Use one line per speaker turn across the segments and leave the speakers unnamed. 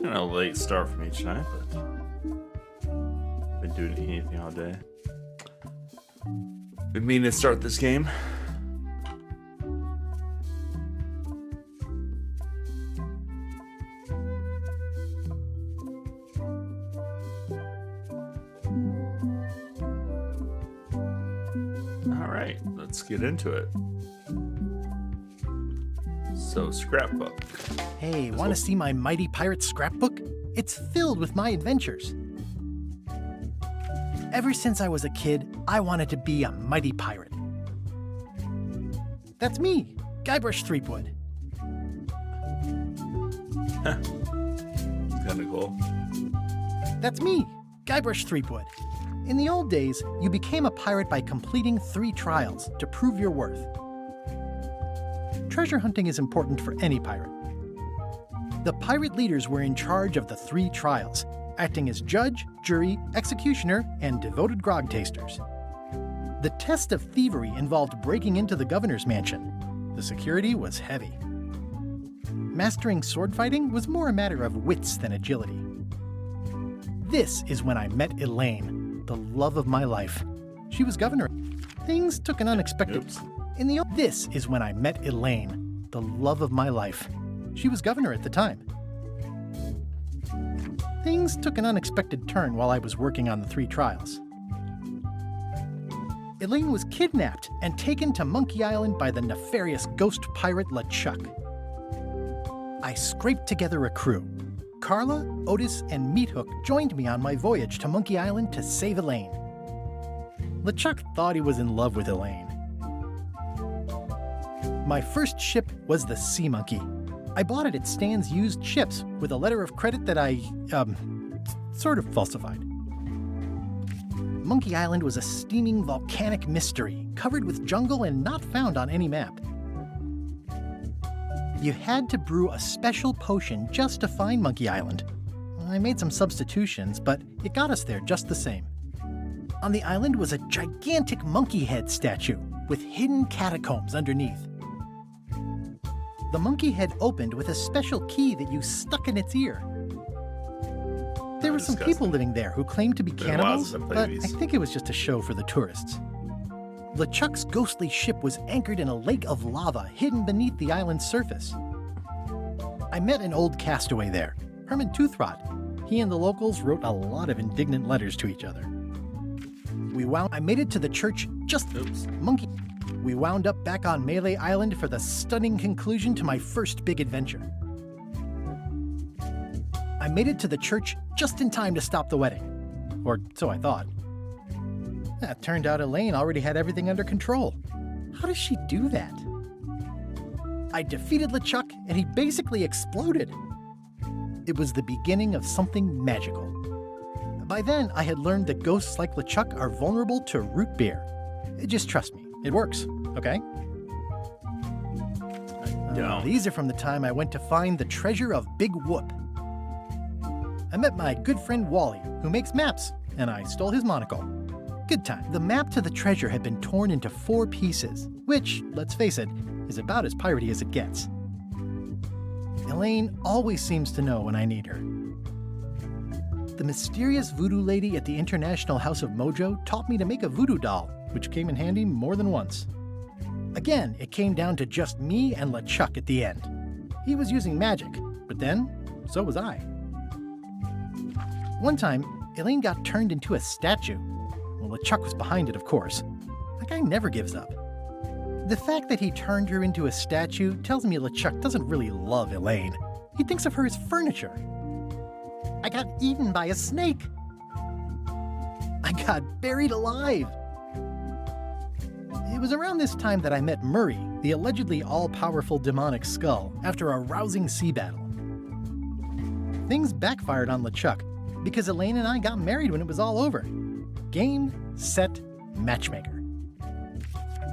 Late start from each night, but been doing anything all day. Been meaning to start this game. All right, let's get into it. So, scrapbook.
Hey, want to see my Mighty Pirate scrapbook? It's filled with my adventures. Ever since I was a kid, I wanted to be a mighty pirate. That's me, Guybrush Threepwood.
Kind of cool.
That's me, Guybrush Threepwood. In the old days, you became a pirate by completing 3 trials to prove your worth. Treasure hunting is important for any pirate. The pirate leaders were in charge of the 3 trials, acting as judge, jury, executioner, and devoted grog tasters. The test of thievery involved breaking into the governor's mansion. The security was heavy. Mastering sword fighting was more a matter of wits than agility. This is when I met Elaine, the love of my life. She was governor. Things took an unexpected...
Oops.
This is when I met Elaine, the love of my life. She was governor at the time. Things took an unexpected turn while I was working on the 3 trials. Elaine was kidnapped and taken to Monkey Island by the nefarious ghost pirate LeChuck. I scraped together a crew. Carla, Otis, and Meathook joined me on my voyage to Monkey Island to save Elaine. LeChuck thought he was in love with Elaine. My first ship was the Sea Monkey. I bought it at Stan's used ships with a letter of credit that I, sort of falsified. Monkey Island was a steaming volcanic mystery, covered with jungle and not found on any map. You had to brew a special potion just to find Monkey Island. I made some substitutions, but it got us there just the same. On the island was a gigantic monkey head statue with hidden catacombs underneath. The monkey head opened with a special key that you stuck in its ear. There were some people living there who claimed to be cannibals, but I think it was just a show for the tourists. LeChuck's ghostly ship was anchored in a lake of lava hidden beneath the island's surface. I met an old castaway there, Herman Toothrot. He and the locals wrote a lot of indignant letters to each other. I made it to the church just... Monkey... We wound up back on Melee Island for the stunning conclusion to my first big adventure. I made it to the church just in time to stop the wedding. Or so I thought. It turned out Elaine already had everything under control. How does she do that? I defeated LeChuck and he basically exploded. It was the beginning of something magical. By then, I had learned that ghosts like LeChuck are vulnerable to root beer. Just trust me. It works, okay? These are from the time I went to find the treasure of Big Whoop. I met my good friend Wally, who makes maps, and I stole his monocle. Good time. The map to the treasure had been torn into 4 pieces, which, let's face it, is about as piratey as it gets. Elaine always seems to know when I need her. The mysterious voodoo lady at the International House of Mojo taught me to make a voodoo doll, which came in handy more than once. Again, it came down to just me and LeChuck at the end. He was using magic, but then, so was I. One time, Elaine got turned into a statue. Well, LeChuck was behind it, of course. That guy never gives up. The fact that he turned her into a statue tells me LeChuck doesn't really love Elaine. He thinks of her as furniture. I got eaten by a snake. I got buried alive. It was around this time that I met Murray, the allegedly all-powerful demonic skull, after a rousing sea battle. Things backfired on LeChuck, because Elaine and I got married when it was all over. Game, set, matchmaker.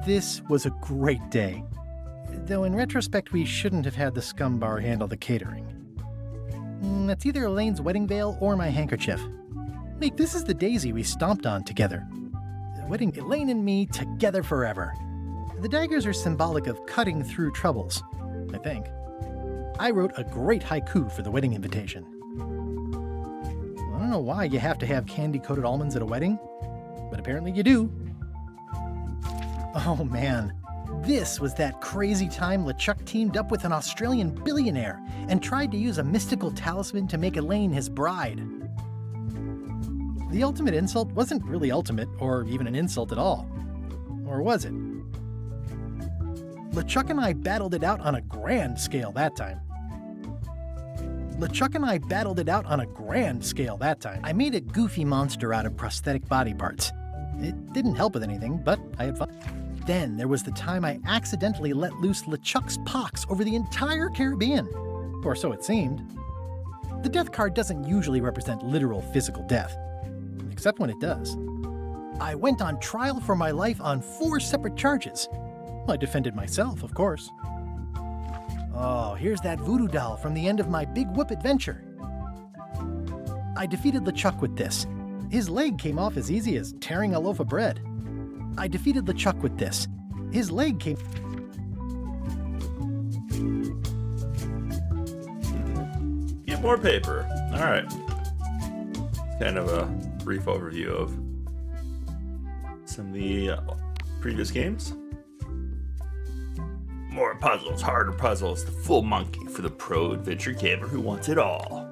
This was a great day. Though in retrospect, we shouldn't have had the scum bar handle the catering. That's either Elaine's wedding veil or my handkerchief. Wait, this is the daisy we stomped on together. Wedding Elaine and me together forever. The daggers are symbolic of cutting through troubles, I think. I wrote a great haiku for the wedding invitation. don't know why you have to have candy-coated almonds at a wedding, but apparently you do. Oh man, this was that crazy time LeChuck teamed up with an Australian billionaire and tried to use a mystical talisman to make Elaine his bride. The ultimate insult wasn't really ultimate, or even an insult at all. Or was it? LeChuck and I battled it out on a grand scale that time. I made a goofy monster out of prosthetic body parts. It didn't help with anything, but I had fun. Then there was the time I accidentally let loose LeChuck's pox over the entire Caribbean. Or so it seemed. The death card doesn't usually represent literal physical death, except when it does. I went on trial for my life on 4 separate charges. I defended myself, of course. Oh, here's that voodoo doll from the end of my Big Whoop adventure. I defeated LeChuck with this. His leg came off as easy as tearing a loaf of bread.
Get more paper. All right. Kind of a brief overview of some of the previous games. More puzzles, harder puzzles, the full monkey for the pro adventure gamer who wants it all.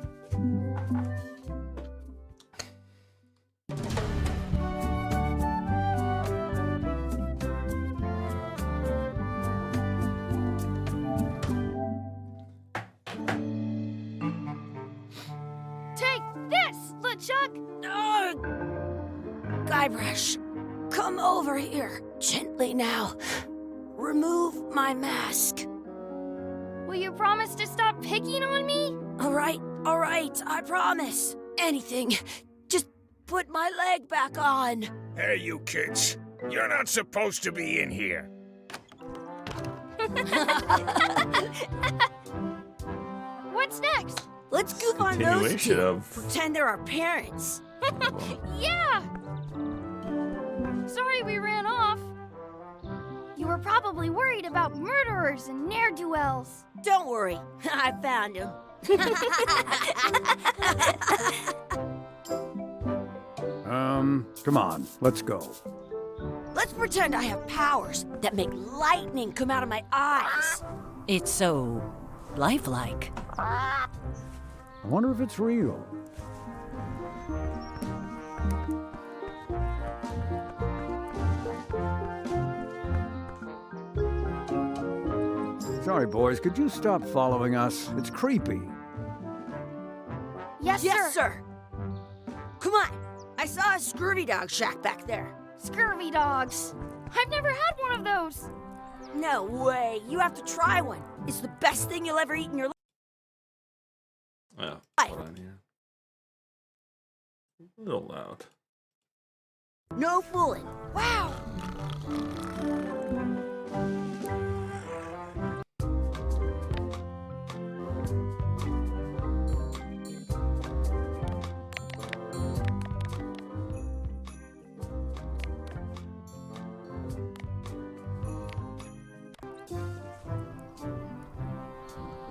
Take this, LeChuck!
Guybrush, come over here. Gently now. Remove my mask.
Will you promise to stop picking on me?
All right, I promise. Anything. Just put my leg back on.
Hey, you kids. You're not supposed to be in here.
What's next?
Let's goof on those
Continuation
two.
of-
Pretend they're our parents.
Yeah! Sorry we ran off. You were probably worried about murderers and ne'er-do-wells.
Don't worry, I found him.
Come on, let's go.
Let's pretend I have powers that make lightning come out of my eyes. It's so lifelike.
I wonder if it's real. Sorry, boys, could you stop following us? It's creepy.
Yes,
Yes,
sir.
sir. Come on, I saw a scurvy dog shack back there.
Scurvy dogs. I've never had one of those.
No way, you have to try one. It's the best thing you'll ever eat in your life.
Oh,
Hi.
hold on here. A little loud.
No fooling.
Wow.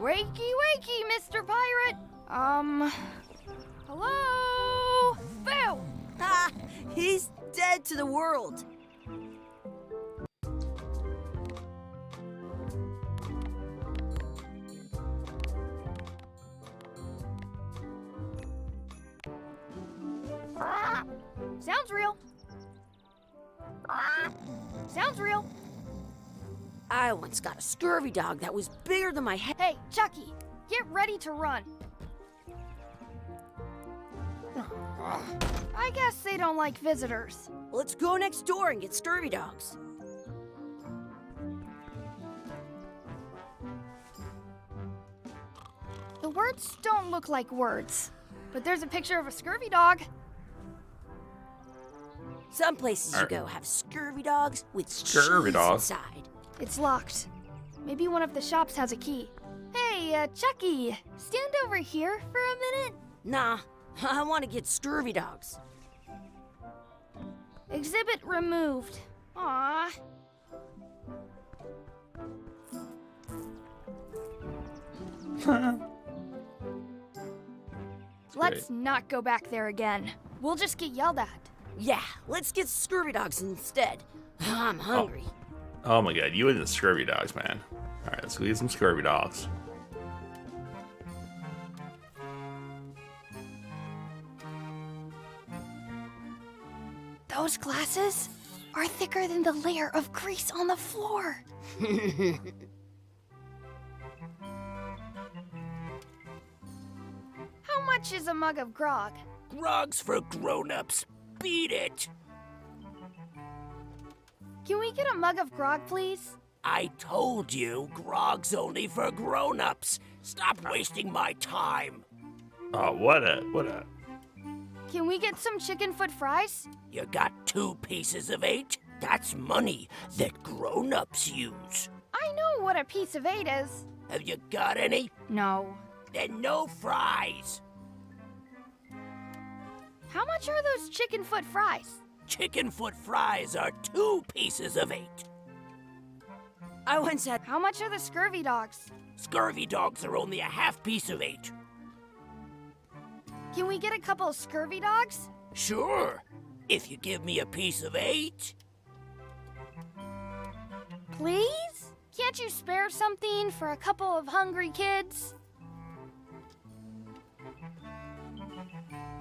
Wakey, wakey, Mr. Pirate. Hello? Phil!
Ha! He's dead to the world.
Sounds real. Sounds real.
I once got a scurvy dog that was bigger than my head.
Hey, Chucky, get ready to run. I guess they don't like visitors.
Let's go next door and get scurvy dogs.
The words don't look like words, but there's a picture of a scurvy dog.
Some places you go have scurvy dogs with
Scurvy
cheese
dog?
inside.
It's locked. Maybe one of the shops has a key. Hey, Chucky, stand over here for a minute.
Nah, I want to get scurvy dogs.
Exhibit removed. Aww. Let's not go back there again. We'll just get yelled at.
Yeah, let's get scurvy dogs instead. I'm hungry.
Oh my god, you and the scurvy dogs, man. Alright, let's go get some scurvy dogs.
Those glasses are thicker than the layer of grease on the floor. How much is a mug of grog?
Grog's for grown-ups. Beat it!
Can we get a mug of grog, please?
I told you, grog's only for grown-ups. Stop wasting my time.
Oh, what a...
Can we get some chicken foot fries?
You got 2 pieces of 8? That's money that grown-ups use.
I know what a piece of 8 is.
Have you got any?
No.
Then no fries.
How much are those chicken foot fries?
Chicken foot fries are 2 pieces of 8.
I once had...
How much are the scurvy dogs?
Scurvy dogs are only a half piece of 8.
Can we get a couple of scurvy dogs?
Sure, if you give me a piece of 8.
Please? Can't you spare something for a couple of hungry kids?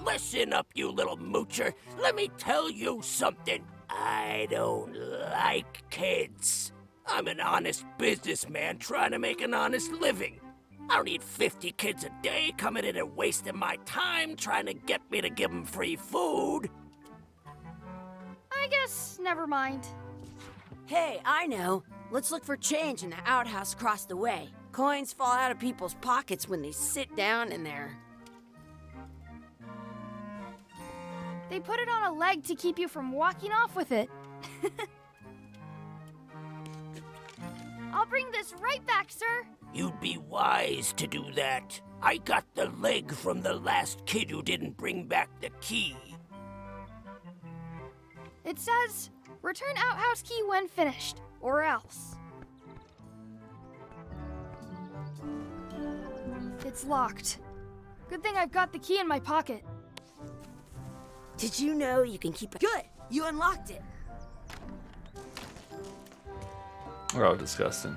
Listen up, you little moocher. Let me tell you something. I don't like kids. I'm an honest businessman trying to make an honest living. I don't need 50 kids a day coming in and wasting my time trying to get me to give them free food.
I guess never mind.
Hey, I know. Let's look for change in the outhouse across the way. Coins fall out of people's pockets when they sit down in there.
They put it on a leg to keep you from walking off with it. I'll bring this right back, sir.
You'd be wise to do that. I got the leg from the last kid who didn't bring back the key.
It says, return outhouse key when finished, or else. It's locked. Good thing I've got the key in my pocket.
Did you know you can keep it? Good! You unlocked it.
Oh, disgusting.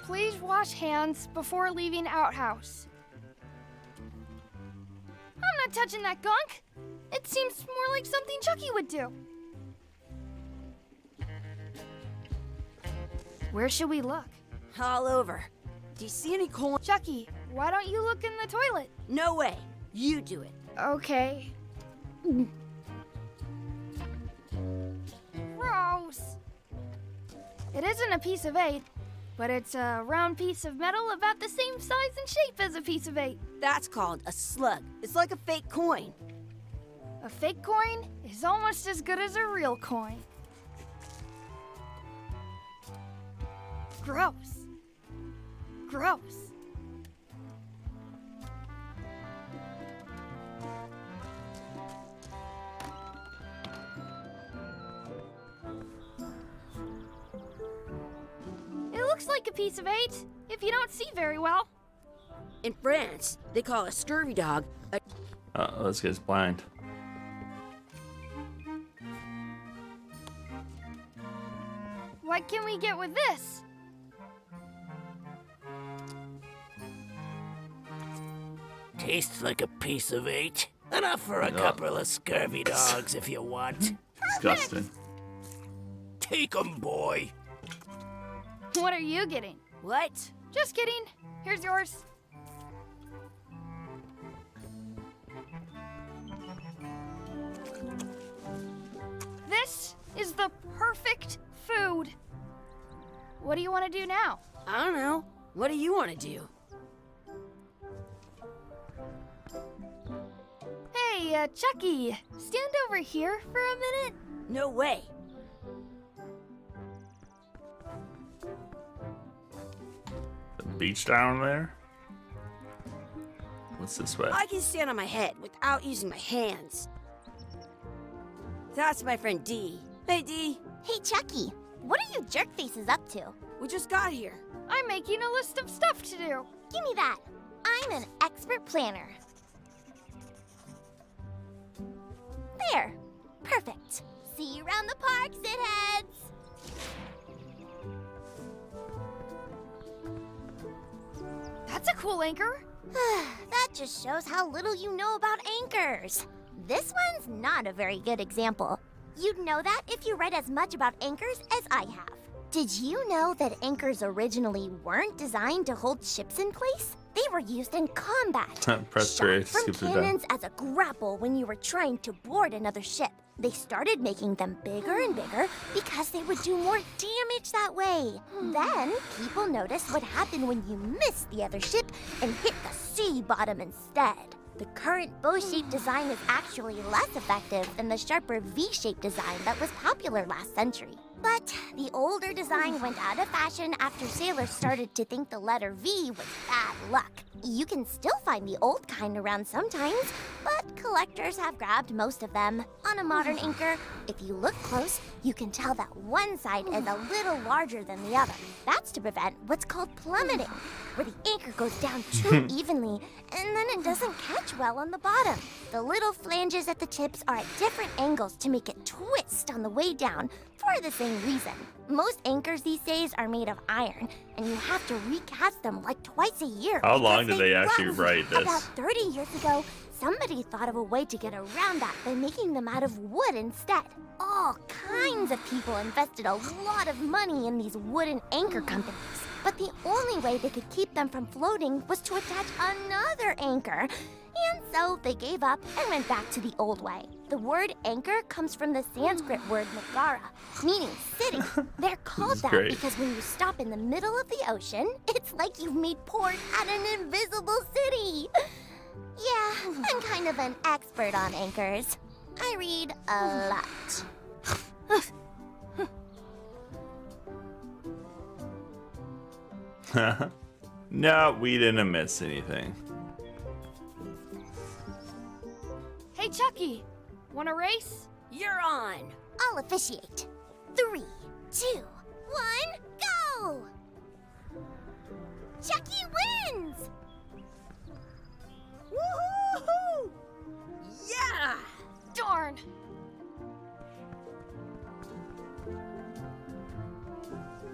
Please wash hands before leaving outhouse. I'm not touching that gunk. It seems more like something Chucky would do. Where should we look?
All over. Do you see any coin?
Chucky, why don't you look in the toilet?
No way. You do it.
Okay. Gross. It isn't a piece of 8, but it's a round piece of metal about the same size and shape as a piece of 8.
That's called a slug. It's like a fake coin.
A fake coin is almost as good as a real coin. Gross. Gross. It looks like a piece of 8, if you don't see very well.
In France, they call a scurvy dog a...
This guy's blind.
What can we get with this?
Tastes like a piece of 8. Enough for a couple of scurvy dogs if you want.
Disgusting.
Take 'em, boy.
What are you getting?
What?
Just kidding. Here's yours. This is the perfect food. What do you want to do now?
I don't know. What do you want to do?
Hey, Chucky, stand over here for a minute.
No way.
The beach down there? What's this way?
I can stand on my head without using my hands. That's my friend Dee. Hey, Dee.
Hey, Chucky, what are you jerk faces up to?
We just got here.
I'm making a list of stuff to do.
Give me that. I'm an expert planner. There. Perfect. See you around the park, shitheads.
That's a cool anchor.
That just shows how little you know about anchors. This one's not a very good example. You'd know that if you read as much about anchors as I have. Did you know that anchors originally weren't designed to hold ships in place? They were used in combat.
Press
Shot
trace,
from
skip it down.
cannons as a grapple when you were trying to board another ship. They started making them bigger and bigger because they would do more damage that way. Then, people noticed what happened when you missed the other ship and hit the sea bottom instead. The current bow-shaped design is actually less effective than the sharper V-shaped design that was popular last century. But the older design went out of fashion after sailors started to think the letter V was bad luck. You can still find the old kind around sometimes, but collectors have grabbed most of them. On a modern anchor, if you look close, you can tell that one side is a little larger than the other. That's to prevent what's called plummeting, where the anchor goes down too evenly, and then it doesn't catch well on the bottom. The little flanges at the tips are at different angles to make it twist on the way down for the same reason. Most anchors these days are made of iron, and you have to recast them like twice a year.
How long
because
did they actually
rust.
write this?
About 30 years ago, somebody thought of a way to get around that by making them out of wood instead. All kinds of people invested a lot of money in these wooden anchor companies. But the only way they could keep them from floating was to attach another anchor. And so they gave up and went back to the old way. The word anchor comes from the Sanskrit word nagara, meaning city. They're called that
great.
because when you stop in the middle of the ocean, it's like you've made port at an invisible city. Yeah, I'm kind of an expert on anchors. I read a lot.
No, we didn't miss anything.
Hey, Chucky, want a race?
You're on.
I'll officiate. 3, 2, 1, go! Chucky wins!
Woohoo! Yeah!
Darn.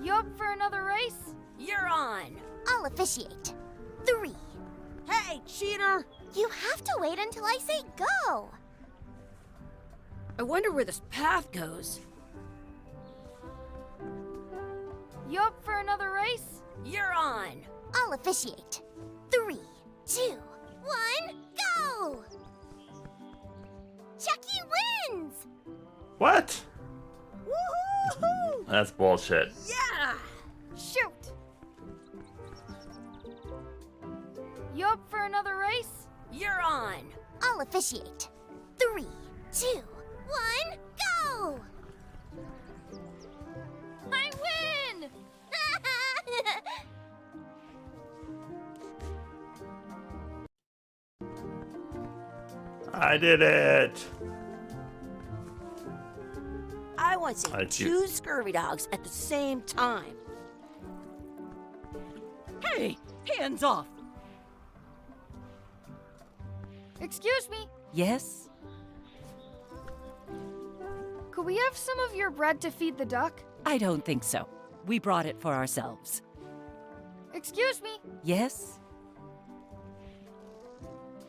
You up for another race?
You're on.
I'll officiate. 3.
Hey, cheater!
You have to wait until I say go.
I wonder where this path goes.
You up for another race?
You're on.
I'll officiate. 3, 2, 1, go! Chucky wins!
What?
Woohoo!
That's bullshit.
Yeah!
Shoot. You up for another race?
You're on.
I'll officiate. 3, 2, 1, go!
I win!
I did it.
I want to
I
see
do-
2 scurvy dogs at the same time.
Hey, hands off!
Excuse me,
Yes?
could we have some of your bread to feed the duck?
I don't think so. We brought it for ourselves.
Excuse me,
Yes?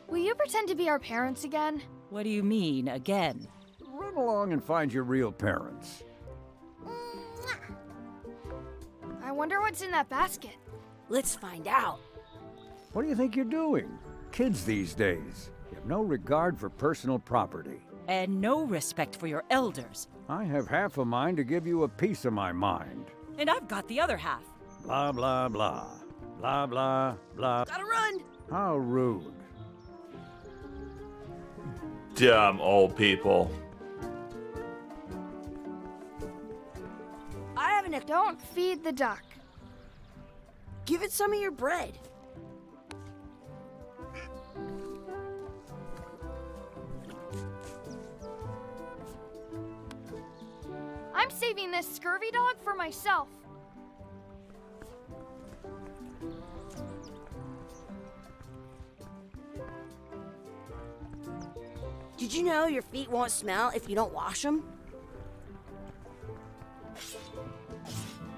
will you pretend to be our parents again?
What do you mean, again?
Run along and find your real parents.
I wonder what's in that basket.
Let's find out.
What do you think you're doing? Kids these days. You have no regard for personal property.
And no respect for your elders.
I have half a mind to give you a piece of my mind.
And I've got the other half.
Blah, blah, blah. Blah, blah, blah.
Gotta run!
How rude.
Dumb old people.
I have an...
Don't feed the duck.
Give it some of your bread.
I'm saving this scurvy dog for myself.
Did you know your feet won't smell if you don't wash them?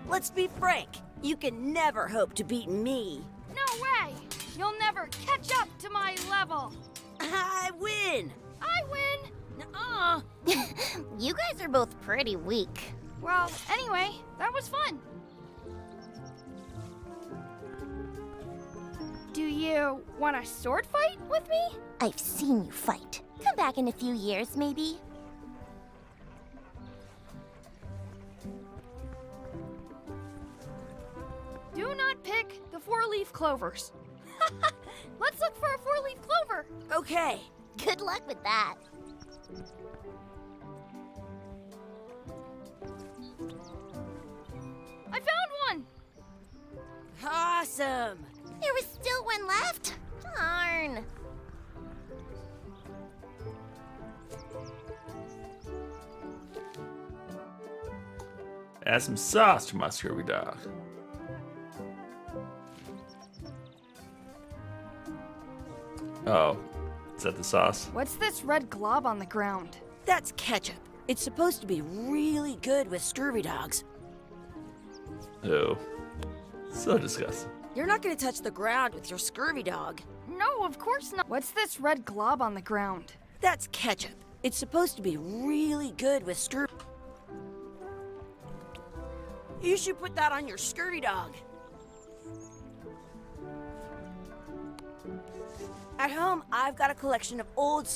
Let's be frank. You can never hope to beat me.
No way! You'll never catch up to my level.
I win!
I win!
Nuh-uh.
You guys are both pretty weak.
Well, anyway, that was fun. Do you want a sword fight with me?
I've seen you fight. Come back in a few years, maybe.
Do not pick the four-leaf clovers. Let's look for a four-leaf clover.
Okay.
Good luck with that.
I found one.
Awesome.
There was still one left. Darn.
Add some sauce to my scurvy dog. Oh, is that the sauce?
What's this red glob on the ground?
That's ketchup. It's supposed to be really good with scurvy dogs.
Oh, so disgusting.
You're not gonna touch the ground with your scurvy dog.
No, of course not. What's this red glob on the ground?
That's ketchup. It's supposed to be really good with scurvy. You should put that on your scurvy dog. At home, I've got a collection of old...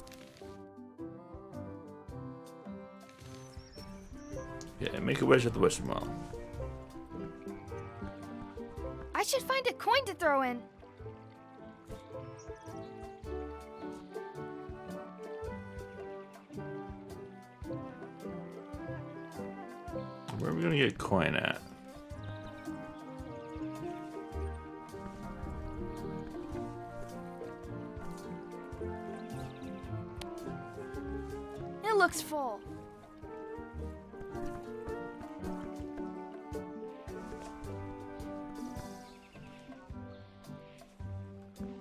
Yeah, make a wish at the wishing well.
I should find a coin to throw in.
Where are we gonna get a coin at?
It looks full.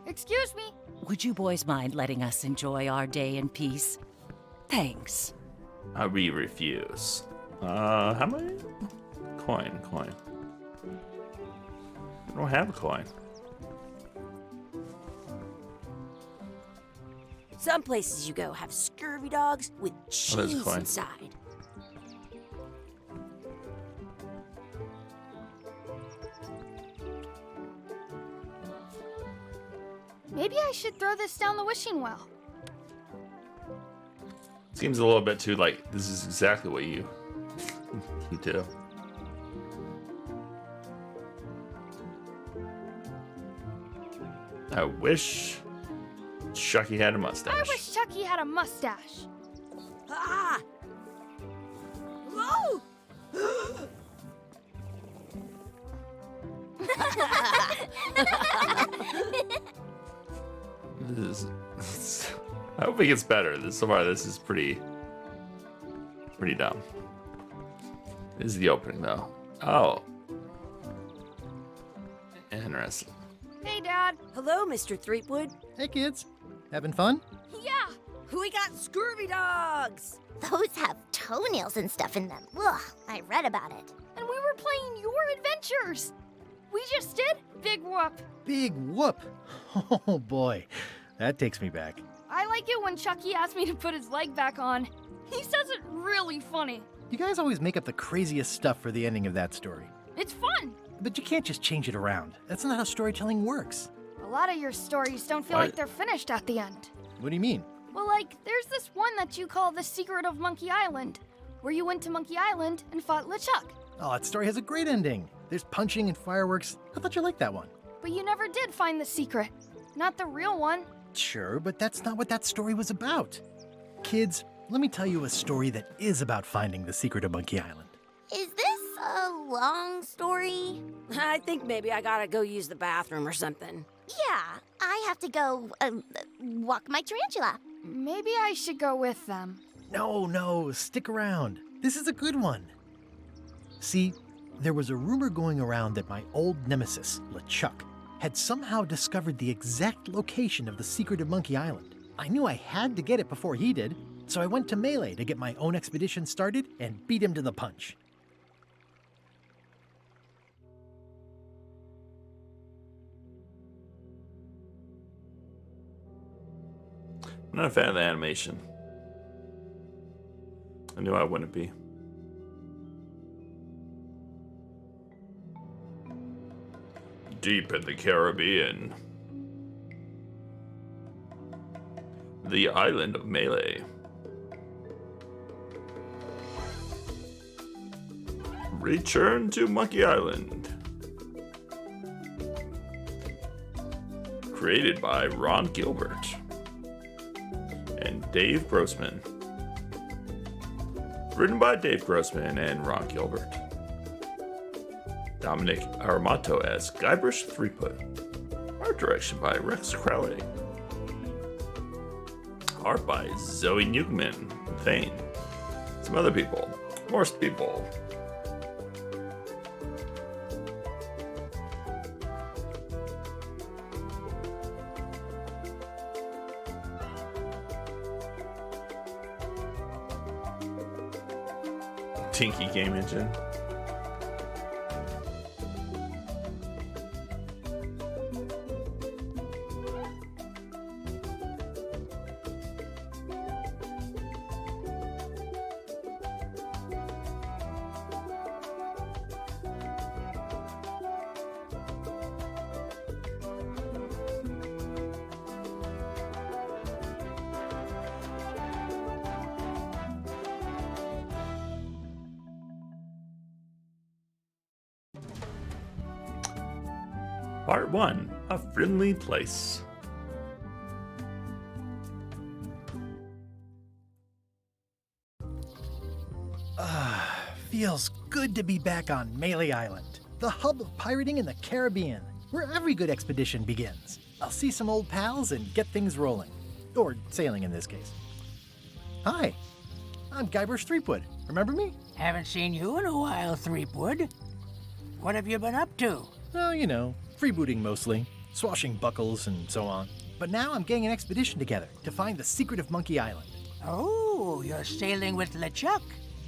Excuse me.
Would you boys mind letting us enjoy our day in peace? Thanks.
We refuse. How many? Coin. I don't have a coin.
Some places you go have scurvy dogs with
there's a
cheese
coin.
inside.
Maybe I should throw this down the wishing well.
Seems a little bit too like this is exactly what you do. I wish Chucky had a mustache.
I wish Chucky had a mustache.
Ah! Whoa!
This is, I hope it gets better. So far, this is pretty dumb. This is the opening, though. Oh. Interesting.
Hey, Dad.
Hello, Mr. Threepwood.
Hey, kids. Having fun?
Yeah.
We got scurvy dogs!
Those have toenails and stuff in them. Ugh, I read about it.
And we were playing your adventures. We just did Big Whoop.
Big whoop. Oh, boy. That takes me back.
I like it when Chucky asks me to put his leg back on. He says it really funny.
You guys always make up the craziest stuff for the ending of that story.
It's fun.
But you can't just change it around. That's not how storytelling works.
A lot of your stories don't feel
What?
like they're finished at the end.
What do you mean?
Well, like, there's this one that you call The Secret of Monkey Island, where you went to Monkey Island and fought LeChuck.
Oh, that story has a great ending. There's punching and fireworks. I thought you liked that one.
But you never did find the secret. Not the real one.
Sure, but that's not what that story was about. Kids, let me tell you a story that is about finding the secret of Monkey Island.
Is this a long story?
I think maybe I gotta go use the bathroom or something.
Yeah, I have to go walk my tarantula.
Maybe I should go with them.
No, stick around. This is a good one. See, there was a rumor going around that my old nemesis, LeChuck, had somehow discovered the exact location of the secret of Monkey Island. I knew I had to get it before he did, so I went to Melee to get my own expedition started and beat him to the punch.
I'm not a fan of the animation. I knew I wouldn't be. Deep in the Caribbean. The island of Melee. Return to Monkey Island. Created by Ron Gilbert and Dave Grossman. Written by Dave Grossman and Ron Gilbert. Dominic Armato as Guybrush Threepwood. Art direction by Rex Crowley. Art by Zoe Newman and Thane. Some other people. More people. Tinky Game Engine. Part 1, A Friendly Place.
Feels good to be back on Melee Island, the hub of pirating in the Caribbean, where every good expedition begins. I'll see some old pals and get things rolling. Or sailing in this case. Hi, I'm Guybrush Threepwood. Remember me?
Haven't seen you in a while, Threepwood. What have you been up to?
Oh, you know, freebooting mostly, swashing buckles and so on. But now I'm getting an expedition together to find the secret of Monkey Island.
Oh, you're sailing with LeChuck.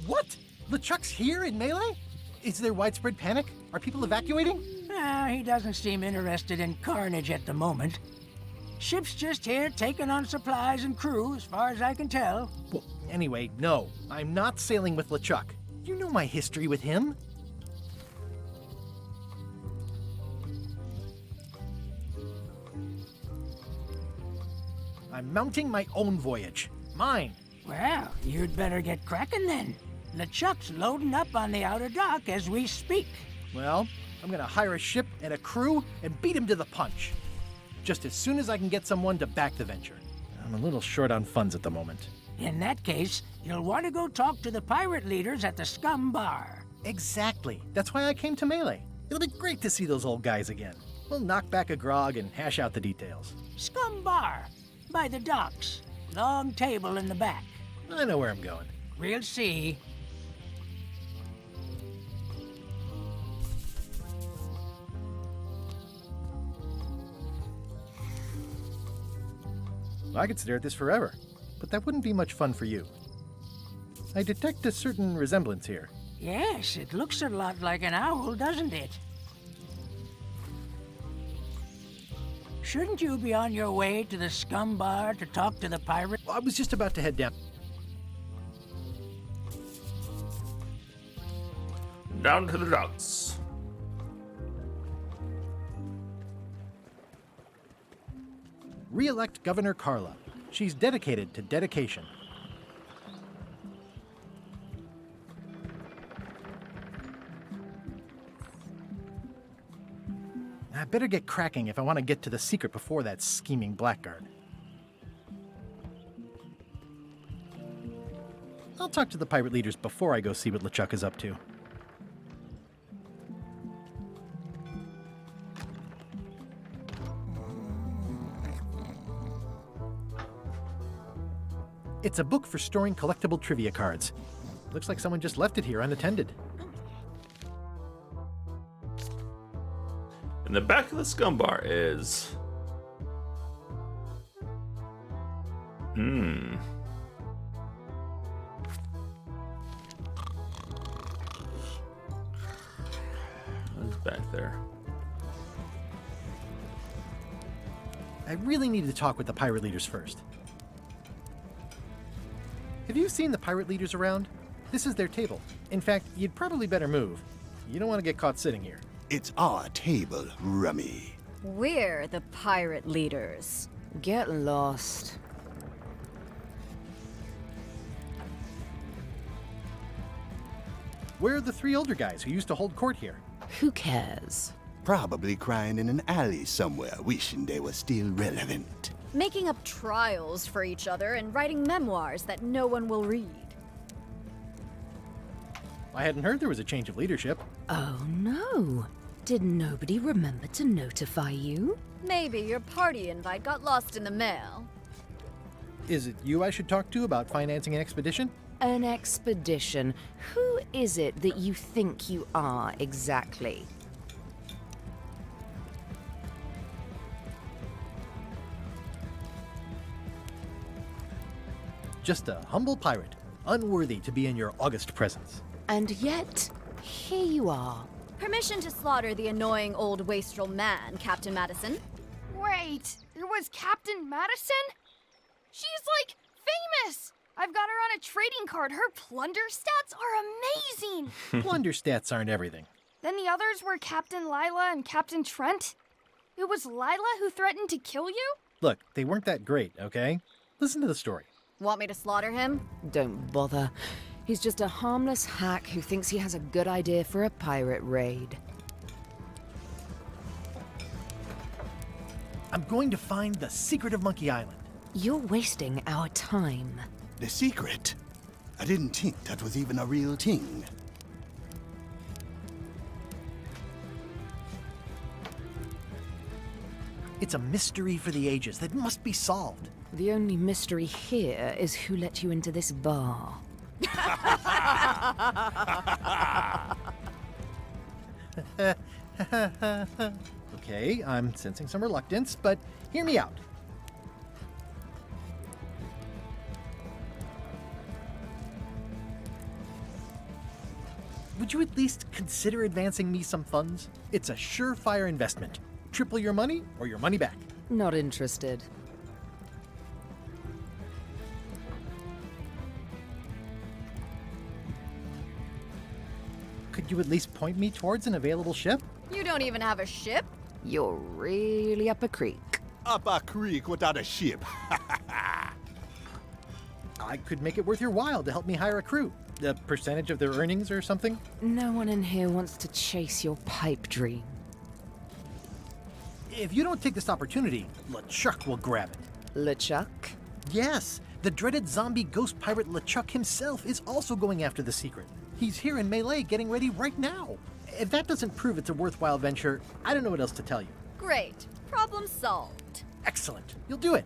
What? LeChuck's here in Melee? Is there widespread panic? Are people evacuating?
He doesn't seem interested in carnage at the moment. Ship's just here taking on supplies and crew, as far as I can tell.
Well, anyway, no, I'm not sailing with LeChuck. You know my history with him. I'm mounting my own voyage. Mine.
Well, you'd better get cracking then. LeChuck's loading up on the outer dock as we speak.
Well, I'm gonna hire a ship and a crew and beat him to the punch. Just as soon as I can get someone to back the venture. I'm a little short on funds at the moment.
In that case, you'll want to go talk to the pirate leaders at the Scum Bar.
Exactly. That's why I came to Melee. It'll be great to see those old guys again. We'll knock back a grog and hash out the details.
Scum Bar, by the docks. Long table in the back.
I know where I'm going.
We'll see.
I could stare at this forever, but that wouldn't be much fun for you. I detect a certain resemblance here.
Yes, it looks a lot like an owl, doesn't it? Shouldn't you be on your way to the Scum Bar to talk to the pirate?
I was just about to head down.
Down to the docks.
Re-elect Governor Carla. She's dedicated to dedication. I better get cracking if I want to get to the secret before that scheming blackguard. I'll talk to the pirate leaders before I go see what LeChuck is up to. It's a book for storing collectible trivia cards. Looks like someone just left it here unattended.
In the back of the Scum Bar is Hmm. What's back there?
I really need to talk with the pirate leaders first. Have you seen the pirate leaders around? This is their table. In fact, you'd probably better move. You don't want to get caught sitting here.
It's our table, Rummy.
We're the pirate leaders.
Get lost.
Where are the three older guys who used to hold court here?
Who cares?
Probably crying in an alley somewhere, wishing they were still relevant.
Making up trials for each other and writing memoirs that no one will read.
I hadn't heard there was a change of leadership.
Oh no. Did nobody remember to notify you?
Maybe your party invite got lost in the mail.
Is it you I should talk to about financing an expedition?
An expedition? Who is it that you think you are exactly?
Just a humble pirate, unworthy to be in your august presence.
And yet, here you are.
Permission to slaughter the annoying old wastrel man, Captain Madison.
Wait, it was Captain Madison? She's like famous! I've got her on a trading card. Her plunder stats are amazing!
Plunder stats aren't everything.
Then the others were Captain Lila and Captain Trent. It was Lila who threatened to kill you?
Look, they weren't that great, okay? Listen to the story.
Want me to slaughter him?
Don't bother. He's just a harmless hack who thinks he has a good idea for a pirate raid.
I'm going to find the secret of Monkey Island.
You're wasting our time.
The secret? I didn't think that was even a real thing.
It's a mystery for the ages that must be solved.
The only mystery here is who let you into this bar.
Okay, I'm sensing some reluctance, but hear me out. Would you at least consider advancing me some funds? It's a surefire investment. Triple your money or your money back.
Not interested.
Could you at least point me towards an available ship?
You don't even have a ship?
You're really up a creek.
Up a creek without a ship.
I could make it worth your while to help me hire a crew. A percentage of their earnings or something?
No one in here wants to chase your pipe dream.
If you don't take this opportunity, LeChuck will grab it.
LeChuck?
Yes, the dreaded zombie ghost pirate LeChuck himself is also going after the secret. He's here in Melee getting ready right now. If that doesn't prove it's a worthwhile venture, I don't know what else to tell you.
Great. Problem solved.
Excellent. You'll do it.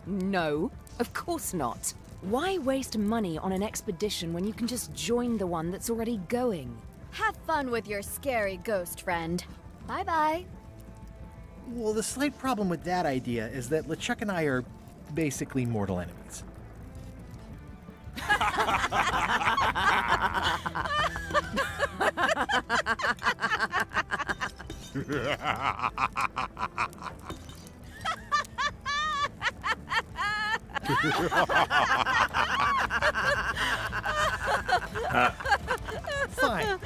No, of course not. Why waste money on an expedition when you can just join the one that's already going?
Have fun with your scary ghost friend. Bye-bye.
Well, the slight problem with that idea is that LeChuck and I are basically mortal enemies. Fine.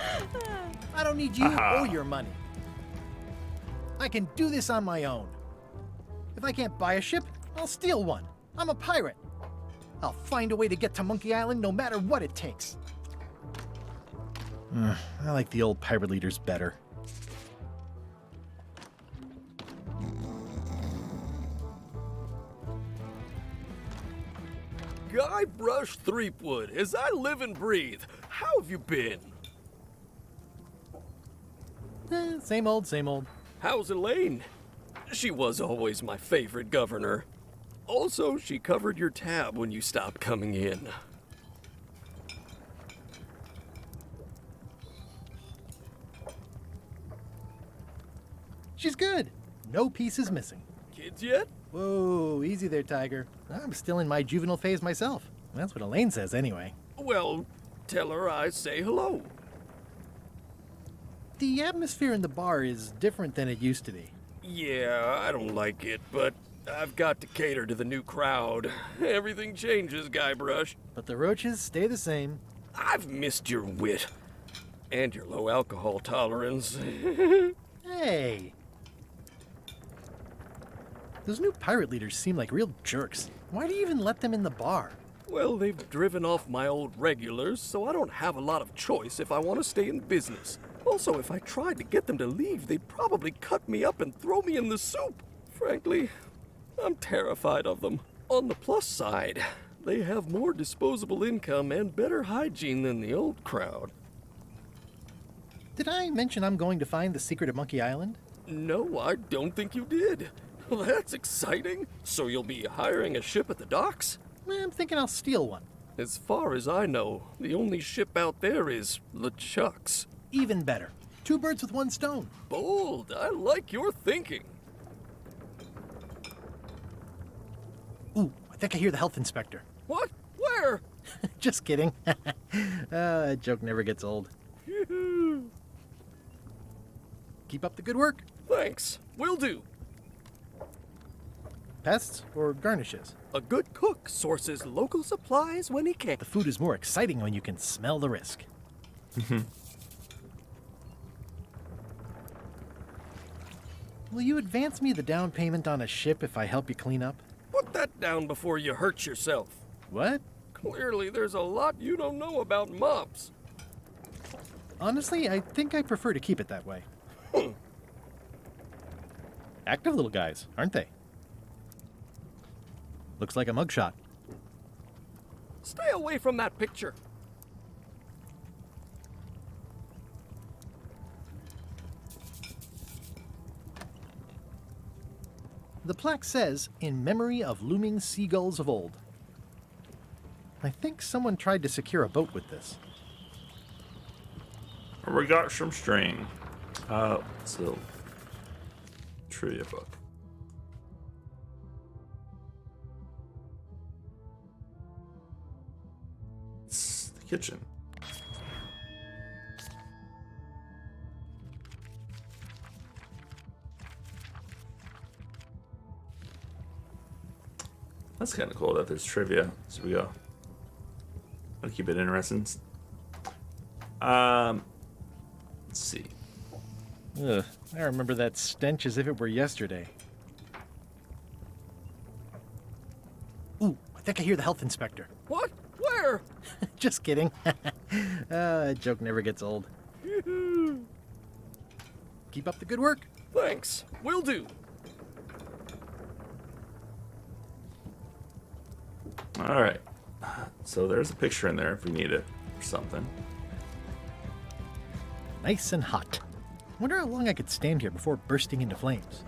I don't need you or your money. I can do this on my own. If I can't buy a ship, I'll steal one. I'm a pirate. I'll find a way to get to Monkey Island no matter what it takes. I like the old pirate leaders better.
Guybrush Threepwood, as I live and breathe, how have you been?
Same old, same old.
How's Elaine? She was always my favorite governor. Also, she covered your tab when you stopped coming in.
She's good. No piece is missing.
kids yet?
Whoa, easy there, Tiger. I'm still in my juvenile phase myself. That's what Elaine says, anyway.
Well, tell her I say hello.
The atmosphere in the bar is different than it used to be.
Yeah, I don't like it, but I've got to cater to the new crowd. Everything changes, Guybrush.
But the roaches stay the same.
I've missed your wit. And your low alcohol tolerance.
Hey! Those new pirate leaders seem like real jerks. Why do you even let them in the bar?
Well, they've driven off my old regulars, so I don't have a lot of choice if I want to stay in business. Also, if I tried to get them to leave, they'd probably cut me up and throw me in the soup. Frankly, I'm terrified of them. On the plus side, they have more disposable income and better hygiene than the old crowd.
Did I mention I'm going to find the secret of Monkey Island?
No, I don't think you did. Well, that's exciting. So you'll be hiring a ship at the docks?
I'm thinking I'll steal one.
As far as I know, the only ship out there is LeChuck's.
Even better. 2 birds with 1 stone.
Bold. I like your thinking.
Ooh, I think I hear the health inspector.
What? Where?
Just kidding. That joke never gets old. Keep up the good work.
Thanks. Will do.
Pests or garnishes?
A good cook sources local supplies when he can.
The food is more exciting when you can smell the risk. Will you advance me the down payment on a ship if I help you clean up?
Put that down before you hurt yourself.
What?
Clearly, there's a lot you don't know about mops.
Honestly, I think I prefer to keep it that way. Active little guys, aren't they? Looks like a mugshot.
Stay away from that picture.
The plaque says, "In memory of looming seagulls of old." I think someone tried to secure a boat with this.
We got some string. So trivia book. It's the kitchen. That's kind of cool that there's trivia. So we go. I'll keep it interesting. Let's see.
Ugh, I remember that stench as if it were yesterday. Ooh, I think I hear the health inspector.
What? Where?
Just kidding. That joke never gets old. Keep up the good work.
Thanks. Will do.
All right. So there's a picture in there if we need it or something.
Nice and hot. Wonder how long I could stand here before bursting into flames.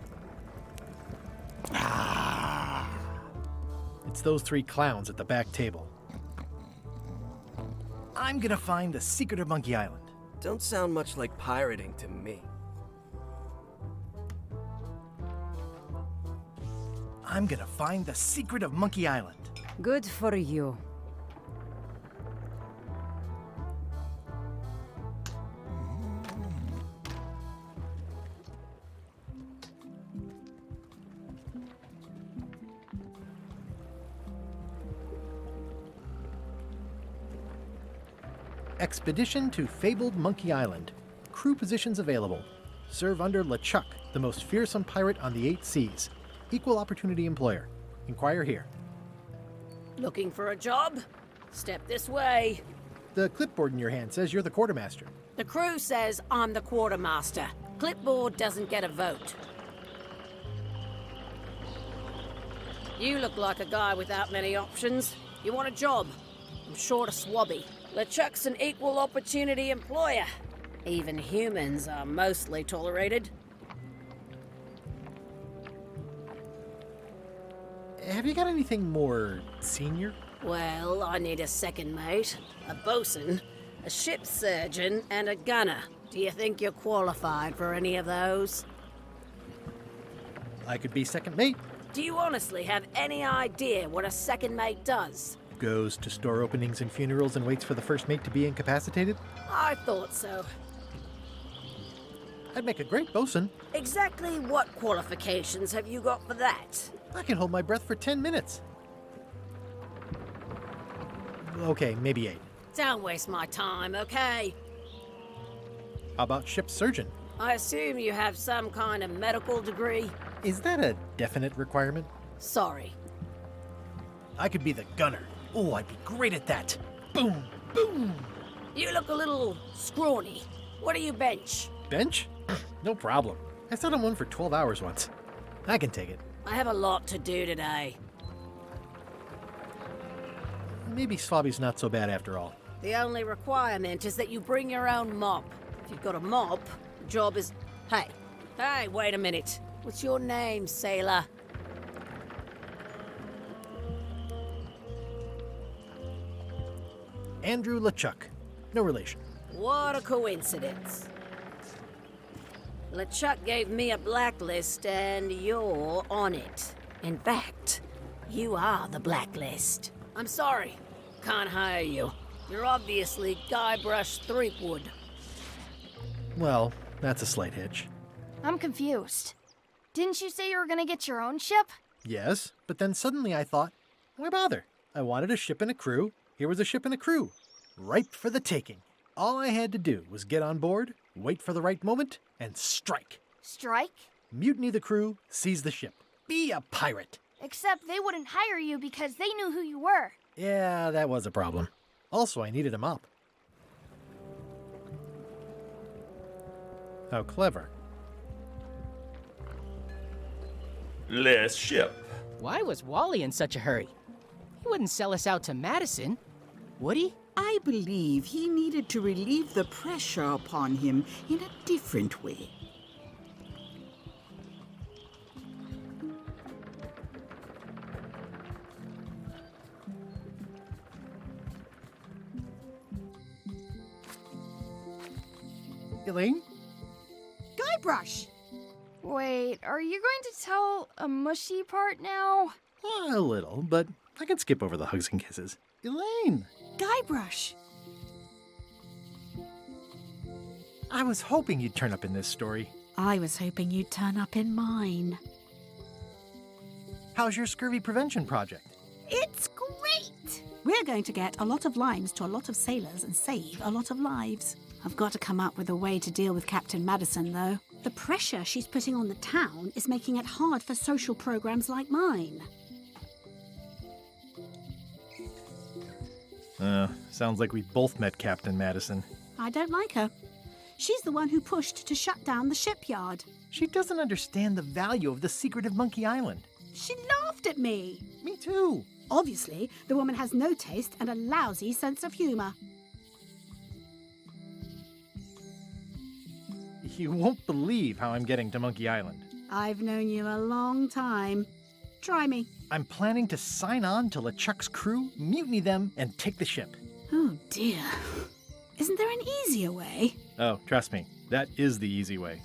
It's those 3 clowns at the back table. I'm gonna find the secret of Monkey Island.
Don't sound much like pirating to me.
I'm gonna find the secret of Monkey Island.
Good for you.
Expedition to fabled Monkey Island. Crew positions available. Serve under LeChuck, the most fearsome pirate on the 8 seas. Equal opportunity employer. Inquire here.
Looking for a job? Step this way.
The clipboard in your hand says you're the quartermaster.
The crew says I'm the quartermaster. Clipboard doesn't get a vote. You look like a guy without many options. You want a job? I'm short of swabby. LeChuck's an equal opportunity employer. Even humans are mostly tolerated.
Have you got anything more senior?
Well, I need a second mate, a bosun, a ship surgeon, and a gunner. Do you think you're qualified for any of those?
I could be second mate.
Do you honestly have any idea what a second mate does?
Goes to store openings and funerals and waits for the first mate to be incapacitated.
I thought so.
I'd make a great bosun.
Exactly what qualifications have you got for that?
I can hold my breath for 10 minutes. Okay, maybe 8.
Don't waste my time, okay?
How about ship surgeon?
I assume you have some kind of medical degree?
Is that a definite requirement?
Sorry.
I could be the gunner. Oh, I'd be great at that. Boom, boom.
You look a little scrawny. What do you bench?
Bench? No problem. I sat on one for 12 hours once. I can take it.
I have a lot to do today.
Maybe Swabby's not so bad after all.
The only requirement is that you bring your own mop. If you've got a mop, the job is... Hey, wait a minute. What's your name, sailor?
Andrew LeChuck. No relation.
What a coincidence. LeChuck gave me a blacklist and you're on it. In fact, you are the blacklist. I'm sorry. Can't hire you. You're obviously Guybrush Threepwood.
Well, that's a slight hitch.
I'm confused. Didn't you say you were gonna get your own ship?
Yes, but then suddenly I thought, why bother? I wanted a ship and a crew. Here was a ship and a crew. Ripe for the taking. All I had to do was get on board, wait for the right moment, and strike.
Strike?
Mutiny the crew, seize the ship. Be a pirate.
Except they wouldn't hire you because they knew who you were.
Yeah, that was a problem. Also, I needed a mop. How clever.
Let's ship.
Why was Wally in such a hurry? He wouldn't sell us out to Madison, would he?
I believe he needed to relieve the pressure upon him in a different way.
Elaine?
Guybrush!
Wait, are you going to tell a mushy part now?
A little, but I can skip over the hugs and kisses. Elaine!
Guybrush!
I was hoping you'd turn up in this story.
I was hoping you'd turn up in mine.
How's your scurvy prevention project?
It's great! We're going to get a lot of limes to a lot of sailors and save a lot of lives. I've got to come up with a way to deal with Captain Madison, though. The pressure she's putting on the town is making it hard for social programs like mine.
Sounds like we both met Captain Madison.
I don't like her. She's the one who pushed to shut down the shipyard.
She doesn't understand the value of the secret of Monkey Island.
She laughed at me.
Me too.
Obviously, the woman has no taste and a lousy sense of humor.
You won't believe how I'm getting to Monkey Island.
I've known you a long time. Try me.
I'm planning to sign on to LeChuck's crew, mutiny them, and take the ship.
Oh, dear. Isn't there an easier way?
Oh, trust me, that is the easy way.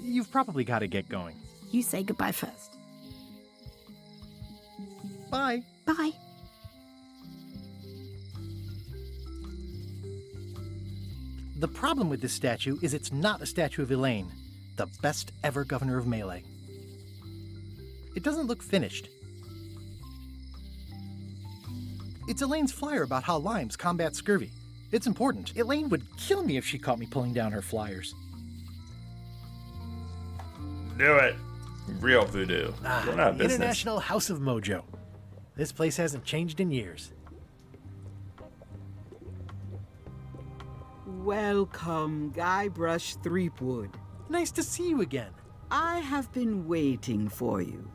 You've probably got to get going.
You say goodbye first.
Bye.
Bye.
The problem with this statue is it's not a statue of Elaine, the best ever governor of Melee. It doesn't look finished. It's Elaine's flyer about how limes combat scurvy. It's important. Elaine would kill me if she caught me pulling down her flyers.
Do it. Real voodoo. Going out of business.
International House of Mojo. This place hasn't changed in years.
Welcome, Guybrush Threepwood.
Nice to see you again.
I have been waiting for you.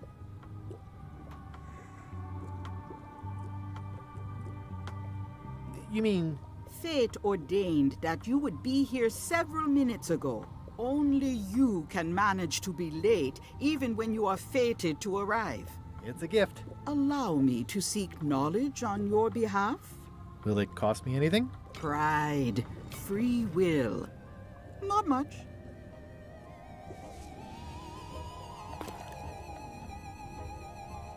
You mean...
Fate ordained that you would be here several minutes ago. Only you can manage to be late, even when you are fated to arrive.
It's a gift.
Allow me to seek knowledge on your behalf.
Will it cost me anything?
Pride, free will. Not much.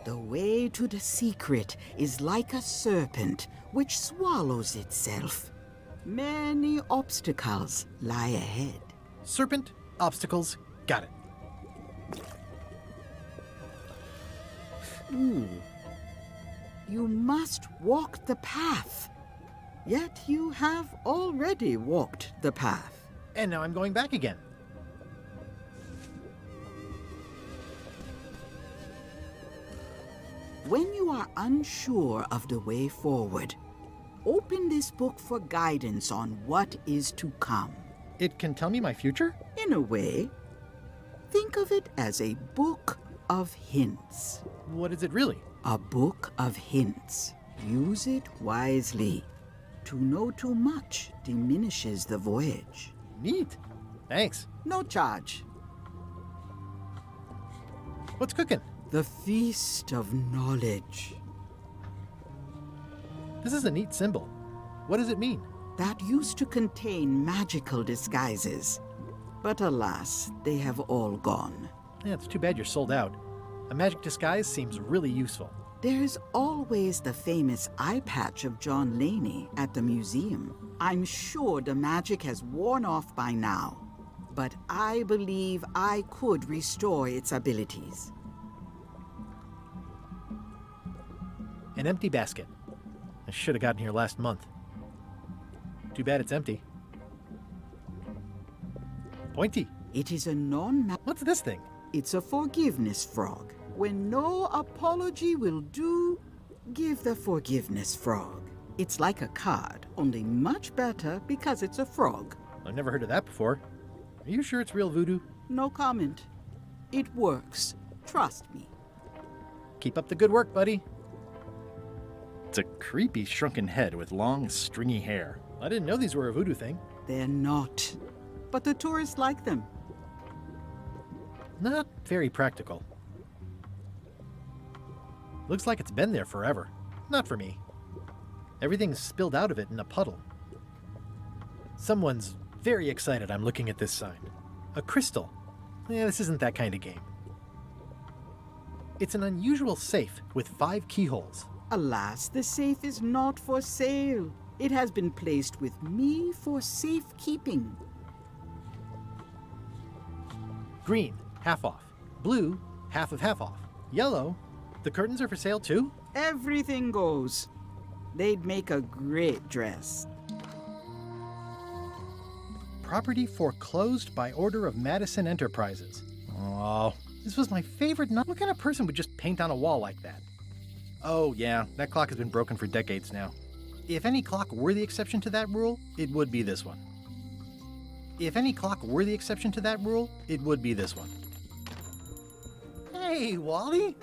The way to the secret is like a serpent which swallows itself. Many obstacles lie ahead.
Serpent, obstacles, got it.
You must walk the path. Yet you have already walked the path.
And now I'm going back again.
When you are unsure of the way forward, open this book for guidance on what is to come.
It can tell me my future?
In a way, think of it as a book of hints.
What is it really?
A book of hints. Use it wisely. To know too much diminishes the voyage.
Neat. Thanks.
No charge.
What's cooking?
The Feast of Knowledge.
This is a neat symbol. What does it mean?
That used to contain magical disguises. But alas, they have all gone.
Yeah, it's too bad you're sold out. A magic disguise seems really useful.
There's always the famous eye patch of John Laney at the museum. I'm sure the magic has worn off by now, but I believe I could restore its abilities.
An empty basket. I should have gotten here last month. Too bad it's empty. Pointy.
It is a
What's this thing?
It's a forgiveness frog. When no apology will do, give the forgiveness frog. It's like a card, only much better because it's a frog.
I've never heard of that before. Are you sure it's real voodoo?
No comment. It works. Trust me.
Keep up the good work, buddy. It's a creepy shrunken head with long, stringy hair. I didn't know these were a voodoo thing.
They're not. But the tourists like them.
Not very practical. Looks like it's been there forever. Not for me. Everything's spilled out of it in a puddle. Someone's very excited I'm looking at this sign. A crystal. Yeah, this isn't that kind of game. It's an unusual safe with 5 keyholes.
Alas, the safe is not for sale. It has been placed with me for safekeeping.
Green, half off. Blue, half off. Yellow, the curtains are for sale too?
Everything goes. They'd make a great dress.
Property foreclosed by order of Madison Enterprises. Oh, this was my favorite. What kind of person would just paint on a wall like that? Oh yeah, that clock has been broken for decades now. If any clock were the exception to that rule, it would be this one. If any clock were the exception to that rule, it would be this one. Hey, Wally!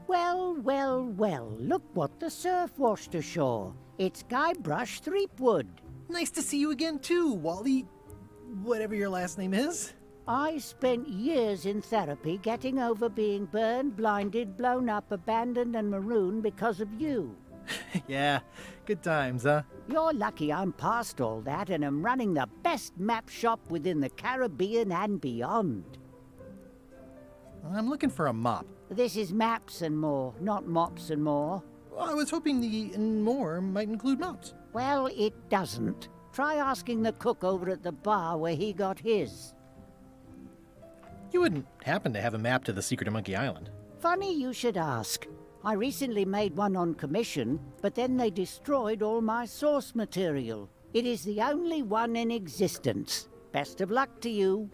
Well, well, well, look what the surf washed ashore. It's Guybrush Threepwood.
Nice to see you again too, Wally. Whatever your last name is.
I spent years in therapy getting over being burned, blinded, blown up, abandoned, and marooned because of you.
Yeah, good times, huh?
You're lucky I'm past all that and am running the best map shop within the Caribbean and beyond.
I'm looking for a mop.
This is Maps and More, not Mops and More.
I was hoping the and more might include mops.
Well, it doesn't. Try asking the cook over at the bar where he got his.
You wouldn't happen to have a map to the secret of Monkey Island.
Funny you should ask. I recently made one on commission, but then they destroyed all my source material. It is the only one in existence. Best of luck to you.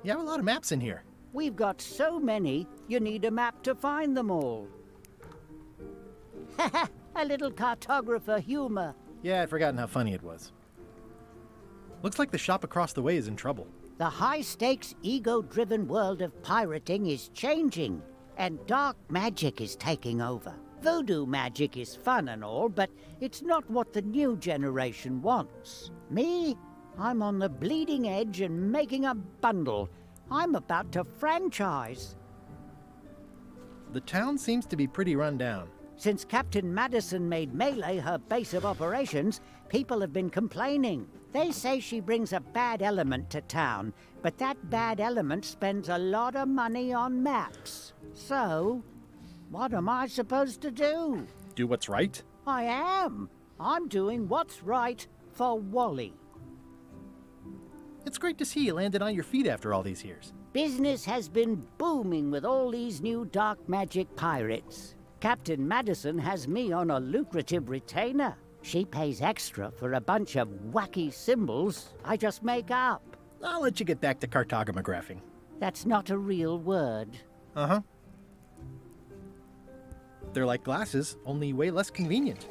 You have a lot of maps in here.
We've got so many, you need a map to find them all. Haha, a little cartographer humor.
Yeah, I'd forgotten how funny it was. Looks like the shop across the way is in trouble.
The high-stakes, ego-driven world of pirating is changing, and dark magic is taking over. Voodoo magic is fun and all, but it's not what the new generation wants. Me? I'm on the bleeding edge and making a bundle. I'm about to franchise.
The town seems to be pretty run down.
Since Captain Madison made Melee her base of operations, people have been complaining. They say she brings a bad element to town, but that bad element spends a lot of money on maps. So, what am I supposed to do?
Do what's right?
I am. I'm doing what's right for Wally.
It's great to see you landed on your feet after all these years.
Business has been booming with all these new dark magic pirates. Captain Madison has me on a lucrative retainer. She pays extra for a bunch of wacky symbols I just make up.
I'll let you get back to cartographing.
That's not a real word.
Uh-huh. They're like glasses, only way less convenient.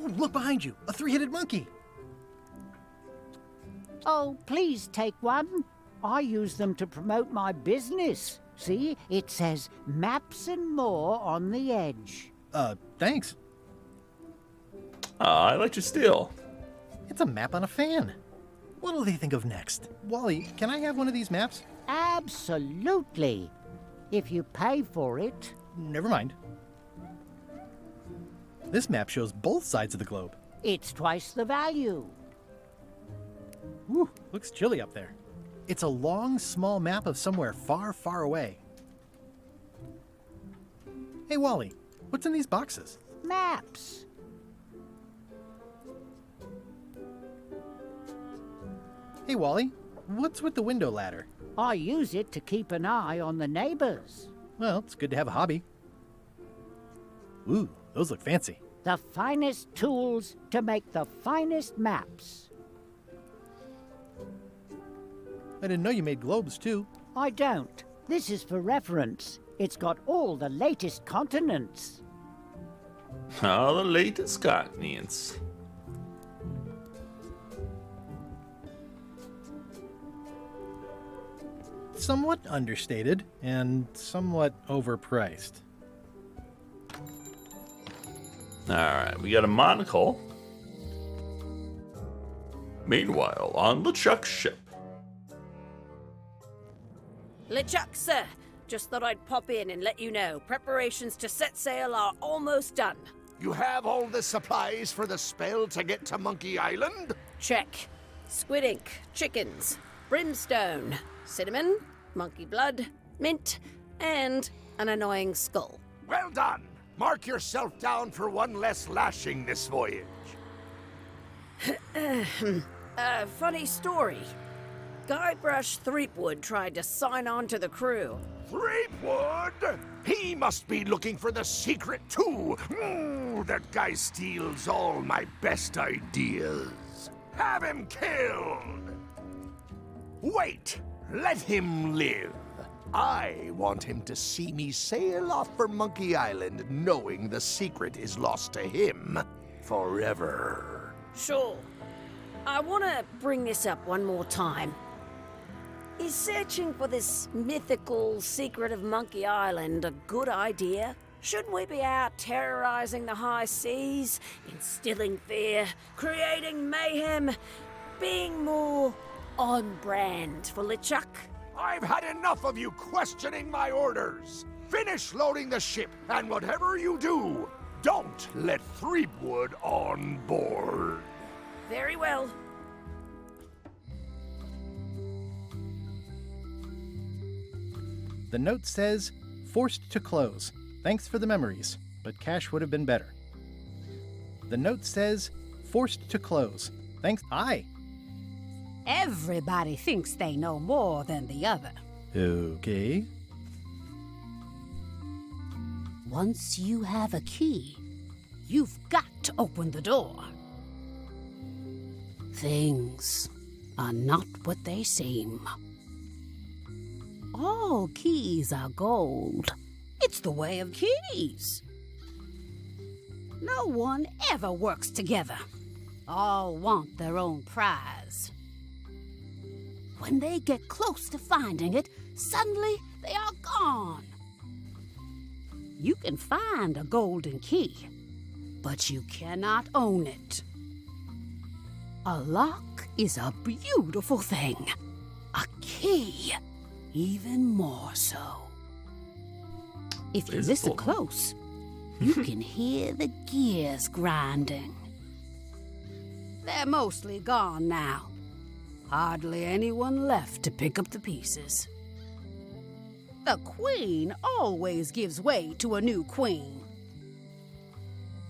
Ooh, look behind you, a three-headed monkey.
Oh, please take one. I use them to promote my business. See, it says Maps and More on the edge.
Thanks.
I let you steal.
It's a map on a fan. What'll they think of next? Wally, can I have one of these maps?
Absolutely. If you pay for it.
Never mind. This map shows both sides of the globe.
It's twice the value.
Whew, looks chilly up there. It's a long, small map of somewhere far, far away. Hey, Wally, what's in these boxes?
Maps.
Hey, Wally, what's with the window ladder?
I use it to keep an eye on the neighbors.
Well, it's good to have a hobby. Ooh, those look fancy.
The finest tools to make the finest maps.
I didn't know you made globes, too.
I don't. This is for reference. It's got all the latest continents.
All the latest continents.
Somewhat understated and somewhat overpriced.
Alright, we got a monocle. Meanwhile, on LeChuck's ship.
LeChuck, sir. Just thought I'd pop in and let you know. Preparations to set sail are almost done.
You have all the supplies for the spell to get to Monkey Island?
Check. Squid ink, chickens, brimstone, cinnamon, monkey blood, mint, and an annoying skull.
Well done! Mark yourself down for one less lashing this voyage.
Funny story. Guybrush Threepwood tried to sign on to the crew.
Threepwood? He must be looking for the secret too. That guy steals all my best ideas. Have him killed! Wait! Let him live. I want him to see me sail off for Monkey Island knowing the secret is lost to him forever.
Sure. I want to bring this up one more time. Is searching for this mythical secret of Monkey Island a good idea? Shouldn't we be out terrorizing the high seas, instilling fear, creating mayhem, being more on brand for LeChuck?
I've had enough of you questioning my orders. Finish loading the ship, and whatever you do, don't let Threepwood on board.
Very well.
The note says, forced to close. Thanks for the memories, but cash would have been better. The note says, forced to close. Thanks. Hi.
Everybody thinks they know more than the other.
Okay.
Once you have a key, you've got to open the door. Things are not what they seem. All keys are gold. It's the way of keys. No one ever works together. All want their own prize. When they get close to finding it, suddenly they are gone. You can find a golden key, but you cannot own it. A lock is a beautiful thing. A key, even more so. If you listen close, You can hear the gears grinding.
They're mostly gone now. Hardly anyone left to pick up the pieces. The queen always gives way to a new queen.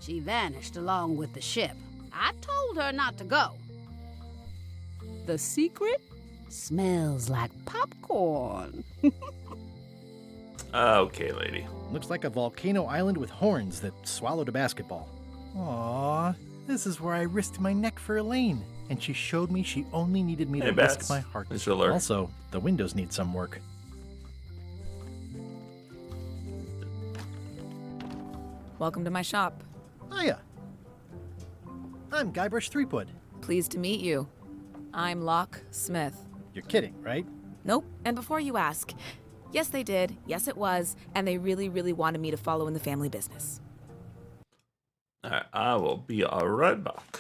She vanished along with the ship. I told her not to go. The secret smells like popcorn.
Okay, lady.
Looks like a volcano island with horns that swallowed a basketball. Aww, this is where I risked my neck for Elaine, and she showed me she only needed me to risk my heart. Also, the windows need some work.
Welcome to my shop.
Hiya. I'm Guybrush Threepwood.
Pleased to meet you. I'm Locke Smith.
You're kidding, right?
Nope. And before you ask, yes, they did. Yes, it was. And they really, really wanted me to follow in the family business.
All right, I will be right back.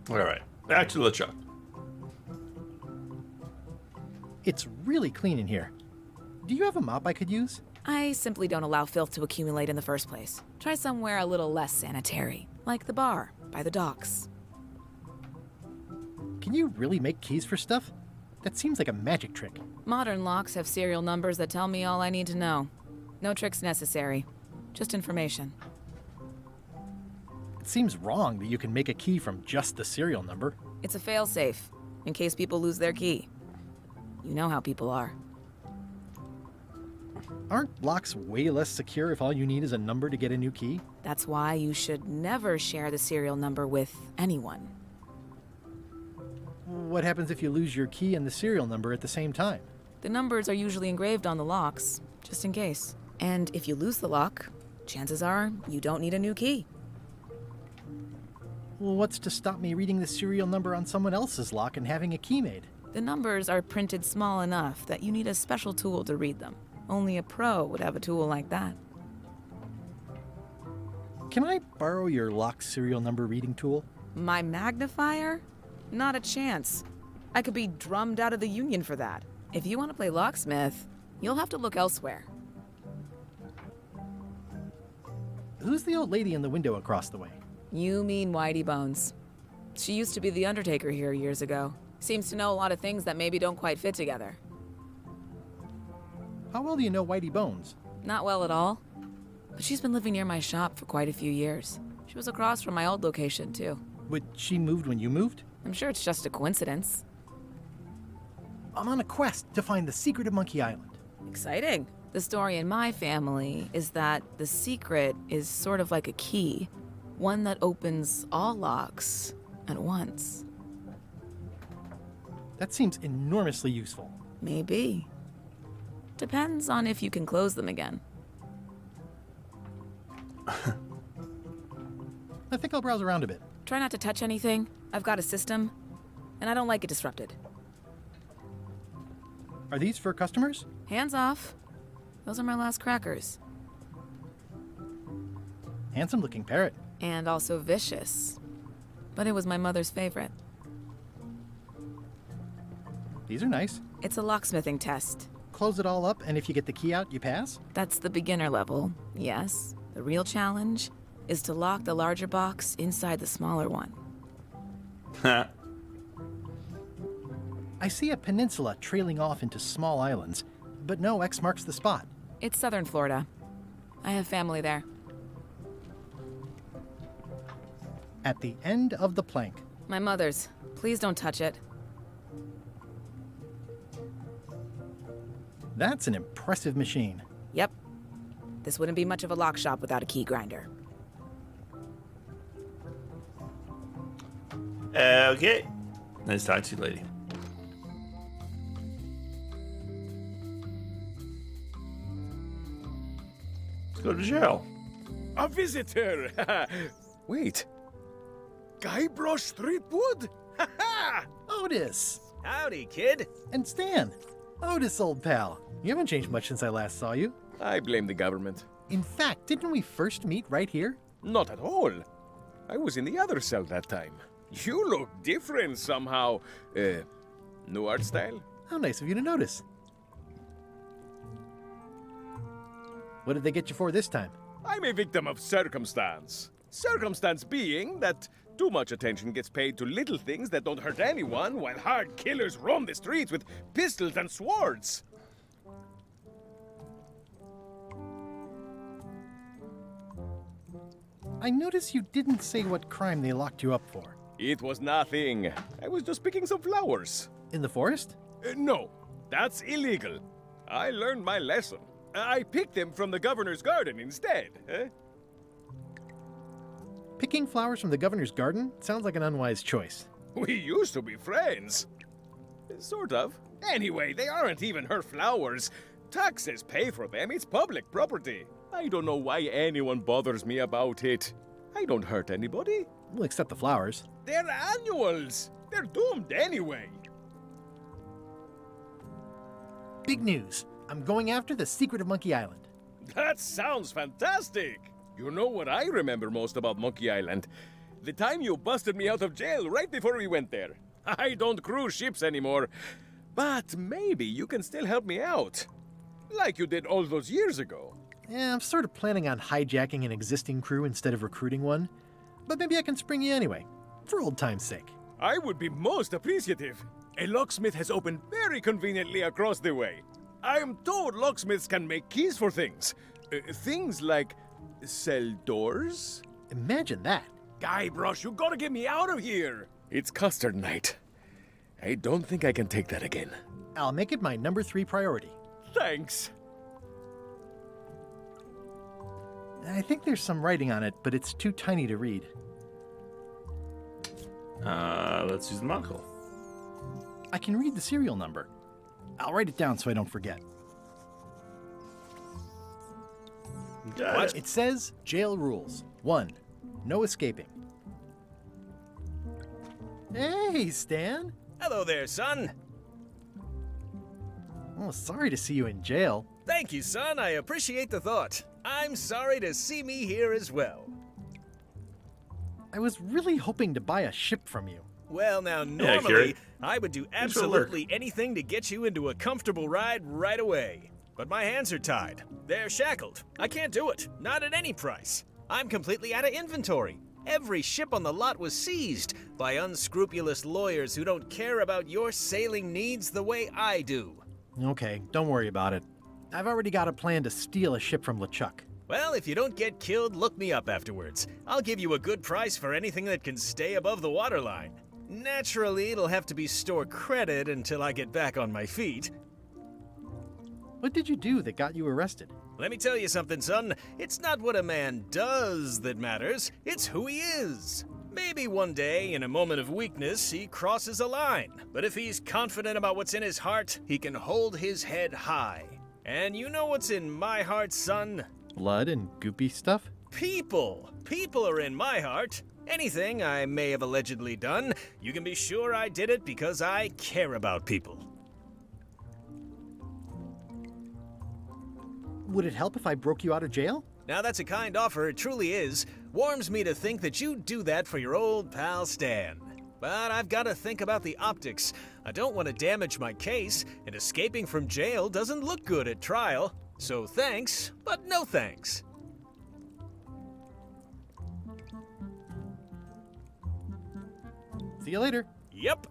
Alright, back to LeChuck.
It's really clean in here. Do you have a mop I could use?
I simply don't allow filth to accumulate in the first place. Try somewhere a little less sanitary, like the bar by the docks.
Can you really make keys for stuff? That seems like a magic trick.
Modern locks have serial numbers that tell me all I need to know. No tricks necessary, just information.
It seems wrong that you can make a key from just the serial number.
It's a failsafe, in case people lose their key. You know how people are.
Aren't locks way less secure if all you need is a number to get a new key?
That's why you should never share the serial number with anyone.
What happens if you lose your key and the serial number at the same time?
The numbers are usually engraved on the locks, just in case. And if you lose the lock, chances are you don't need a new key.
Well, what's to stop me reading the serial number on someone else's lock and having a key made?
The numbers are printed small enough that you need a special tool to read them. Only a pro would have a tool like that.
Can I borrow your lock serial number reading tool?
My magnifier? Not a chance. I could be drummed out of the union for that. If you want to play locksmith, you'll have to look elsewhere.
Who's the old lady in the window across the way?
You mean Whitey Bones. She used to be the Undertaker here years ago. Seems to know a lot of things that maybe don't quite fit together.
How well do you know Whitey Bones?
Not well at all. But she's been living near my shop for quite a few years. She was across from my old location, too.
But she moved when you moved?
I'm sure it's just a coincidence.
I'm on a quest to find the secret of Monkey Island.
Exciting. The story in my family is that the secret is sort of like a key. One that opens all locks at once.
That seems enormously useful.
Maybe. Depends on if you can close them again.
I think I'll browse around a bit.
Try not to touch anything. I've got a system, and I don't like it disrupted.
Are these for customers?
Hands off. Those are my last crackers.
Handsome looking parrot.
And also vicious. But it was my mother's favorite.
These are nice.
It's a locksmithing test.
Close it all up, and if you get the key out, you pass?
That's the beginner level, yes. The real challenge is to lock the larger box inside the smaller one.
I see a peninsula trailing off into small islands, but no X marks the spot.
It's southern Florida. I have family there.
At the end of the plank.
My mother's. Please don't touch it.
That's an impressive machine.
Yep. This wouldn't be much of a lock shop without a key grinder.
Okay. Nice talking to you, lady. Let's go to jail.
A visitor! Wait. Guybrush Threepwood?
Otis!
Howdy, kid.
And Stan. Otis, old pal. You haven't changed much since I last saw you.
I blame the government.
In fact, didn't we first meet right here?
Not at all. I was in the other cell that time. You look different somehow. New art style?
How nice of you to notice. What did they get you for this time?
I'm a victim of circumstance. Circumstance being that too much attention gets paid to little things that don't hurt anyone, while hard killers roam the streets with pistols and swords.
I notice you didn't say what crime they locked you up for.
It was nothing. I was just picking some flowers.
In the forest?
No, that's illegal. I learned my lesson. I picked them from the governor's garden instead.
Picking flowers from the governor's garden sounds like an unwise choice.
We used to be friends. Sort of. Anyway, they aren't even her flowers. Taxes pay for them. It's public property. I don't know why anyone bothers me about it. I don't hurt anybody.
Well, except the flowers.
They're annuals. They're doomed anyway.
Big news. I'm going after the secret of Monkey Island.
That sounds fantastic. You know what I remember most about Monkey Island? The time you busted me out of jail right before we went there. I don't cruise ships anymore. But maybe you can still help me out. Like you did all those years ago.
Yeah, I'm sort of planning on hijacking an existing crew instead of recruiting one. But maybe I can spring you anyway, for old time's sake.
I would be most appreciative. A locksmith has opened very conveniently across the way. I am told locksmiths can make keys for things. Things like cell doors?
Imagine that.
Guybrush, you gotta get me out of here! It's custard night. I don't think I can take that again.
I'll make it my number 3 priority.
Thanks.
I think there's some writing on it, but it's too tiny to read.
Let's use the monocle.
I can read the serial number. I'll write it down so I don't forget.
Got
It says jail rules. 1. No escaping. Hey, Stan.
Hello there, son.
Oh, sorry to see you in jail.
Thank you, son. I appreciate the thought. I'm sorry to see me here as well.
I was really hoping to buy a ship from you.
Well, now,
Yeah,
normally,
Carrie.
I would do
Thanks for the work.
absolutely anything to get you into a comfortable ride right away. But my hands are tied. They're shackled. I can't do it. Not at any price. I'm completely out of inventory. Every ship on the lot was seized by unscrupulous lawyers who don't care about your sailing needs the way I do.
Okay, don't worry about it. I've already got a plan to steal a ship from LeChuck.
Well, if you don't get killed, look me up afterwards. I'll give you a good price for anything that can stay above the waterline. Naturally, it'll have to be store credit until I get back on my feet.
What did you do that got you arrested?
Let me tell you something, son. It's not what a man does that matters, it's who he is. Maybe one day, in a moment of weakness, he crosses a line. But if he's confident about what's in his heart, he can hold his head high. And you know what's in my heart, son?
Blood and goopy stuff?
People. People are in my heart. Anything I may have allegedly done, you can be sure I did it because I care about people.
Would it help if I broke you out of jail?
Now that's a kind offer, it truly is. Warms me to think that you'd do that for your old pal Stan. But I've got to think about the optics. I don't want to damage my case, and escaping from jail doesn't look good at trial. So thanks, but no thanks.
See you later.
Yep.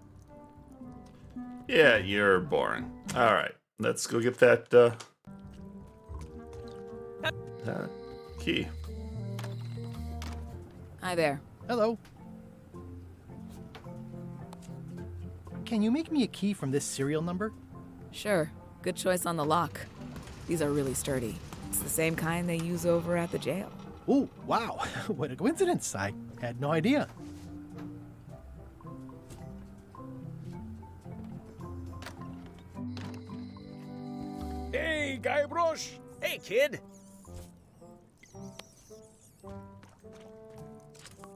Yeah, you're boring. All right, let's go get that key.
Hi there.
Hello. Can you make me a key from this serial number?
Sure. Good choice on the lock. These are really sturdy. It's the same kind they use over at the jail.
Ooh, wow. What a coincidence. I had no idea.
Hey, Guybrush!
Hey, kid!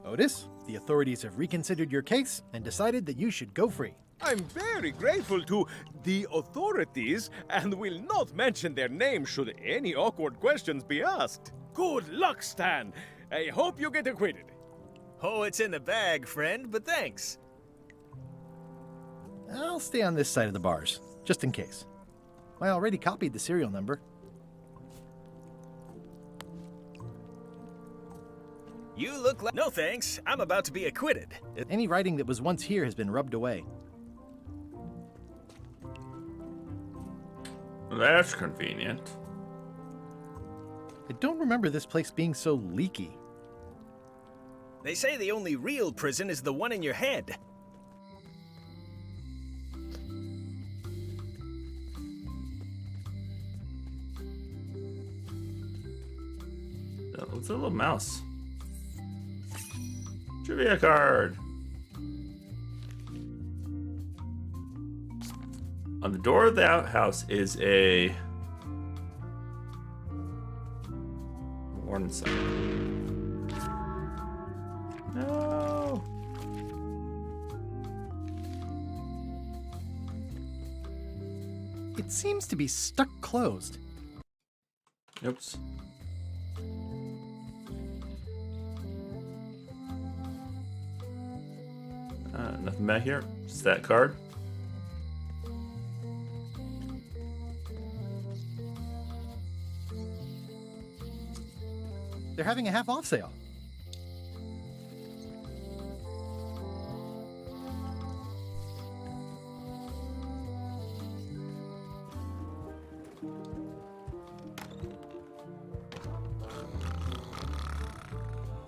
Otis, the authorities have reconsidered your case and decided that you should go free.
I'm very grateful to the authorities and will not mention their name should any awkward questions be asked. Good luck, Stan. I hope you get acquitted.
Oh, it's in the bag, friend, but thanks.
I'll stay on this side of the bars, just in case. I already copied the serial number.
You look like... No thanks, I'm about to be acquitted.
Any writing that was once here has been rubbed away.
That's convenient.
I don't remember this place being so leaky.
They say the only real prison is the one in your head.
What's a little mouse? Trivia card. On the door of the outhouse is a warning sign. No.
It seems to be stuck closed.
Oops. Nothing back here. Just that card.
They're having a half-off sale.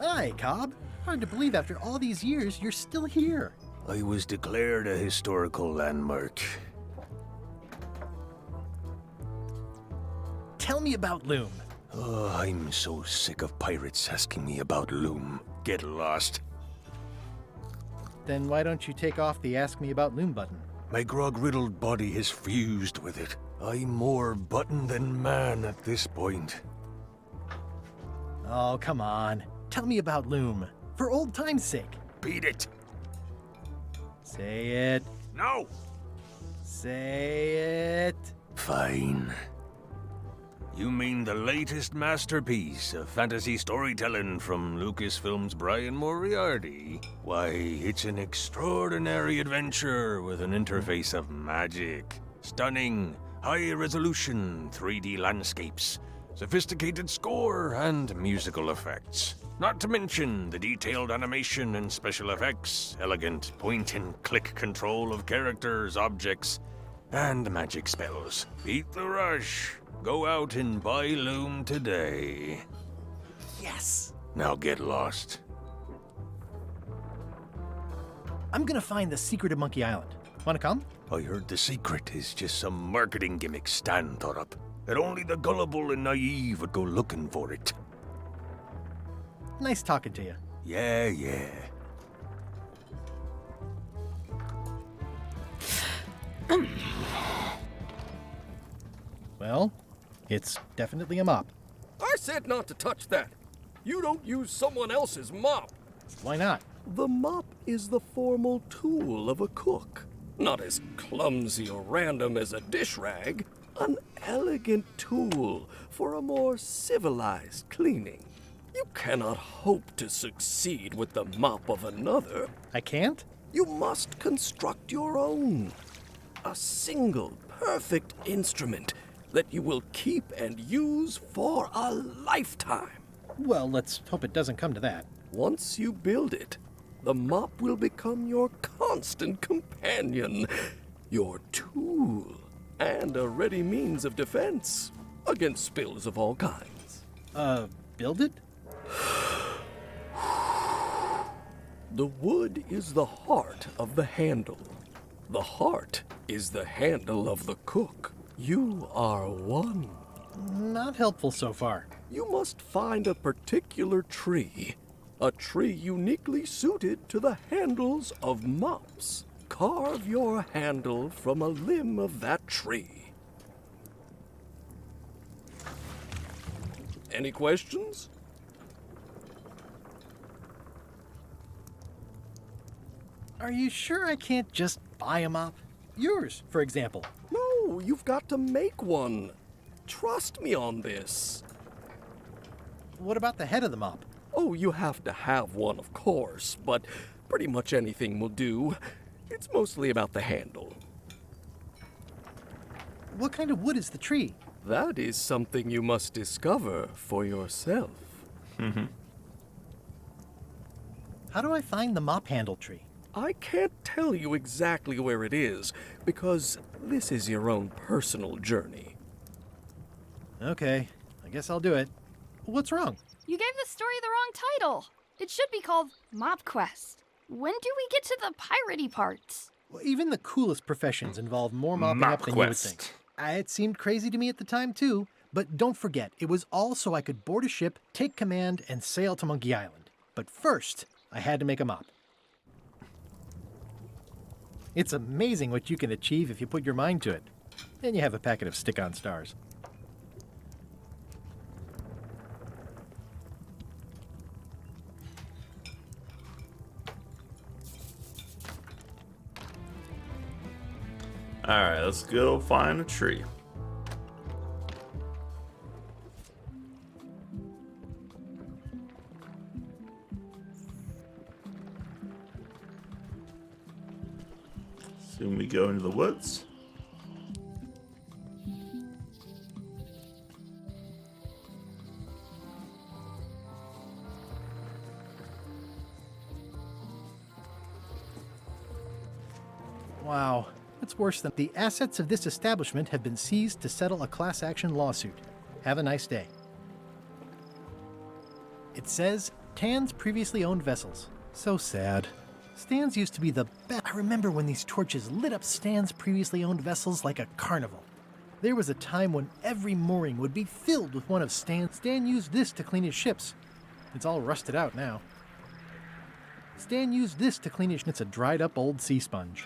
Hi, Cobb. Hard to believe after all these years you're still here.
I was declared a historical landmark.
Tell me about Loom.
Oh, I'm so sick of pirates asking me about Loom. Get lost.
Then why don't you take off the Ask Me About Loom button?
My grog-riddled body has fused with it. I'm more button than man at this point.
Oh, come on. Tell me about Loom. For old time's sake.
Beat it.
Say it.
No!
Say it.
Fine. You mean the latest masterpiece of fantasy storytelling from Lucasfilm's Brian Moriarty? Why, it's an extraordinary adventure with an interface of magic. Stunning, high-resolution 3D landscapes, sophisticated score, and musical effects. Not to mention the detailed animation and special effects, elegant point-and-click control of characters, objects, and magic spells. Beat the rush. Go out and buy Loom today.
Yes!
Now get lost.
I'm gonna find the secret of Monkey Island. Wanna come?
I heard the secret is just some marketing gimmick Stan thought up. That only the gullible and naive would go looking for it.
Nice talking to you.
Yeah, yeah.
Well, it's definitely a mop.
I said not to touch that. You don't use someone else's mop.
Why not?
The mop is the formal tool of a cook. Not as clumsy or random as a dish rag. An elegant tool for a more civilized cleaning. You cannot hope to succeed with the mop of another.
I can't?
You must construct your own. A single, perfect instrument that you will keep and use for a lifetime.
Well, let's hope it doesn't come to that.
Once you build it, the mop will become your constant companion, your tool, and a ready means of defense against spills of all kinds.
Build it?
The wood is the heart of the handle. The heart is the handle of the cook. You are one.
Not helpful so far.
You must find a particular tree. A tree uniquely suited to the handles of mops. Carve your handle from a limb of that tree. Any questions?
Are you sure I can't just buy a mop? Yours, for example.
No, you've got to make one. Trust me on this.
What about the head of the mop?
Oh, you have to have one, of course, but pretty much anything will do. It's mostly about the handle.
What kind of wood is the tree?
That is something you must discover for yourself.
How do I find the mop handle tree?
I can't tell you exactly where it is, because this is your own personal journey.
Okay, I guess I'll do it. What's wrong?
You gave the story the wrong title. It should be called Mop Quest. When do we get to the piratey parts?
Well, even the coolest professions involve more mopping
Mop
up than you would
Quest.
think. It seemed crazy to me at the time, too. But don't forget, it was all so I could board a ship, take command, and sail to Monkey Island. But first, I had to make a mop. It's amazing what you can achieve if you put your mind to it. Then you have a packet of stick-on stars.
Alright, let's go find a tree. Soon we go into the woods.
Wow. It's worse than the assets of this establishment have been seized to settle a class action lawsuit. Have a nice day. It says, Tan's previously owned vessels. So sad. Stan's used to be the best. I remember when these torches lit up Stan's previously owned vessels like a carnival. There was a time when every mooring would be filled with one of Stan's. Stan used this to clean his ships. It's all rusted out now. Stan used this to clean his... It's a dried up old sea sponge.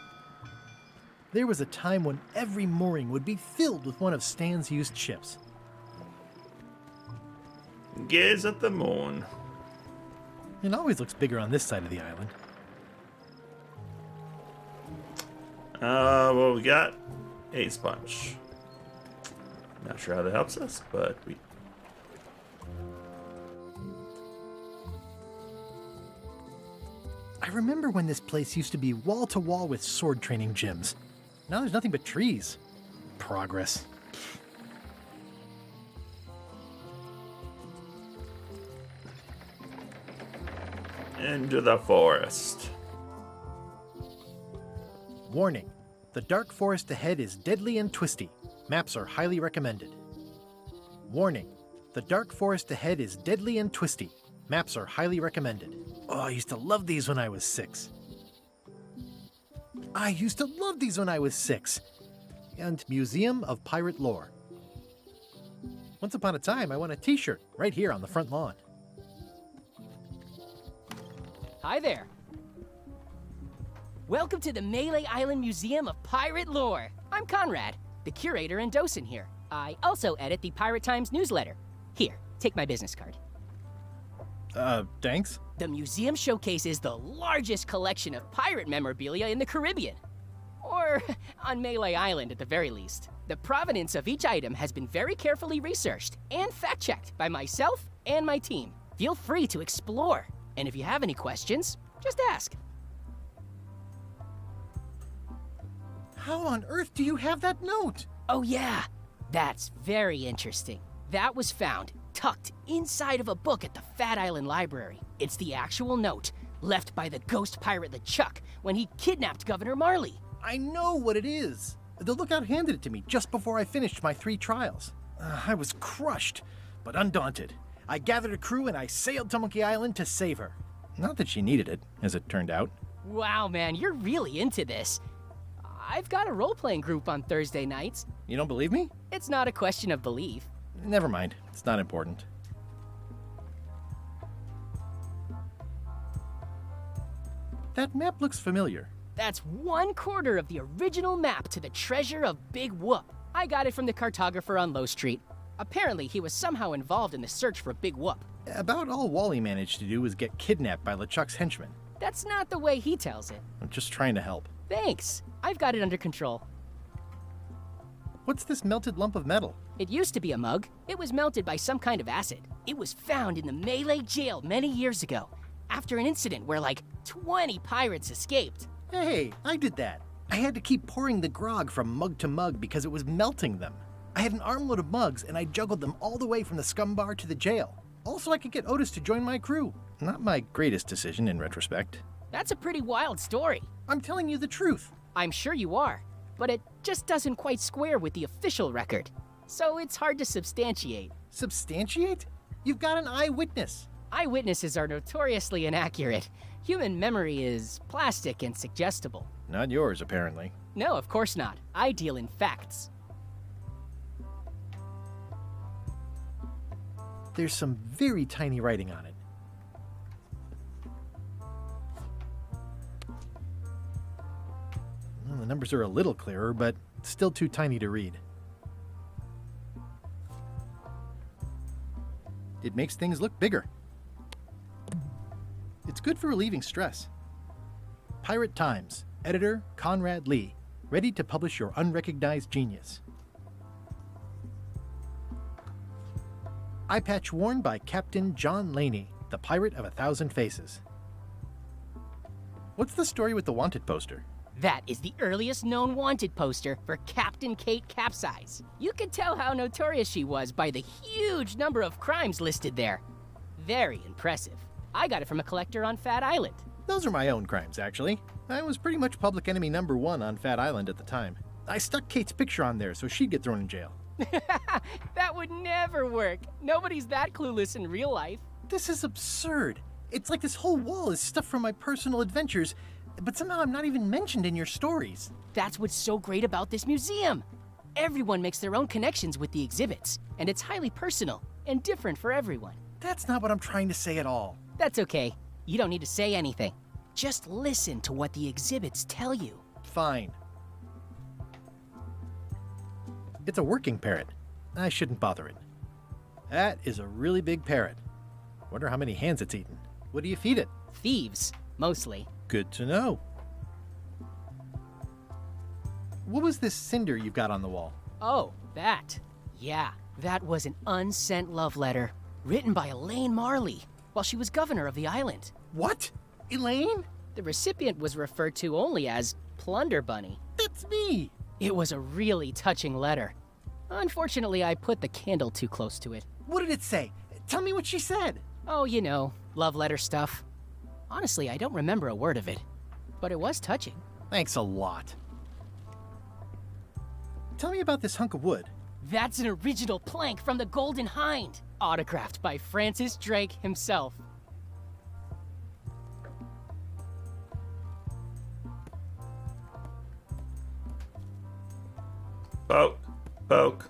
There was a time when every mooring would be filled with one of Stan's used ships.
Gaze at the moon.
It always looks bigger on this side of the island.
Well, we got a sponge. Not sure how that helps us, but we...
I remember when this place used to be wall to wall with sword training gyms. Now there's nothing but trees. Progress.
Into the forest.
Warning. The dark forest ahead is deadly and twisty. Maps are highly recommended. Warning. The dark forest ahead is deadly and twisty. Maps are highly recommended. Oh, I used to love these when I was 6. I used to love these when I was 6. And Museum of Pirate Lore. Once upon a time, I won a t-shirt right here on the front lawn.
Hi there. Welcome to the Melee Island Museum of Pirate Lore. I'm Conrad, the curator and docent here. I also edit the Pirate Times newsletter. Here, take my business card.
Thanks?
The museum showcases the largest collection of pirate memorabilia in the Caribbean. Or on Melee Island at the very least. The provenance of each item has been very carefully researched and fact-checked by myself and my team. Feel free to explore. And if you have any questions, just ask.
How on earth do you have that note?
Oh yeah, that's very interesting. That was found tucked inside of a book at the Fat Island Library. It's the actual note left by the ghost pirate LeChuck when he kidnapped Governor Marley.
I know what it is. The lookout handed it to me just before I finished my 3 trials. I was crushed, but undaunted. I gathered a crew and I sailed to Monkey Island to save her. Not that she needed it, as it turned out.
Wow, man, you're really into this. I've got a role-playing group on Thursday nights.
You don't believe me?
It's not a question of belief.
Never mind. It's not important. That map looks familiar.
That's 1/4 of the original map to the treasure of Big Whoop. I got it from the cartographer on Low Street. Apparently, he was somehow involved in the search for Big Whoop.
About all Wally managed to do was get kidnapped by LeChuck's henchmen.
That's not the way he tells it.
I'm just trying to help.
Thanks. I've got it under control.
What's this melted lump of metal?
It used to be a mug. It was melted by some kind of acid. It was found in the Melee jail many years ago, after an incident where like 20 pirates escaped.
Hey, I did that. I had to keep pouring the grog from mug to mug because it was melting them. I had an armload of mugs and I juggled them all the way from the scum bar to the jail. Also, I could get Otis to join my crew. Not my greatest decision in retrospect.
That's a pretty wild story.
I'm telling you the truth.
I'm sure you are, but it just doesn't quite square with the official record. So it's hard to substantiate.
Substantiate? You've got an eyewitness.
Eyewitnesses are notoriously inaccurate. Human memory is plastic and suggestible.
Not yours, apparently.
No, of course not. I deal in facts.
There's some very tiny writing on it. Well, the numbers are a little clearer, but still too tiny to read. It makes things look bigger. It's good for relieving stress. Pirate Times, editor Conrad Lee, ready to publish your unrecognized genius. Eye patch worn by Captain John Laney, the pirate of 1,000 faces. What's the story with the wanted poster?
That is the earliest known wanted poster for Captain Kate Capsize. You can tell how notorious she was by the huge number of crimes listed there. Very impressive. I got it from a collector on Fat Island.
Those are my own crimes, actually. I was pretty much public enemy #1 on Fat Island at the time. I stuck Kate's picture on there so she'd get thrown in jail.
That would never work. Nobody's that clueless in real life.
This is absurd. It's like this whole wall is stuff from my personal adventures, but somehow I'm not even mentioned in your stories.
That's what's so great about this museum. Everyone makes their own connections with the exhibits, and it's highly personal and different for everyone.
That's not what I'm trying to say at all.
That's okay. You don't need to say anything. Just listen to what the exhibits tell you.
Fine. It's a working parrot. I shouldn't bother it. That is a really big parrot. Wonder how many hands it's eaten. What do you feed it?
Thieves, mostly.
Good to know. What was this cinder you've got on the wall?
Oh, that. Yeah, that was an unsent love letter written by Elaine Marley while she was governor of the island.
What? Elaine?
The recipient was referred to only as Plunder Bunny.
That's me!
It was a really touching letter. Unfortunately, I put the candle too close to it.
What did it say? Tell me what she said.
Oh, you know, love letter stuff. Honestly, I don't remember a word of it, but it was touching.
Thanks a lot. Tell me about this hunk of wood.
That's an original plank from the Golden Hind, autographed by Francis Drake himself.
Poke. Poke.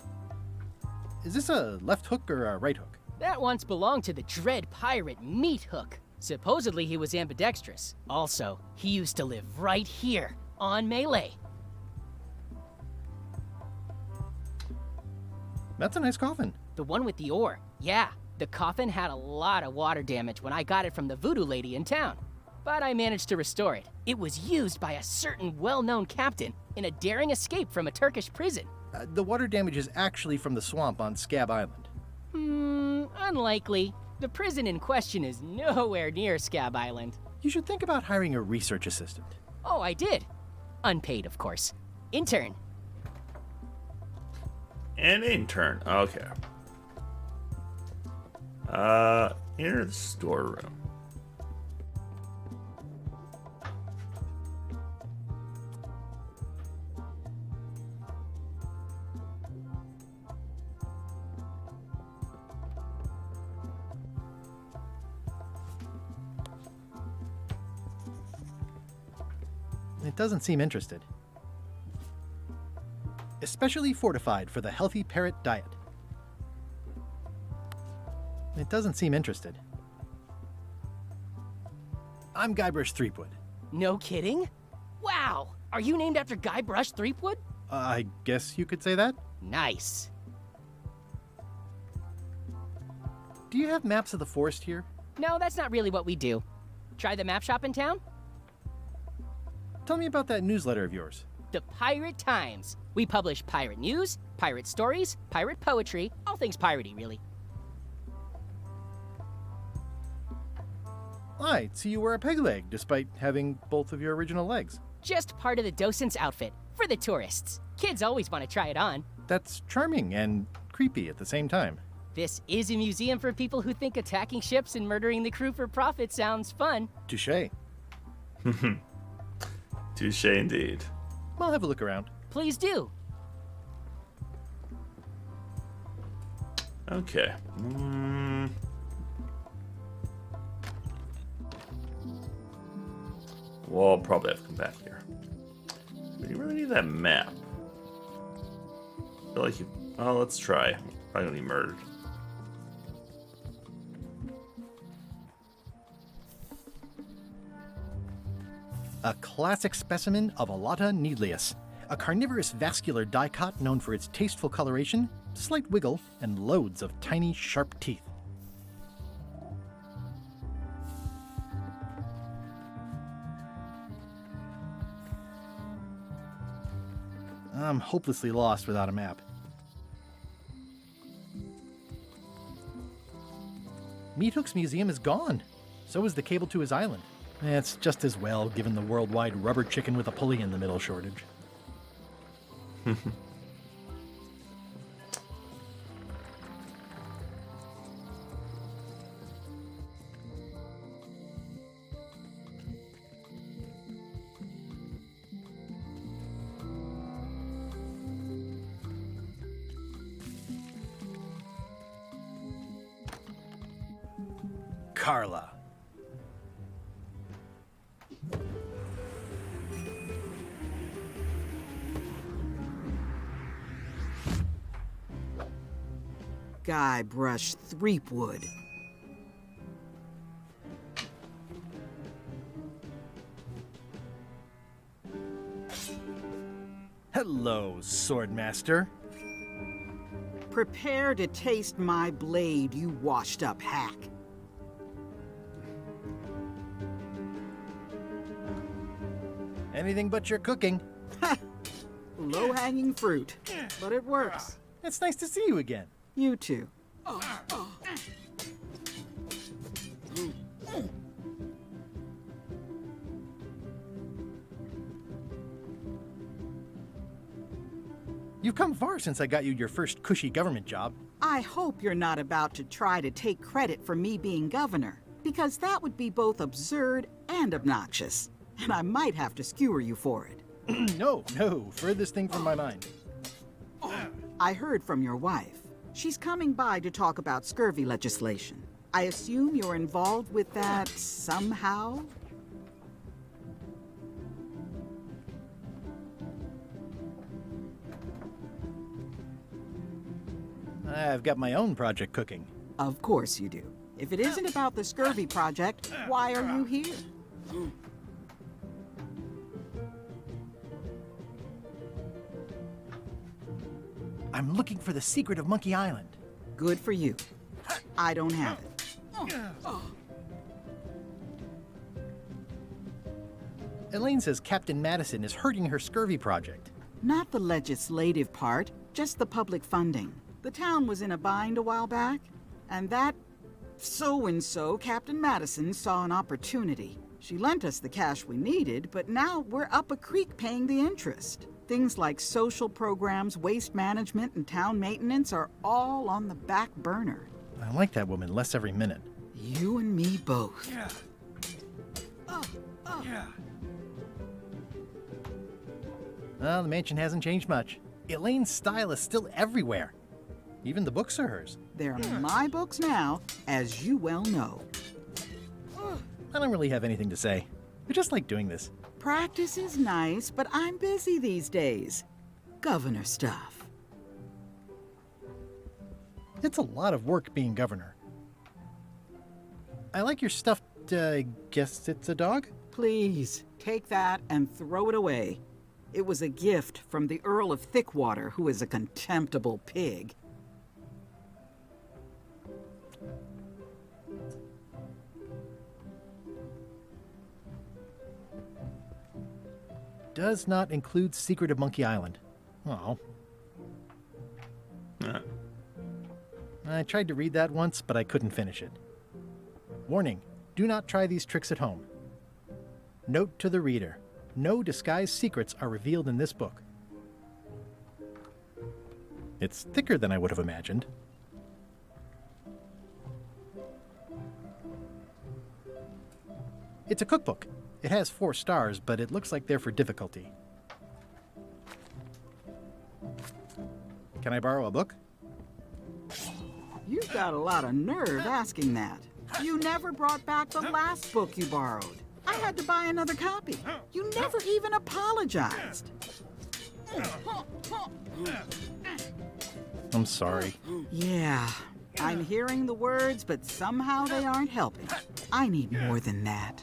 Is this a left hook or a right hook?
That once belonged to the dread pirate Meat Hook. Supposedly he was ambidextrous. Also, he used to live right here, on Melee.
That's a nice coffin.
The one with the ore. Yeah, the coffin had a lot of water damage when I got it from the voodoo lady in town. But I managed to restore it. It was used by a certain well-known captain in a daring escape from a Turkish prison.
The water damage is actually from the swamp on Scab Island.
Unlikely. The prison in question is nowhere near Scab Island.
You should think about hiring a research assistant.
Oh, I did. Unpaid, of course. Intern.
An intern. Okay. Enter the storeroom.
It doesn't seem interested. Especially fortified for the healthy parrot diet. It doesn't seem interested. I'm Guybrush Threepwood.
No kidding? Wow! Are you named after Guybrush Threepwood?
I guess you could say that.
Nice.
Do you have maps of the forest here?
No, that's not really what we do. Try the map shop in town?
Tell me about that newsletter of yours.
The Pirate Times. We publish pirate news, pirate stories, pirate poetry, all things piratey, really.
I see you wear a peg leg, despite having both of your original legs.
Just part of the docent's outfit, for the tourists. Kids always want to try it on.
That's charming and creepy at the same time.
This is a museum for people who think attacking ships and murdering the crew for profit sounds fun.
Touché.
Touche indeed.
I'll have a look around.
Please do.
Okay. Well, I'll probably have to come back here. But you really need that map. I feel like you... Oh, let's try. I'm gonna be murdered.
A classic specimen of Alata needleus, a carnivorous vascular dicot known for its tasteful coloration, slight wiggle, and loads of tiny, sharp teeth. I'm hopelessly lost without a map. Meat Hook's museum is gone. So is the cable to his island. It's just as well, given the worldwide rubber chicken with a pulley in the middle shortage.
Carla.
Guybrush Threepwood.
Hello, Swordmaster.
Prepare to taste my blade, you washed-up hack.
Anything but your cooking.
Low-hanging fruit, but it works.
It's nice to see you again.
You too.
You've come far since I got you your first cushy government job.
I hope you're not about to try to take credit for me being governor, because that would be both absurd and obnoxious, and I might have to skewer you for it.
No, furthest thing from my mind.
I heard from your wife. She's coming by to talk about scurvy legislation. I assume you're involved with that somehow?
I've got my own project cooking.
Of course you do. If it isn't about the scurvy project, why are you here?
I'm looking for the secret of Monkey Island.
Good for you. I don't have it.
Elaine says Captain Madison is hurting her scurvy project.
Not the legislative part, just the public funding. The town was in a bind a while back, and that so-and-so, Captain Madison, saw an opportunity. She lent us the cash we needed, but now we're up a creek paying the interest. Things like social programs, waste management, and town maintenance are all on the back burner.
I like that woman less every minute.
You and me both.
Yeah. Well, the mansion hasn't changed much. Elaine's style is still everywhere. Even the books are hers.
They're my books now, as you well know.
I don't really have anything to say. I just like doing this.
Practice is nice, but I'm busy these days. Governor stuff.
It's a lot of work being governor. I like your stuffed, guess it's a dog?
Please, take that and throw it away. It was a gift from the Earl of Thickwater, who is a contemptible pig.
Does not include Secret of Monkey Island. Oh. I tried to read that once, but I couldn't finish it. Warning, do not try these tricks at home. Note to the reader, no disguised secrets are revealed in this book. It's thicker than I would have imagined. It's a cookbook. It has 4 stars, but it looks like they're for difficulty. Can I borrow a book?
You've got a lot of nerve asking that. You never brought back the last book you borrowed. I had to buy another copy. You never even apologized.
I'm sorry.
Yeah, I'm hearing the words, but somehow they aren't helping. I need more than that.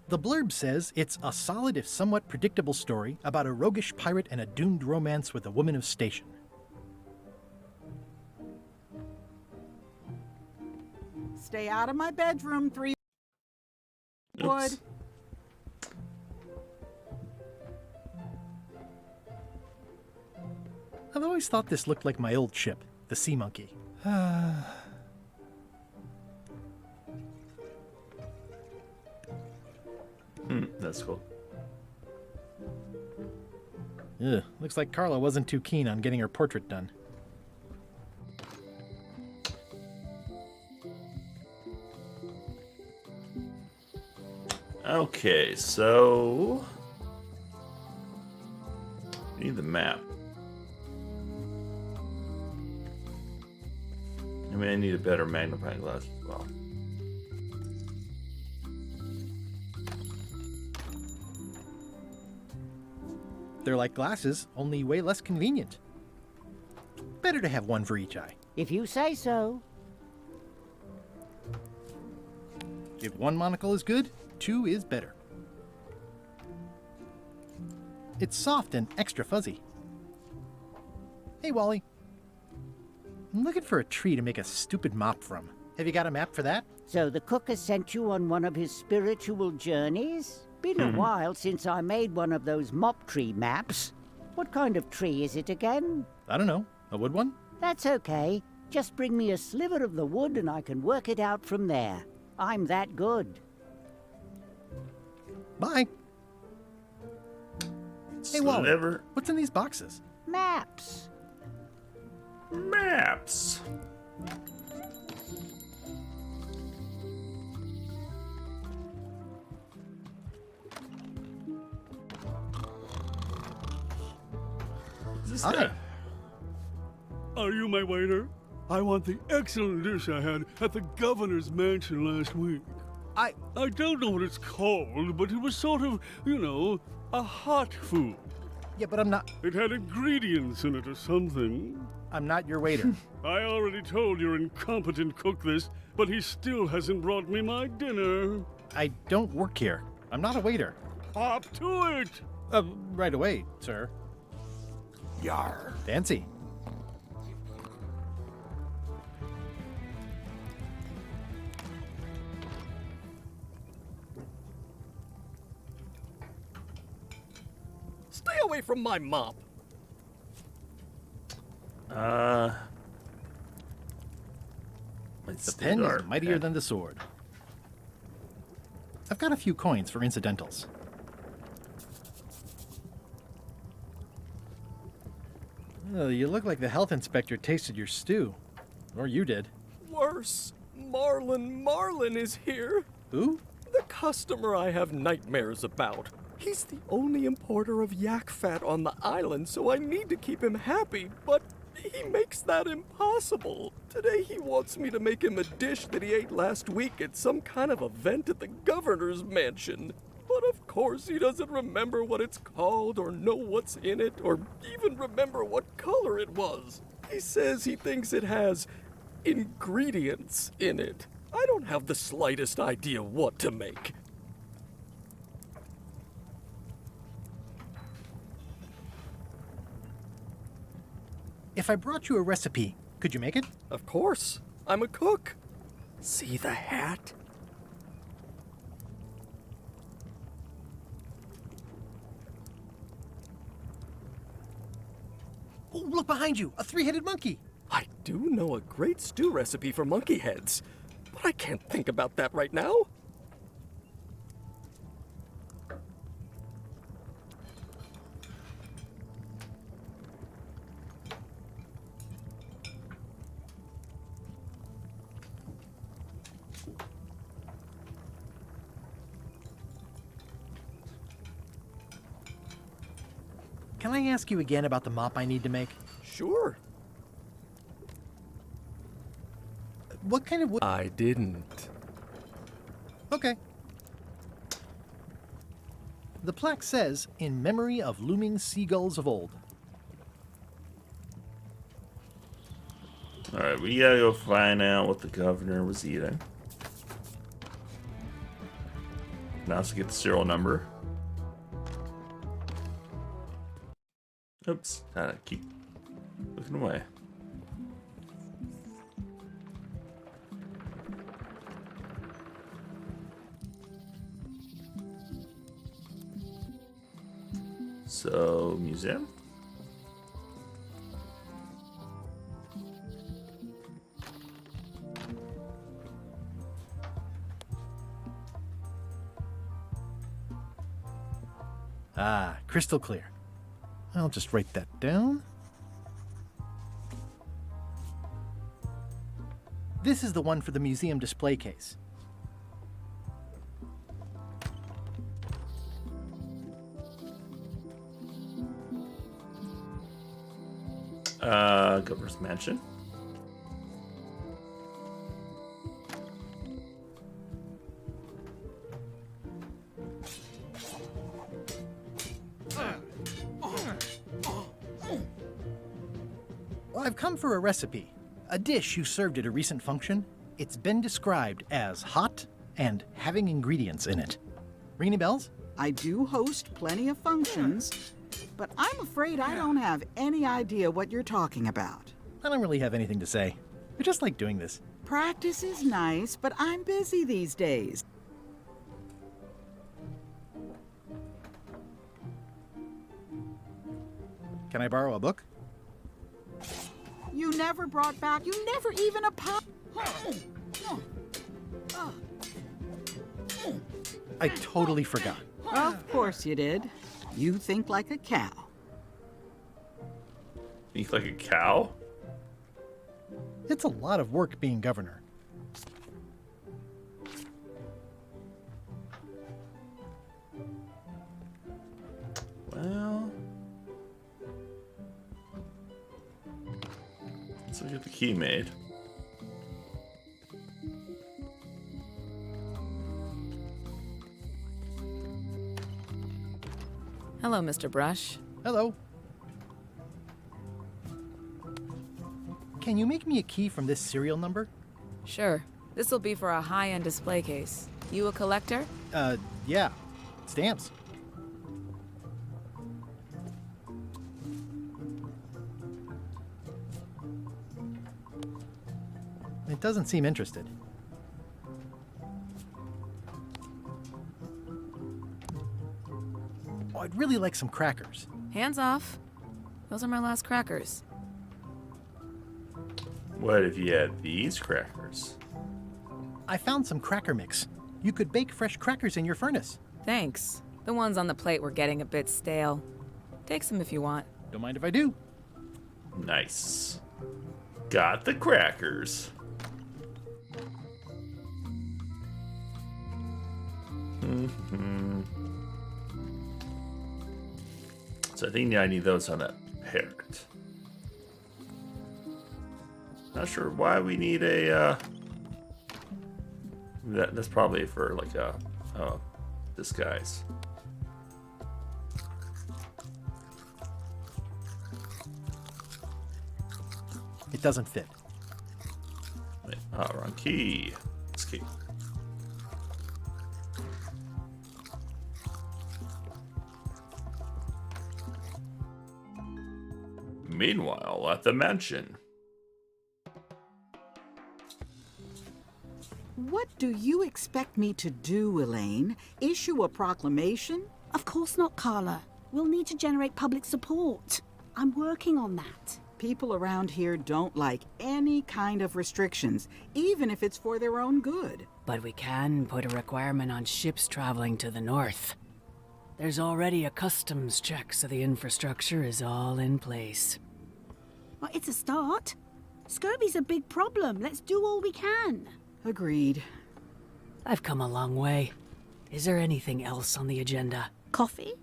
The blurb says it's a solid if somewhat predictable story about a roguish pirate and a doomed romance with a woman of station.
Stay out of my bedroom, Threepwood.
I've always thought this looked like my old ship, the Sea Monkey.
That's cool.
Ugh, looks like Carla wasn't too keen on getting her portrait done.
Okay, so we need the map. I mean, I need a better magnifying glass as well.
They're like glasses, only way less convenient. Better to have one for each eye.
If you say so.
If one monocle is good, two is better. It's soft and extra fuzzy. Hey, Wally. I'm looking for a tree to make a stupid mop from. Have you got a map for that?
So the cook has sent you on one of his spiritual journeys? Been a while since I made one of those mop tree maps. What kind of tree is it again?
I don't know. A wood one?
That's okay. Just bring me a sliver of the wood and I can work it out from there. I'm that good.
Bye. Hey, Wally, what's in these boxes?
Maps.
Maps.
Hi. Are you my waiter? I want the excellent dish I had at the governor's mansion last week. I don't know what it's called, but it was sort of, you know, a hot food.
Yeah, but I'm not...
It had ingredients in it or something.
I'm not your waiter.
I already told your incompetent cook this, but he still hasn't brought me my dinner.
I don't work here. I'm not a waiter.
Hop to it!
Right away, sir.
Yar.
Fancy.
Stay away from my mop.
The pen is mightier than the sword. I've got a few coins for incidentals. You look like the health inspector tasted your stew. Or you did.
Worse. Marlin is here.
Who?
The customer I have nightmares about. He's the only importer of yak fat on the island, so I need to keep him happy, but he makes that impossible. Today he wants me to make him a dish that he ate last week at some kind of event at the governor's mansion. But of course he doesn't remember what it's called or know what's in it or even remember what color it was. He says he thinks it has ingredients in it. I don't have the slightest idea what to make.
If I brought you a recipe, could you make it?
Of course. I'm a cook. See the hat?
Oh, look behind you! A three-headed monkey!
I do know a great stew recipe for monkey heads, but I can't think about that right now.
Can I ask you again about the mop I need to make?
Sure.
What kind of wood?
I didn't.
Okay. The plaque says, in memory of looming seagulls of old.
Alright, we gotta go find out what the governor was eating. Now let's get the serial number. Oops, gotta keep looking away. So, museum?
Ah, crystal clear. I'll just write that down. This is the one for the museum display case.
Governor's Mansion.
Well, I've come for a recipe. A dish you served at a recent function. It's been described as hot and having ingredients in it. Ring any bells?
I do host plenty of functions, but I'm afraid I don't have any idea what you're talking about.
I don't really have anything to say. I just like doing this.
Practice is nice, but I'm busy these days.
Can I borrow a book?
You never brought back, you never even
I totally forgot.
Of course you did. You think like a cow.
Think like a cow?
It's a lot of work being governor.
Well, let's get the key made.
Hello, Mr. Brush.
Hello. Can you make me a key from this serial number?
Sure. This will be for a high-end display case. You a collector?
Yeah. Stamps. It doesn't seem interested. Oh, I'd really like some crackers.
Hands off. Those are my last crackers.
What if you had these crackers?
I found some cracker mix. You could bake fresh crackers in your furnace.
Thanks. The ones on the plate were getting a bit stale. Take some if you want.
Don't mind if I do.
Nice. Got the crackers. So I think I need those on that parrot. Not sure why we need a that's probably for like a disguise.
It doesn't fit.
Wait, wrong key. This key. Meanwhile, at the mansion.
What do you expect me to do, Elaine? Issue a proclamation?
Of course not, Carla. We'll need to generate public support. I'm working on that.
People around here don't like any kind of restrictions, even if it's for their own good.
But we can put a requirement on ships traveling to the north. There's already a customs check, so the infrastructure is all in place.
Well, it's a start. Scurvy's a big problem. Let's do all we can.
Agreed.
I've come a long way. Is there anything else on the agenda?
Coffee?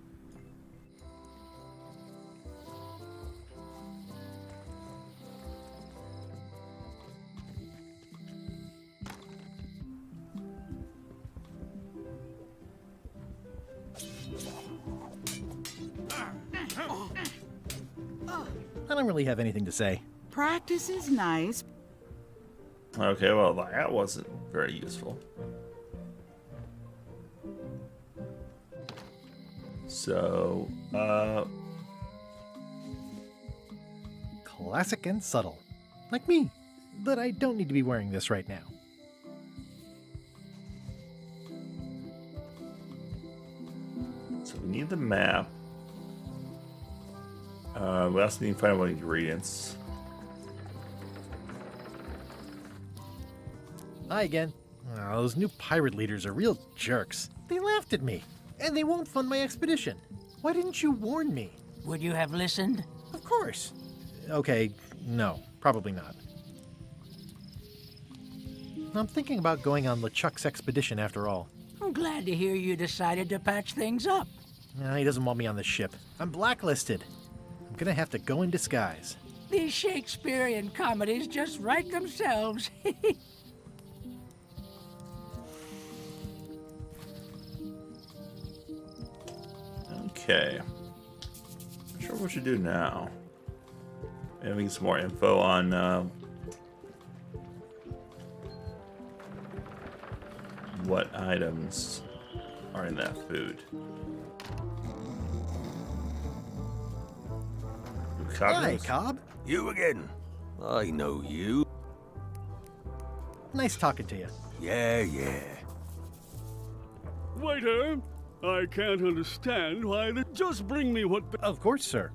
I don't really have anything to say.
Practice is nice.
Okay, well, that wasn't very useful. So,
Classic and subtle. Like me. But I don't need to be wearing this right now.
So we need the map. We also need to find out what ingredients.
Hi again. Oh, those new pirate leaders are real jerks. They laughed at me, and they won't fund my expedition. Why didn't you warn me?
Would you have listened?
Of course. Okay, no, probably not. I'm thinking about going on LeChuck's expedition after all.
I'm glad to hear you decided to patch things up.
Nah, he doesn't want me on the ship. I'm blacklisted. I'm gonna have to go in disguise.
These Shakespearean comedies just write themselves.
Okay. Not sure what we should do now. Maybe we get some more info on what items are in that food.
Hi, Cobb.
You again. I know you.
Nice talking to you.
Yeah.
Waiter, I can't understand why they just bring me what...
Of course, sir.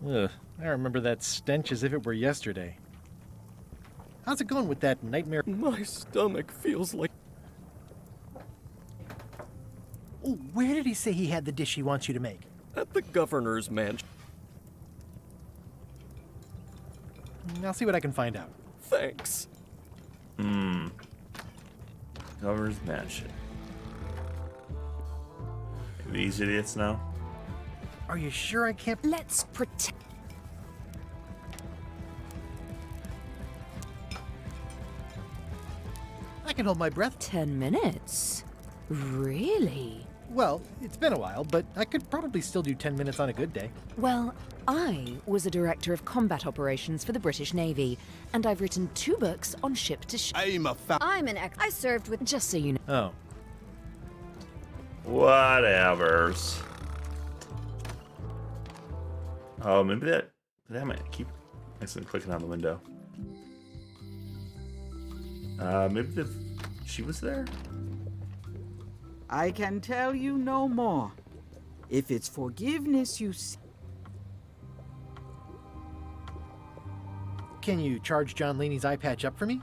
Ugh, I remember that stench as if it were yesterday. How's it going with that nightmare?
My stomach feels like...
Oh, where did he say he had the dish he wants you to make?
At the governor's mansion.
I'll see what I can find out.
Thanks.
Governor's mansion. These idiots now?
Are you sure I can't?
Let's pretend.
I can hold my breath.
10 minutes? Really?
Well, it's been a while, but I could probably still do 10 minutes on a good day.
Well, I was a director of combat operations for the British Navy, and I've written 2 books on ship-to-ship.
I'm an I served with...
Just so you know.
Oh.
Whatevers. Oh, maybe that might keep accidentally clicking on the window. Maybe she was there?
I can tell you no more. If it's forgiveness you seek...
Can you charge John Laney's eye patch up for me?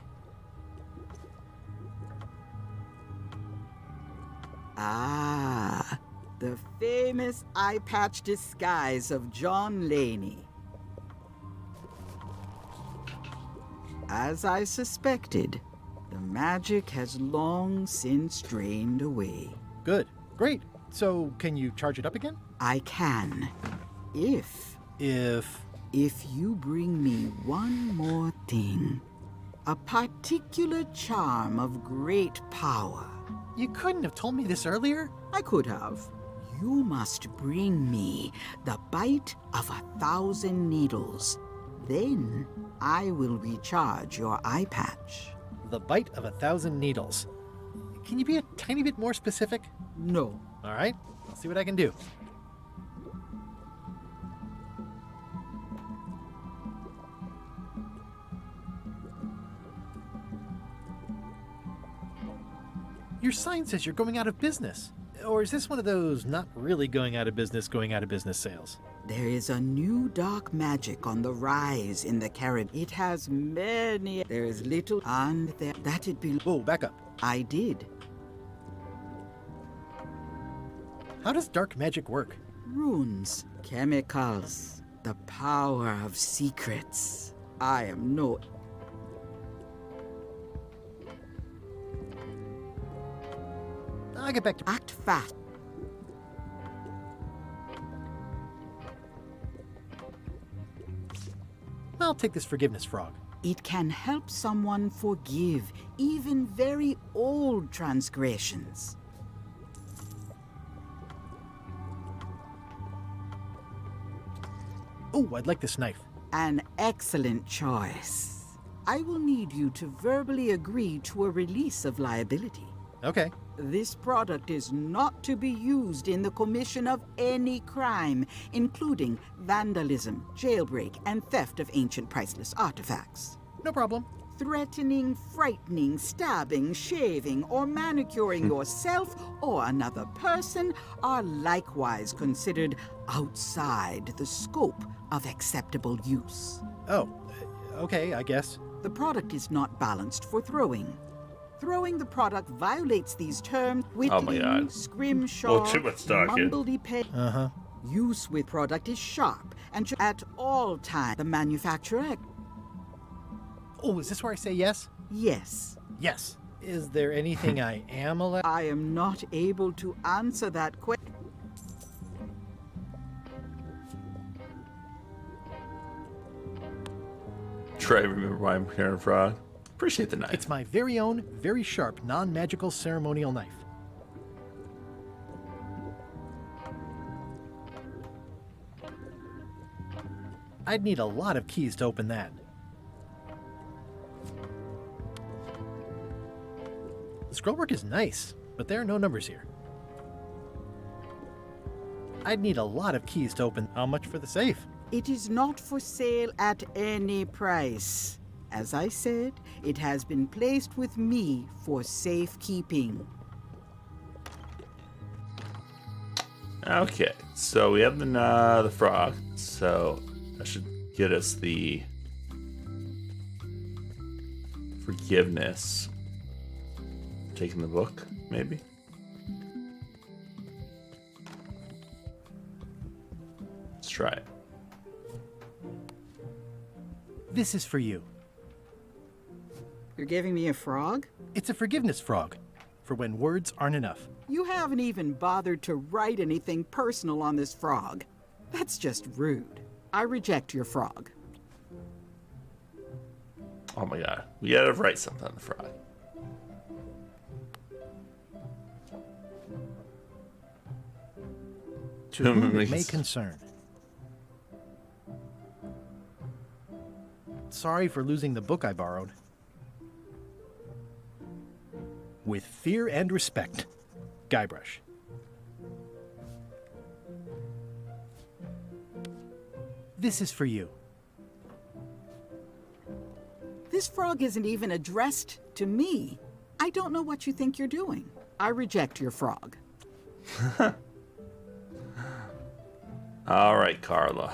Ah, the famous eye patch disguise of John Laney. As I suspected, the magic has long since drained away.
Good. Great. So, can you charge it up again?
I can. If you bring me one more thing. A particular charm of great power.
You couldn't have told me this earlier?
I could have. You must bring me the bite of 1,000 needles. Then I will recharge your eye patch.
The bite of 1,000 needles. Can you be a tiny bit more specific?
No.
All right, I'll see what I can do. Your sign says you're going out of business. Or is this one of those not really going out of business sales?
There is a new dark magic on the rise in the Caribbean. It has many. There is little, and that it belongs.
Whoa, back up.
I did.
How does dark magic work?
Runes, chemicals, the power of secrets. I am no...
I'll get back to...
Act fast.
I'll take this forgiveness frog.
It can help someone forgive even very old transgressions.
Oh, I'd like this knife.
An excellent choice. I will need you to verbally agree to a release of liability.
Okay.
This product is not to be used in the commission of any crime, including vandalism, jailbreak, and theft of ancient priceless artifacts.
No problem.
Threatening, frightening, stabbing, shaving, or manicuring yourself or another person are likewise considered outside the scope of acceptable use.
Oh, okay, I guess.
The product is not balanced for throwing. Throwing the product violates these terms.
Oh my God.
Scrimshaw,
Oh, too much talking.
Mumbledy-Peg. Use with product is sharp and at all times. The manufacturer.
Oh, is this where I say yes?
Yes.
Yes. Is there anything I am allowed?
I am not able to answer that question.
Try to remember why I'm carrying a frog. Appreciate the knife.
It's my very own, very sharp, non-magical ceremonial knife. I'd need a lot of keys to open that. The scrollwork is nice, but there are no numbers here. I'd need a lot of keys to open. How much for the safe?
It is not for sale at any price. As I said, it has been placed with me for safekeeping.
Okay, so we have the frog, so that should get us the forgiveness. Taking the book, maybe? Let's try it.
This is for you.
You're giving me a frog?
It's a forgiveness frog, for when words aren't enough.
You haven't even bothered to write anything personal on this frog. That's just rude. I reject your frog.
Oh my God, we gotta write something on the frog.
To whom it may concern. Sorry for losing the book I borrowed. With fear and respect, Guybrush. This is for you.
This frog isn't even addressed to me. I don't know what you think you're doing. I reject your frog.
All right, Carla.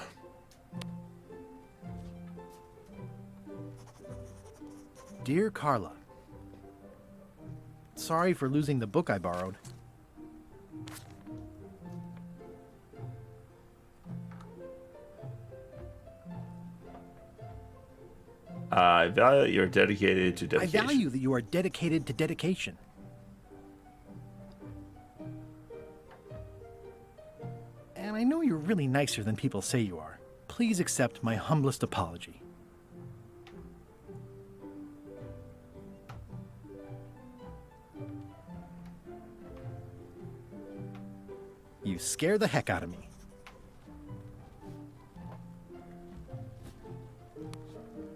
Dear Carla, sorry for losing the book I borrowed.
I value that you're dedicated to dedication.
I value that you are dedicated to dedication. And I know you're really nicer than people say you are. Please accept my humblest apology. You scare the heck out of me.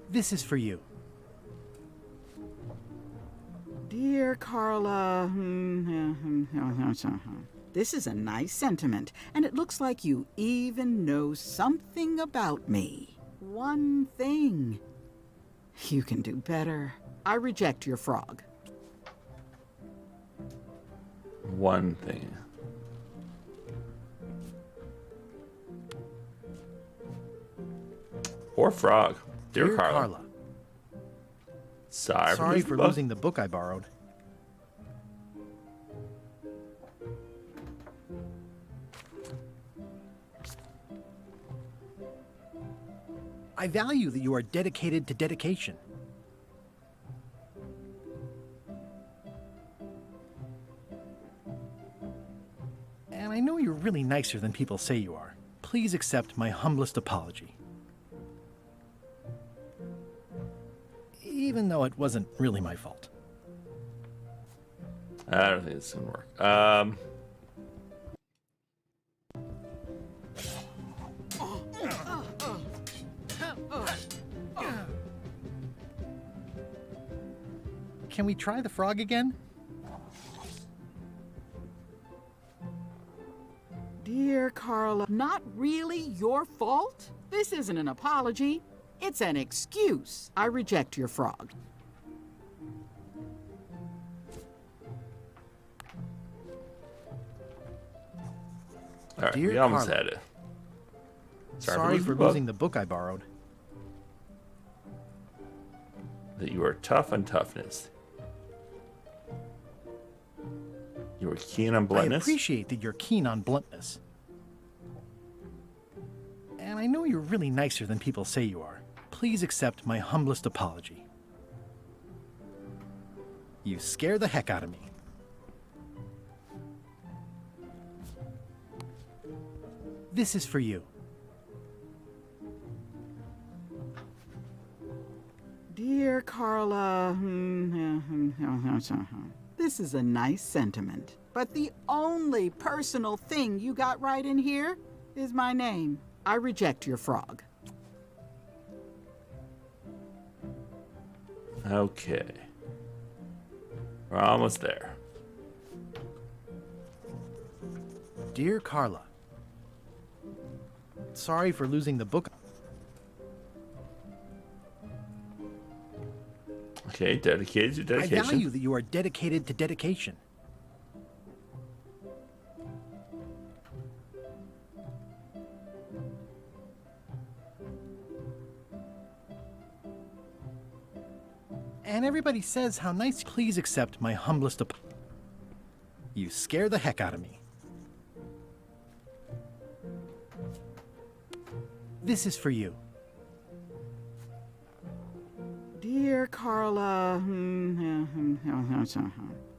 This is for you.
Dear Carla, this is a nice sentiment, and it looks like you even know something about me. One thing. You can do better. I reject your frog.
One thing. Poor frog. Dear Carla.
Sorry for losing the book I borrowed. I value that you are dedicated to dedication. And I know you're really nicer than people say you are. Please accept my humblest apology. Even though it wasn't really my fault.
I don't think this is gonna work.
Can we try the frog again?
Dear Carla, not really your fault? This isn't an apology. It's an excuse. I reject your frog.
All right,
Dear
we almost
Carla,
had it.
Sorry for losing the book I borrowed.
that you are tough on toughness. You are keen on
I
bluntness.
appreciate that you're keen on bluntness. And I know you're really nicer than people say you are. Please accept my humblest apology. You scare the heck out of me. This is for you.
Dear Carla, this is a nice sentiment, but the only personal thing you got right in here is my name. I reject your frog.
Okay. We're almost there.
Dear Carla, sorry for losing the book.
Okay, dedicated to dedication.
I value that you are dedicated to dedication. And everybody says how nice. Please accept my humblest apology. You scare the heck out of me. This is for you.
Dear Carla,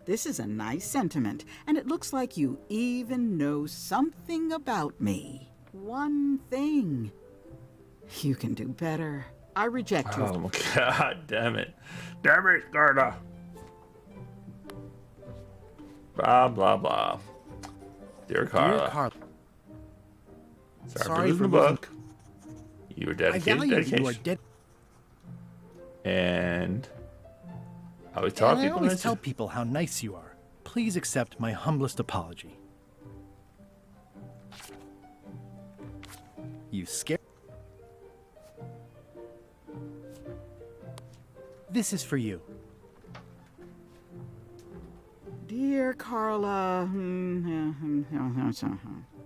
this is a nice sentiment, and it looks like you even know something about me. One thing. You can do better. I reject you.
Oh, God damn it. Damn it, Carla. Blah, blah, blah. Dear Carla.
Dear Carla.
Sorry for losing the book. You were dedicated to dedication.
You are dead.
And I always tell people.
I always tell people how nice you are. Please accept my humblest apology. You scare. This is for you.
Dear Carla,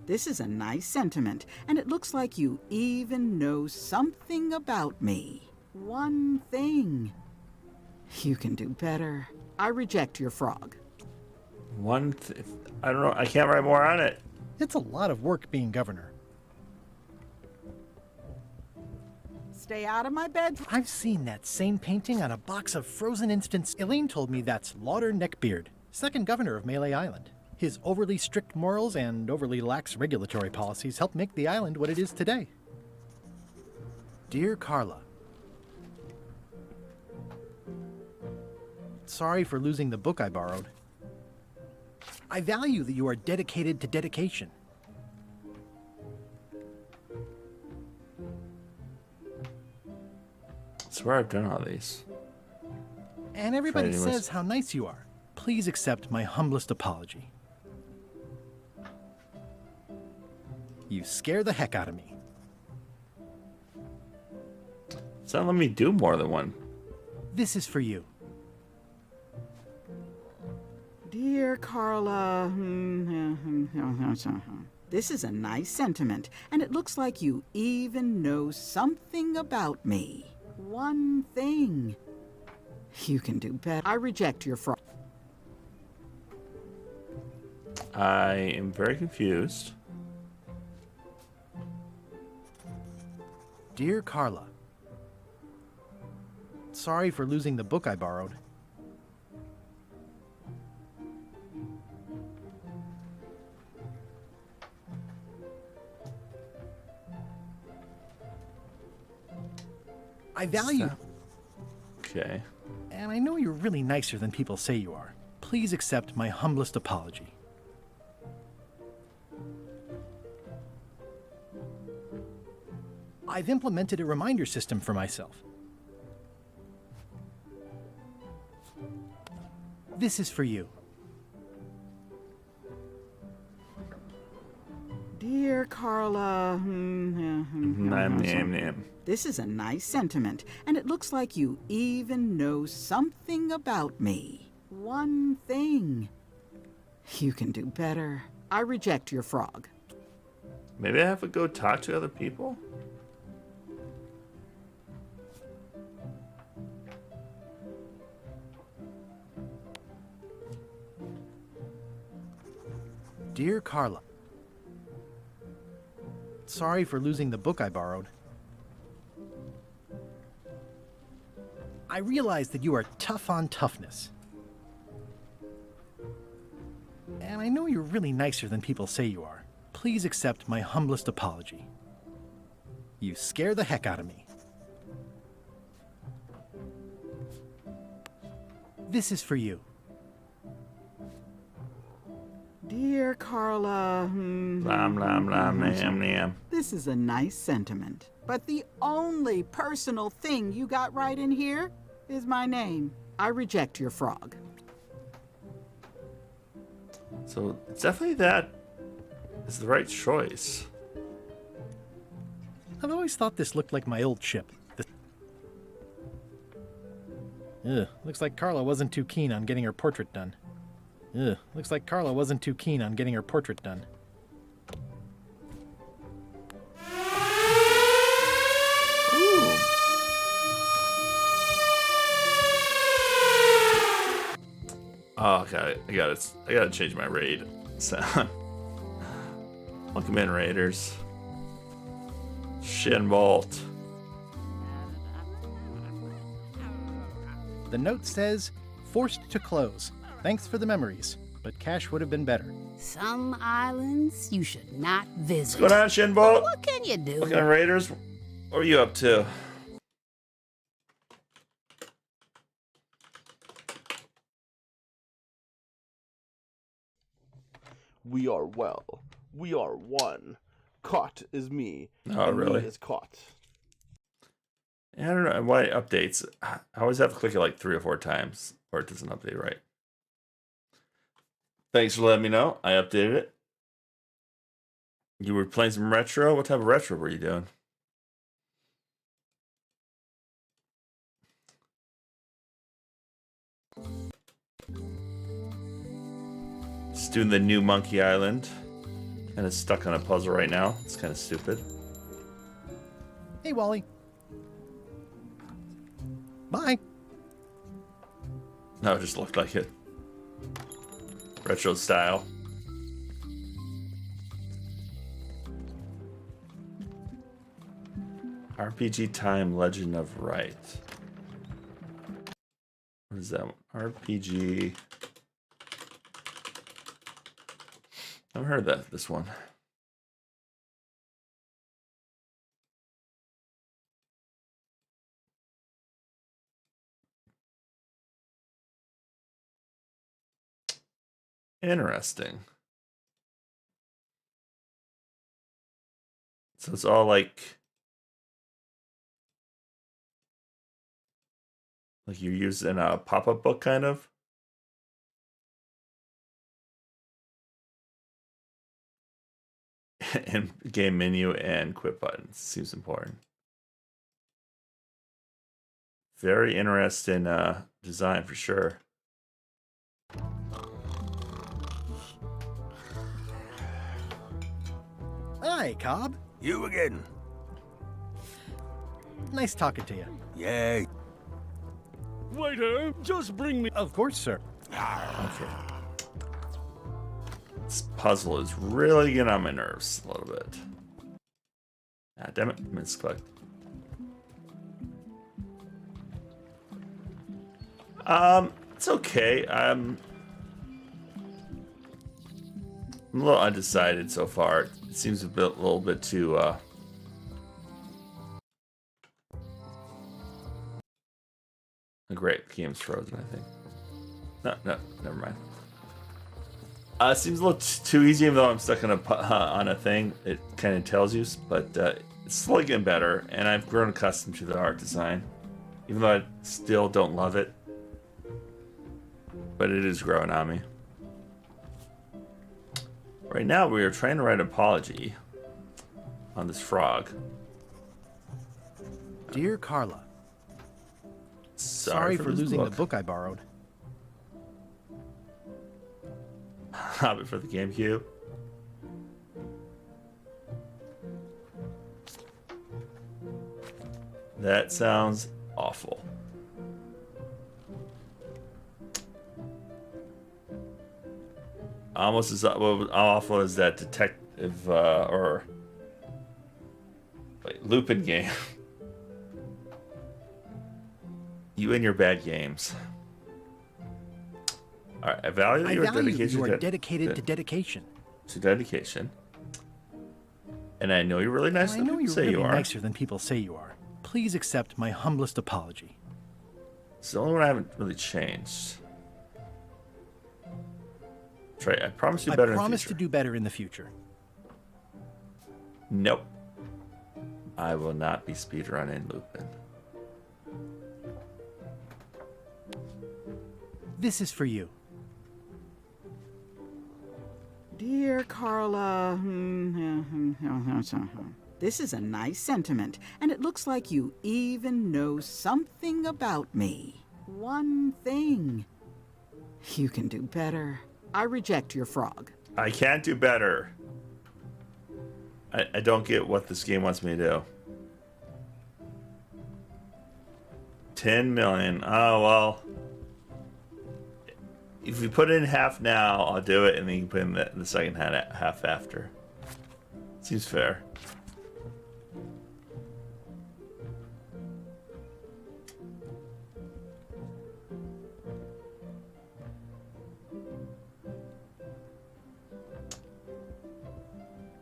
this is a nice sentiment, and it looks like you even know something about me. One thing. You can do better. I reject your frog.
I don't know. I can't write more on it.
It's a lot of work being governor.
Stay out of my bed.
I've seen that same painting on a box of frozen instants. Elaine told me that's Lauder Neckbeard, second governor of Melee Island. His overly strict morals and overly lax regulatory policies helped make the island what it is today. Dear Carla, sorry for losing the book I borrowed. I value that you are dedicated to dedication.
I swear I've done all these.
And everybody says how nice you are. Please accept my humblest apology. You scare the heck out of me.
It's not letting me do more than one.
This is for you.
Dear Carla, this is a nice sentiment, and it looks like you even know something about me. One thing. You can do better. I reject your frog.
I am very confused.
Dear Carla, sorry for losing the book I borrowed. I value.
Okay.
And I know you're really nicer than people say you are. Please accept my humblest apology. I've implemented a reminder system for myself. This is for you.
Dear Carla, this is a nice sentiment, and it looks like you even know something about me. One thing. You can do better. I reject your frog.
Maybe I have to go talk to other people?
Dear Carla, sorry for losing the book I borrowed. I realize that you are tough on toughness. And I know you're really nicer than people say you are. Please accept my humblest apology. You scare the heck out of me. This is for you.
Dear Carla,
Blam, blam, blam, nam, nam.
This is a nice sentiment. But the only personal thing you got right in here is my name. I reject your frog.
So it's definitely that is the right choice.
I've always thought this looked like my old ship. Ugh, looks like Carla wasn't too keen on getting her portrait done. Ugh, looks like Carla wasn't too keen on getting her portrait done.
Oh, okay. I gotta change my raid sound. Welcome in, Raiders. Shinbolt.
The note says, forced to close. Thanks for the memories, but cash would have been better.
Some islands you should not visit.
What's going on, Shinbolt?
What can you do?
Welcome in, Raiders. What are you up to?
We are well. We are one. Caught is me.
Oh,
and
really?
Me is caught.
I don't know why it updates. I always have to click it like 3 or 4 times, or it doesn't update right. Thanks for letting me know. I updated it. You were playing some retro? What type of retro were you doing? Just doing the new Monkey Island. Kind of stuck on a puzzle right now. It's kind of stupid.
Hey, Wally. Bye.
No, it just looked like it. Retro style. RPG Time Legend of Right. What is that one? RPG. I've heard that this one. Interesting. So it's all like you're using a pop-up book, kind of. And game menu and quit buttons seems important. Very interesting design for sure.
Hi, Cobb.
You again.
Nice talking to you.
Yay.
Waiter, just bring me...
Of course, sir.
Okay. This puzzle is really getting on my nerves a little bit. Ah, damn it, misclicked. It's okay. I'm a little undecided so far. It seems a little bit too great. The game's frozen, I think. No, never mind. It seems a little too easy, even though I'm stuck on a thing. It kind of tells you, but it's slowly getting better, and I've grown accustomed to the art design, even though I still don't love it. But it is growing on me. Right now, we are trying to write an apology on this frog.
Dear Carla,
sorry
for losing the book I borrowed.
Hobbit for the GameCube. That sounds awful. Almost as awful as that detective or Lupin game. You and your bad games. All right, I value your dedication.
You are dedicated to dedication.
To dedication. And I know you're really nice than people say you are.
Nicer than people say you are. Please accept my humblest apology.
It's the only one I haven't really changed. Trey, I promise you better in the future.
I promise to do better in the future.
Nope. I will not be speedrunning Lupin.
This is for you.
Dear Carla, this is a nice sentiment, and it looks like you even know something about me. One thing. You can do better. I reject your frog.
I can't do better. I don't get what this game wants me to do. 10 million. Oh, well. If we put in half now, I'll do it, and then you can put in the second half after. Seems fair.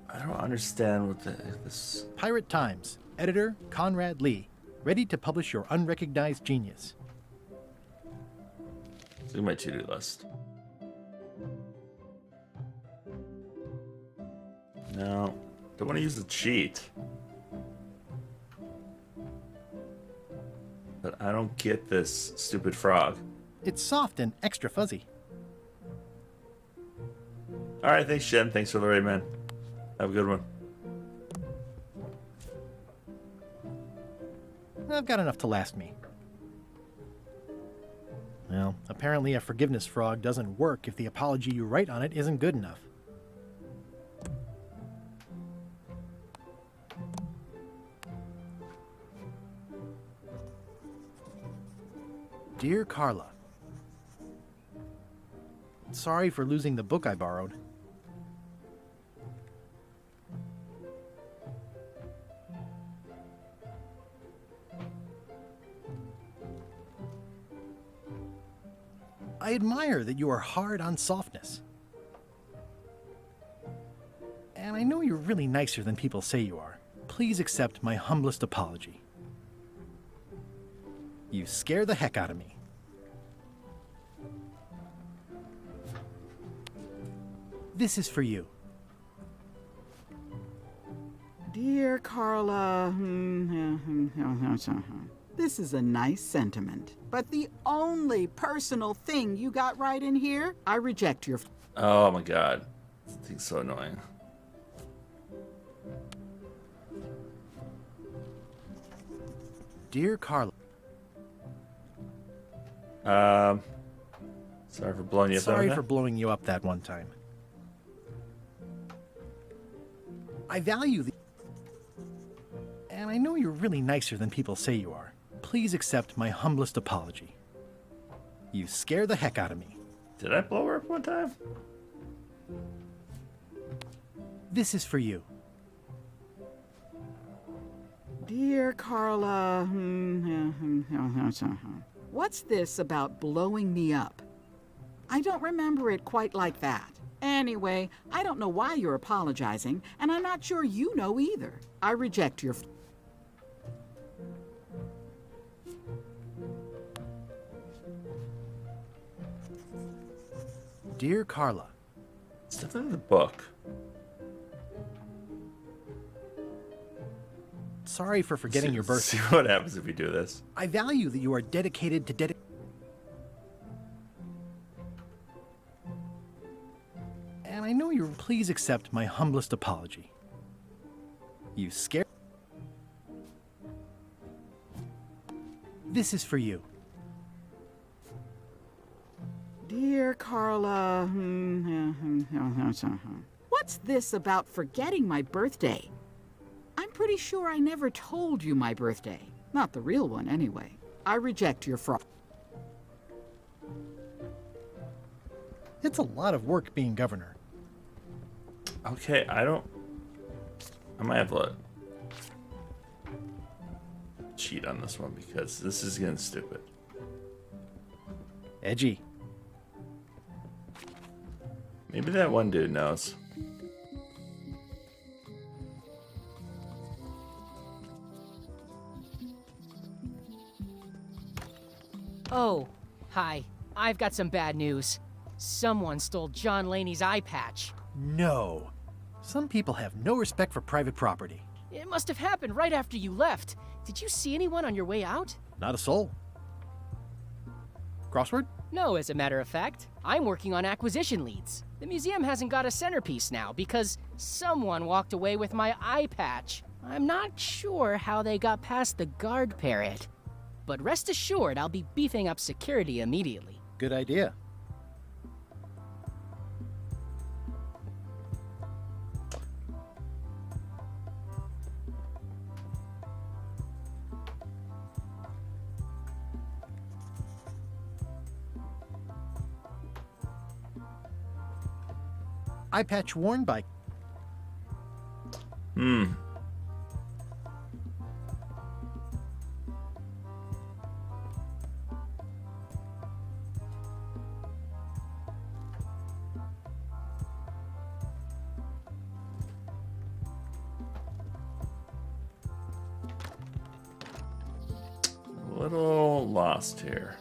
I don't understand what this...
Pirate Times. Editor Conrad Lee. Ready to publish your unrecognized genius.
Look at my to-do list. No, don't want to use the cheat. But I don't get this stupid frog.
It's soft and extra fuzzy.
All right, thanks, Jen. Thanks for the raid, man. Have a good one.
I've got enough to last me. Well, apparently a forgiveness frog doesn't work if the apology you write on it isn't good enough. Dear Carla, sorry for losing the book I borrowed. I admire that you are hard on softness. And I know you're really nicer than people say you are. Please accept my humblest apology. You scare the heck out of me. This is for you.
Dear Carla, this is a nice sentiment, but the only personal thing you got right in here, I reject your...
Oh my god. This thing's so annoying.
Dear Carla.
Sorry for blowing you up.
Sorry for blowing you up that one time. I value the... And I know you're really nicer than people say you are. Please accept my humblest apology. You scare the heck out of me.
Did I blow her up one time?
This is for you.
Dear Carla, what's this about blowing me up? I don't remember it quite like that. Anyway, I don't know why you're apologizing, and I'm not sure you know either. I reject your...
Dear Carla.
It's definitely the book.
Sorry for forgetting your birthday.
See what happens if you do this.
I value that you are dedicated to And I know you're... Please accept my humblest apology. You scare... This is for you.
Dear Carla, what's this about forgetting my birthday? I'm pretty sure I never told you my birthday. Not the real one, anyway. I reject your fraud.
It's a lot of work being governor.
Okay, I might have to cheat on this one because this is getting stupid.
Edgy.
Maybe that one dude knows.
Oh, hi. I've got some bad news. Someone stole John Laney's eye patch.
No. Some people have no respect for private property.
It must have happened right after you left. Did you see anyone on your way out?
Not a soul. Crossword?
No, as a matter of fact. I'm working on acquisition leads. The museum hasn't got a centerpiece now because someone walked away with my eye patch. I'm not sure how they got past the guard parrot. But rest assured, I'll be beefing up security immediately.
Good idea. Eye patch worn by...
A little lost here.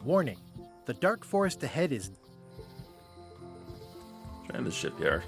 Warning. The dark forest ahead is...
Trying the shipyard.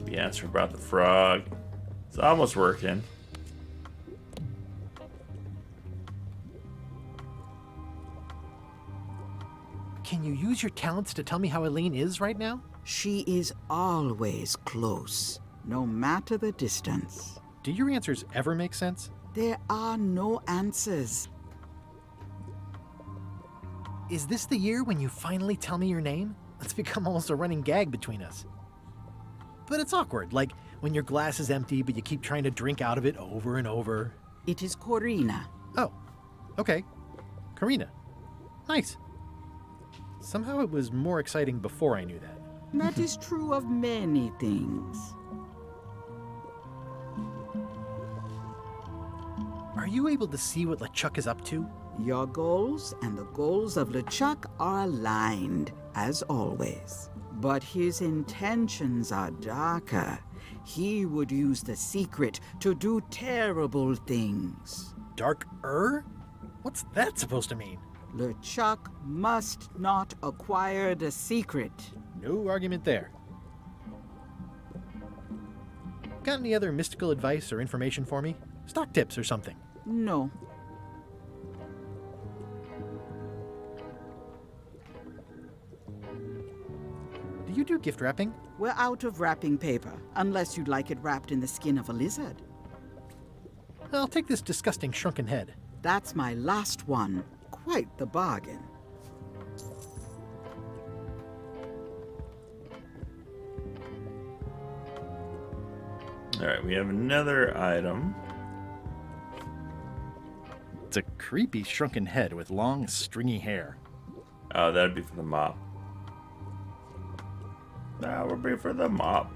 The answer about the frog. It's almost working.
Can you use your talents to tell me how Eileen is right now?
She is always close, no matter the distance.
Do your answers ever make sense?
There are no answers.
Is this the year when you finally tell me your name? It's become almost a running gag between us. But it's awkward, like when your glass is empty but you keep trying to drink out of it over and over.
It is Corina.
Oh, okay. Karina. Nice. Somehow it was more exciting before I knew that.
That is true of many things.
Are you able to see what LeChuck is up to?
Your goals and the goals of LeChuck are aligned, as always. But his intentions are darker. He would use the secret to do terrible things.
Dark-er? What's that supposed to mean?
LeChuck must not acquire the secret.
No argument there. Got any other mystical advice or information for me? Stock tips or something?
No.
Do you do gift wrapping?
We're out of wrapping paper, unless you'd like it wrapped in the skin of a lizard.
I'll take this disgusting shrunken head.
That's my last one. Quite the bargain.
Alright, we have another item.
It's a creepy shrunken head with long, stringy hair.
Oh, that'd be for the mop. That would be for the mop.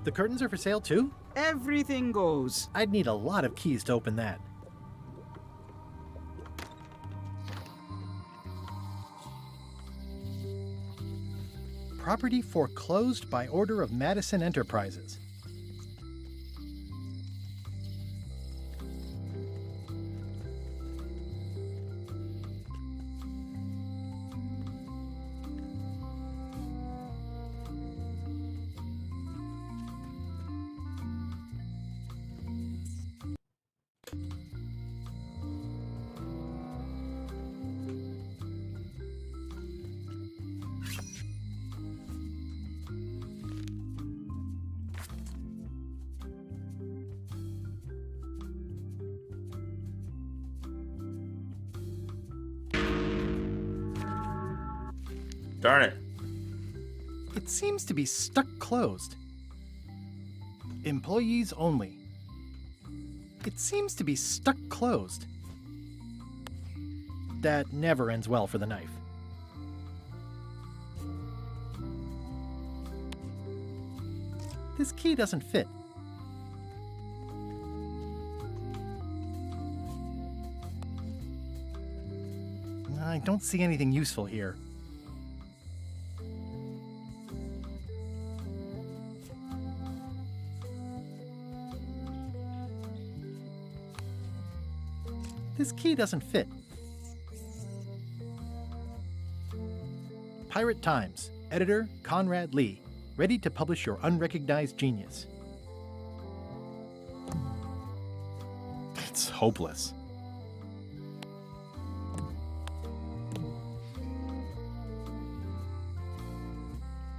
The curtains are for sale too?
Everything goes.
I'd need a lot of keys to open that. Property foreclosed by order of Madison Enterprises.
Darn it.
It seems to be stuck closed. Employees only. It seems to be stuck closed. That never ends well for the knife. This key doesn't fit. I don't see anything useful here. This key doesn't fit. Pirate Times, editor Conrad Lee, ready to publish your unrecognized genius. It's hopeless.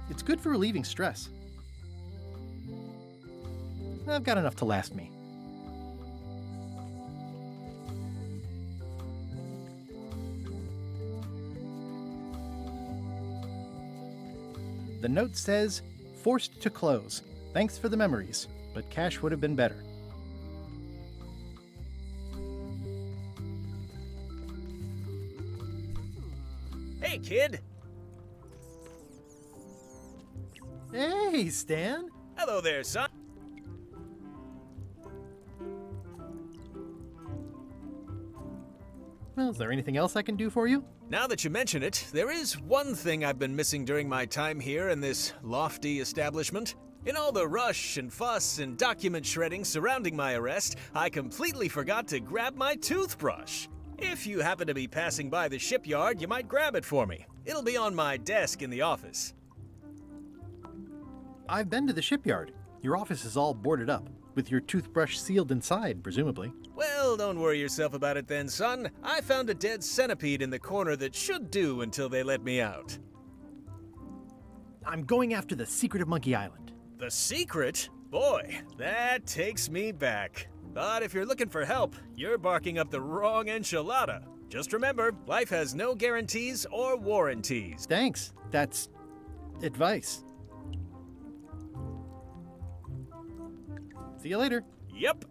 It's good for relieving stress. I've got enough to last me. The note says, forced to close. Thanks for the memories, but cash would have been better.
Hey, kid!
Hey, Stan!
Hello there, son.
Well, is there anything else I can do for you?
Now that you mention it, there is one thing I've been missing during my time here in this lofty establishment. In all the rush and fuss and document shredding surrounding my arrest, I completely forgot to grab my toothbrush. If you happen to be passing by the shipyard, you might grab it for me. It'll be on my desk in the office.
I've been to the shipyard. Your office is all boarded up, with your toothbrush sealed inside, presumably.
Well, don't worry yourself about it then, son. I found a dead centipede in the corner that should do until they let me out.
I'm going after the secret of Monkey Island.
The secret? Boy, that takes me back. But if you're looking for help, you're barking up the wrong enchilada. Just remember, life has no guarantees or warranties.
Thanks. That's advice. See you later.
Yep.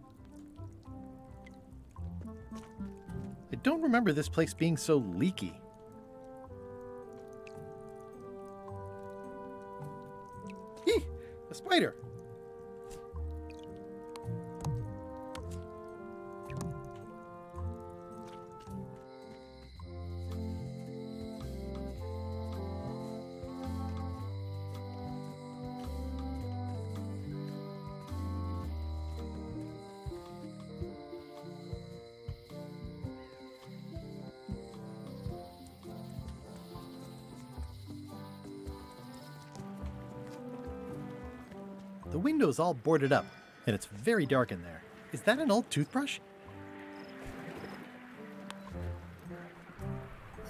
I don't remember this place being so leaky. Eeh! A spider! The window's all boarded up, and it's very dark in there. Is that an old toothbrush?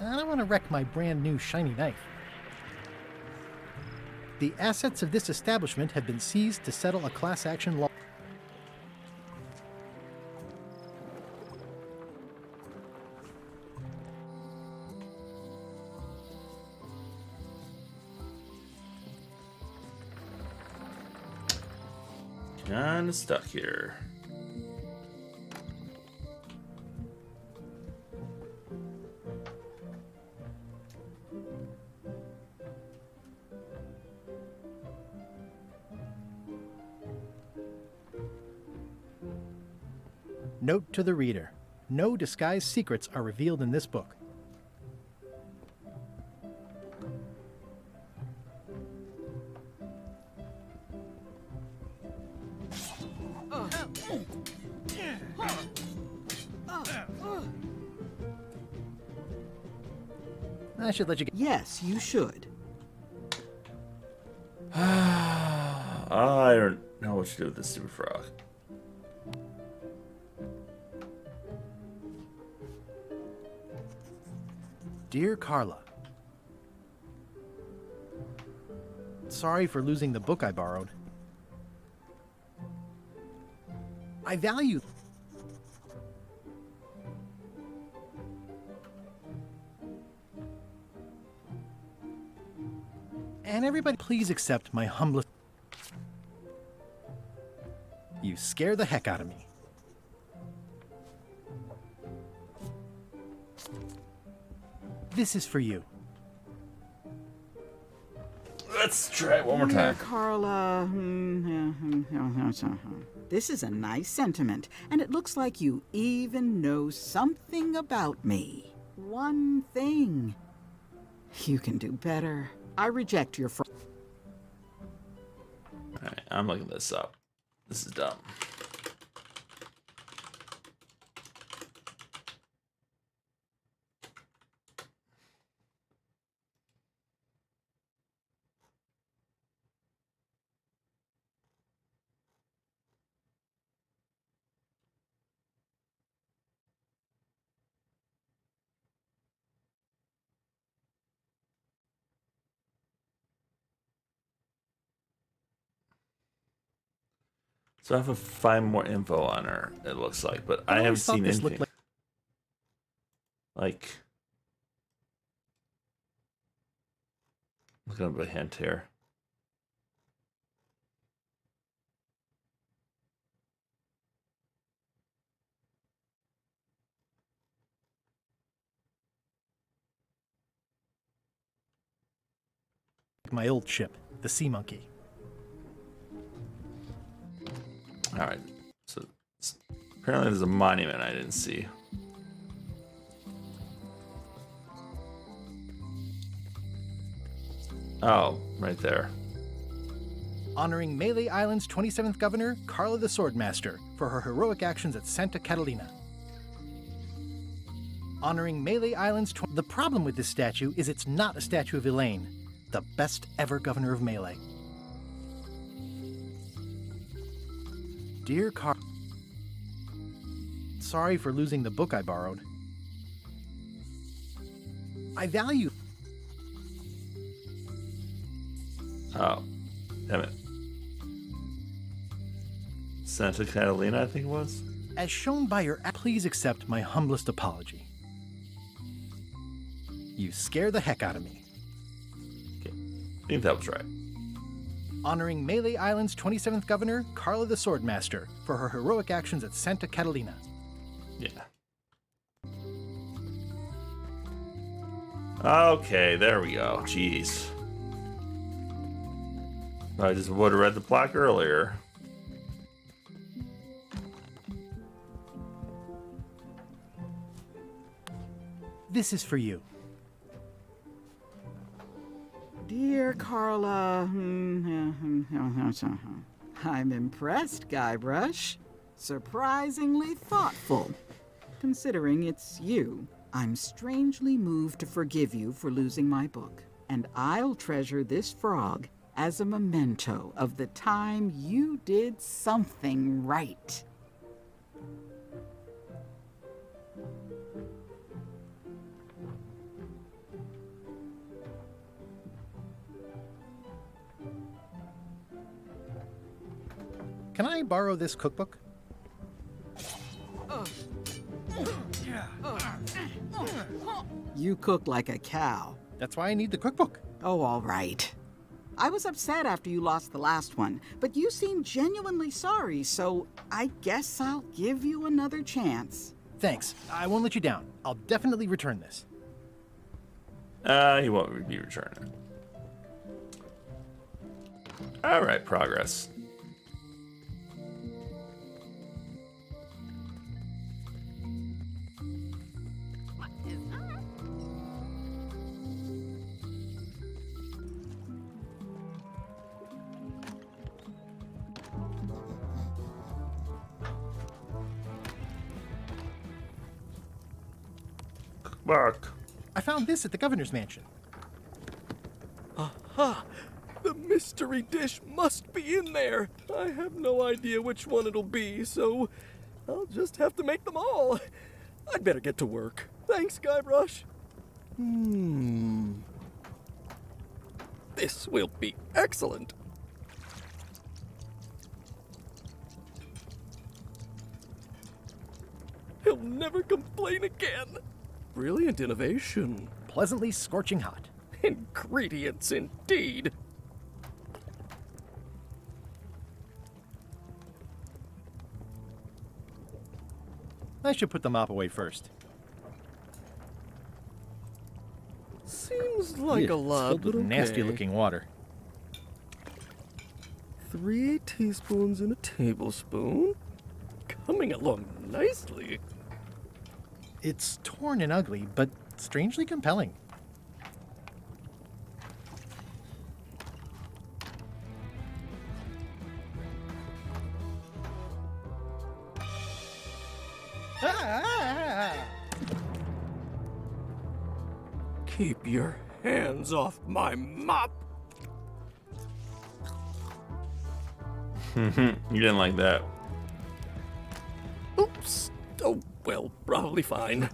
I don't want to wreck my brand new shiny knife. The assets of this establishment have been seized to settle a class action law.
Kinda stuck here.
Note to the reader. No disguised secrets are revealed in this book. I should let you get.
Yes, you should.
I don't know what to do with this stupid frog.
Dear Carla, sorry for losing the book I borrowed. I value. And everybody, please accept my humblest... You scare the heck out of me. This is for you.
Let's try it one more time.
Carla. This is a nice sentiment, and it looks like you even know something about me. One thing. You can do better. I reject your...
Alright, I'm looking this up. This is dumb. So I have to find more info on her, it looks like, but I haven't seen anything. Like, looking up a hint here.
My old ship, the Sea Monkey.
All right, so apparently there's a monument I didn't see. Oh, right there.
Honoring Melee Island's 27th governor, Carla the Swordmaster, for her heroic actions at Santa Catalina. Honoring Melee Island's... The problem with this statue is it's not a statue of Elaine, the best ever governor of Melee. Dear Carl, sorry for losing the book I borrowed. I value...
Oh, damn it. Santa Catalina, I think it was?
As shown by your... Please accept my humblest apology. You scare the heck out of me.
Okay, I think that was right.
Honoring Melee Island's 27th governor, Carla the Swordmaster, for her heroic actions at Santa Catalina.
Yeah. Okay, there we go. Jeez. I just would have read the plaque earlier.
This is for you.
Dear Carla, I'm impressed, Guybrush. Surprisingly thoughtful. Considering it's you, I'm strangely moved to forgive you for losing my book. And I'll treasure this frog as a memento of the time you did something right.
Can I borrow this cookbook?
You cook like a cow.
That's why I need the cookbook.
Oh, all right. I was upset after you lost the last one, but you seemed genuinely sorry, so I guess I'll give you another chance.
Thanks. I won't let you down. I'll definitely return this.
He won't be returning. All right, progress. Mark.
I found this at the governor's mansion.
Aha! The mystery dish must be in there. I have no idea which one it'll be, so I'll just have to make them all. I'd better get to work. Thanks, Guybrush. This will be excellent. He'll never complain again. Brilliant innovation.
Pleasantly scorching hot.
Ingredients indeed.
I should put the mop away first.
Seems like a lot,
Filled with
but
nasty
okay.
looking water.
3 teaspoons in a tablespoon. Coming along nicely.
It's torn and ugly, but strangely compelling.
Keep your hands off my mop.
You didn't like that.
Oops. Oh, well, probably fine.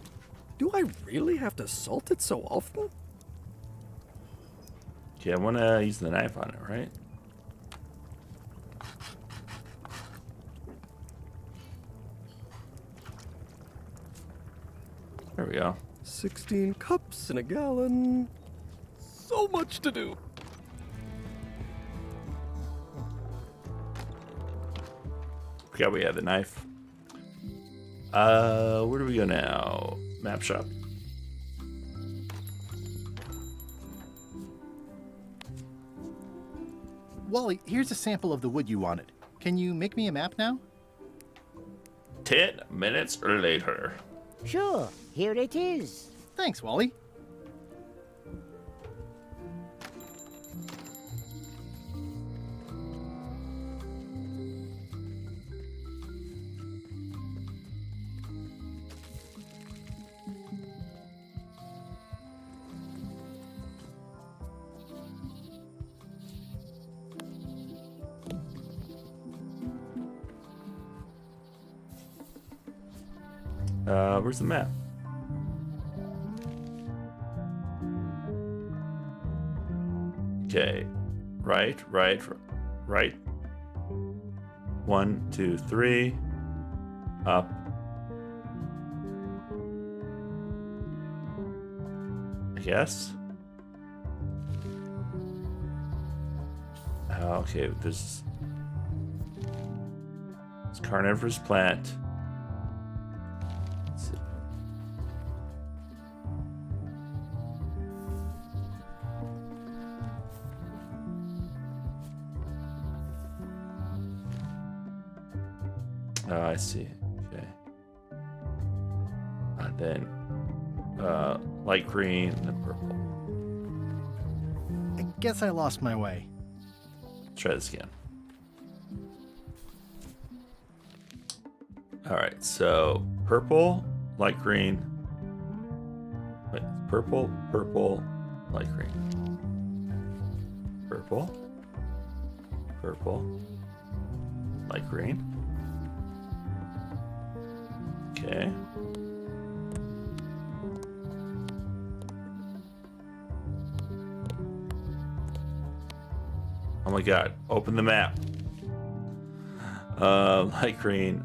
Do I really have to salt it so often?
Okay, I want to use the knife on it, right? There we go.
16 cups in a gallon. So much to do.
Forgot we had the knife. Where do we go now? Map shop.
Wally, here's a sample of the wood you wanted. Can you make me a map now?
10 minutes later.
Sure, here it is.
Thanks, Wally.
Where's the map? Okay, right. 1, 2, 3. Up. I guess. Okay, there's carnivorous plant. Let's see. Oh, I see. Okay. Then light green, then purple.
I guess I lost my way.
Let's try this again. All right, so purple, light green. Wait, purple, light green. Purple, light green. Okay. Oh my god, open the map. Light green,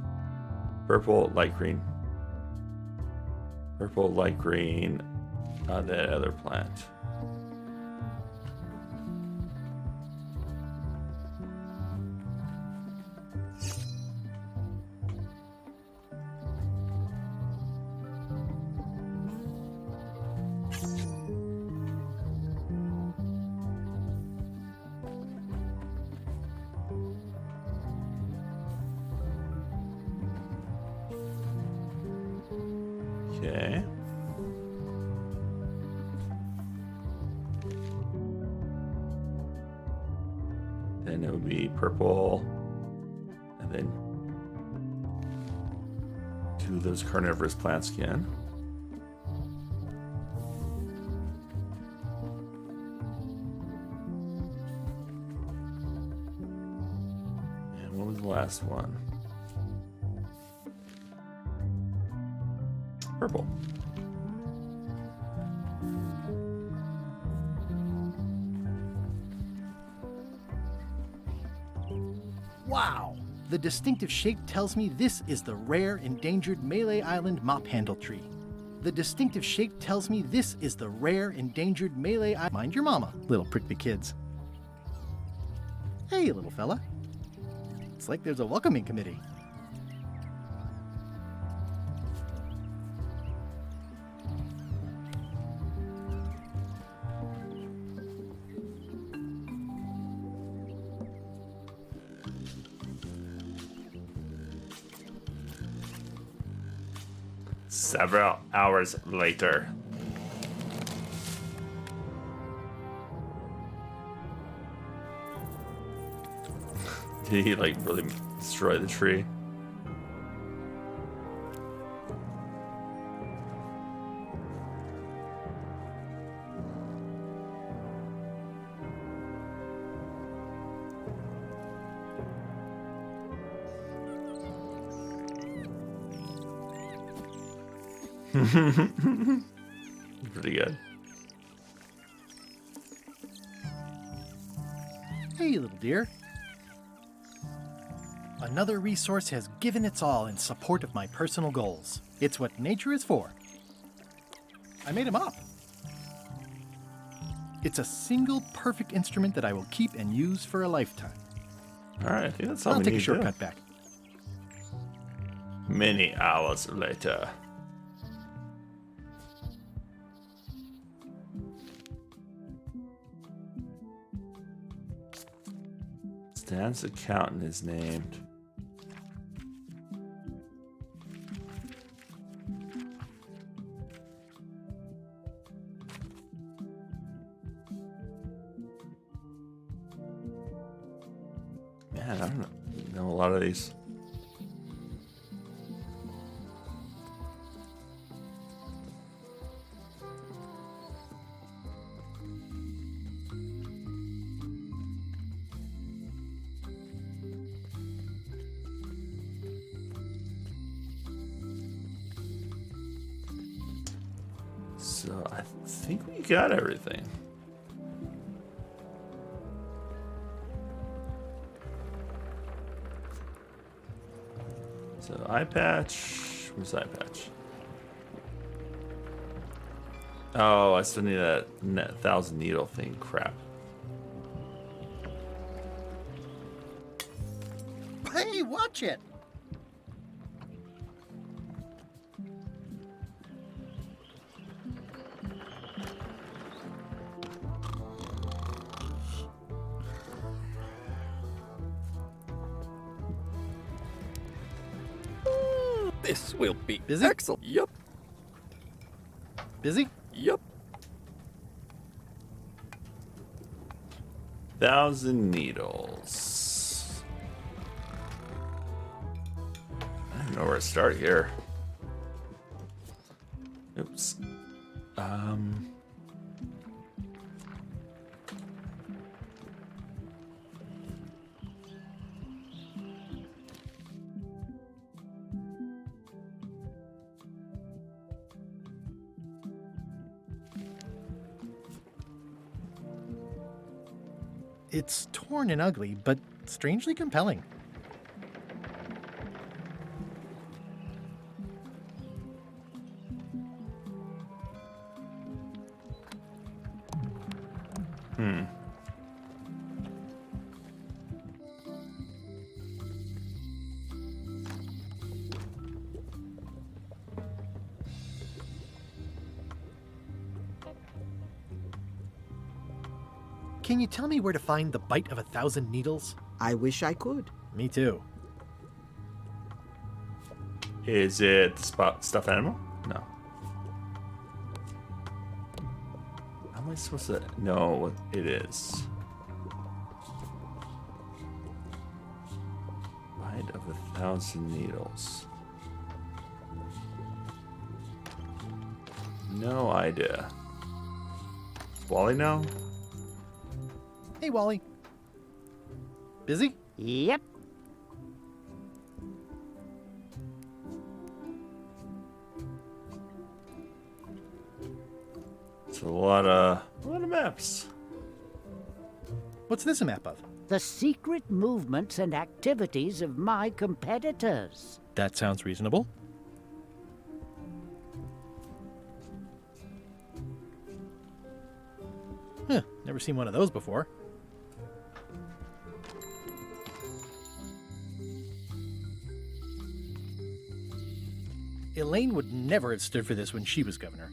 purple, light green. Purple, light green, that other plant. Okay. Then it would be purple, and then two of those carnivorous plants again. And what was the last one? Purple.
Wow! The distinctive shape tells me this is the rare, endangered Melee Island mop handle tree. The distinctive shape tells me this is the rare, endangered Malay Island. Mind your mama, little prickly kids. Hey, little fella. It's like there's a welcoming committee.
Several hours later. Did he like really destroy the tree? Pretty good.
Hey, little dear. Another resource has given its all in support of my personal goals. It's what nature is for. I made him up. It's a single perfect instrument that I will keep and use for a lifetime.
All right, I think that's all
I'll
we
take
need
a
to
shortcut
do.
back.
Many hours later. Stan's accountant is named. Man, I don't know a lot of these. So I think we got everything. So eye patch. Where's eye patch? Oh, I still need that 1,000 needle thing. Crap.
Hey, watch it!
This will be
Busy?
excellent. Yup.
Busy?
Yup.
1,000 needles. I don't know where to start here. Oops.
It's torn and ugly, but strangely compelling. Can you tell me where to find the Bite of 1,000 Needles?
I wish I could.
Me too.
Is it the stuffed animal? No. How am I supposed to know what it is? Bite of 1,000 needles. No idea. Wally now?
Hey, Wally. Busy?
Yep.
It's a lot of maps.
What's this a map of?
The secret movements and activities of my competitors.
That sounds reasonable. Huh, never seen one of those before. Elaine would never have stood for this when she was governor.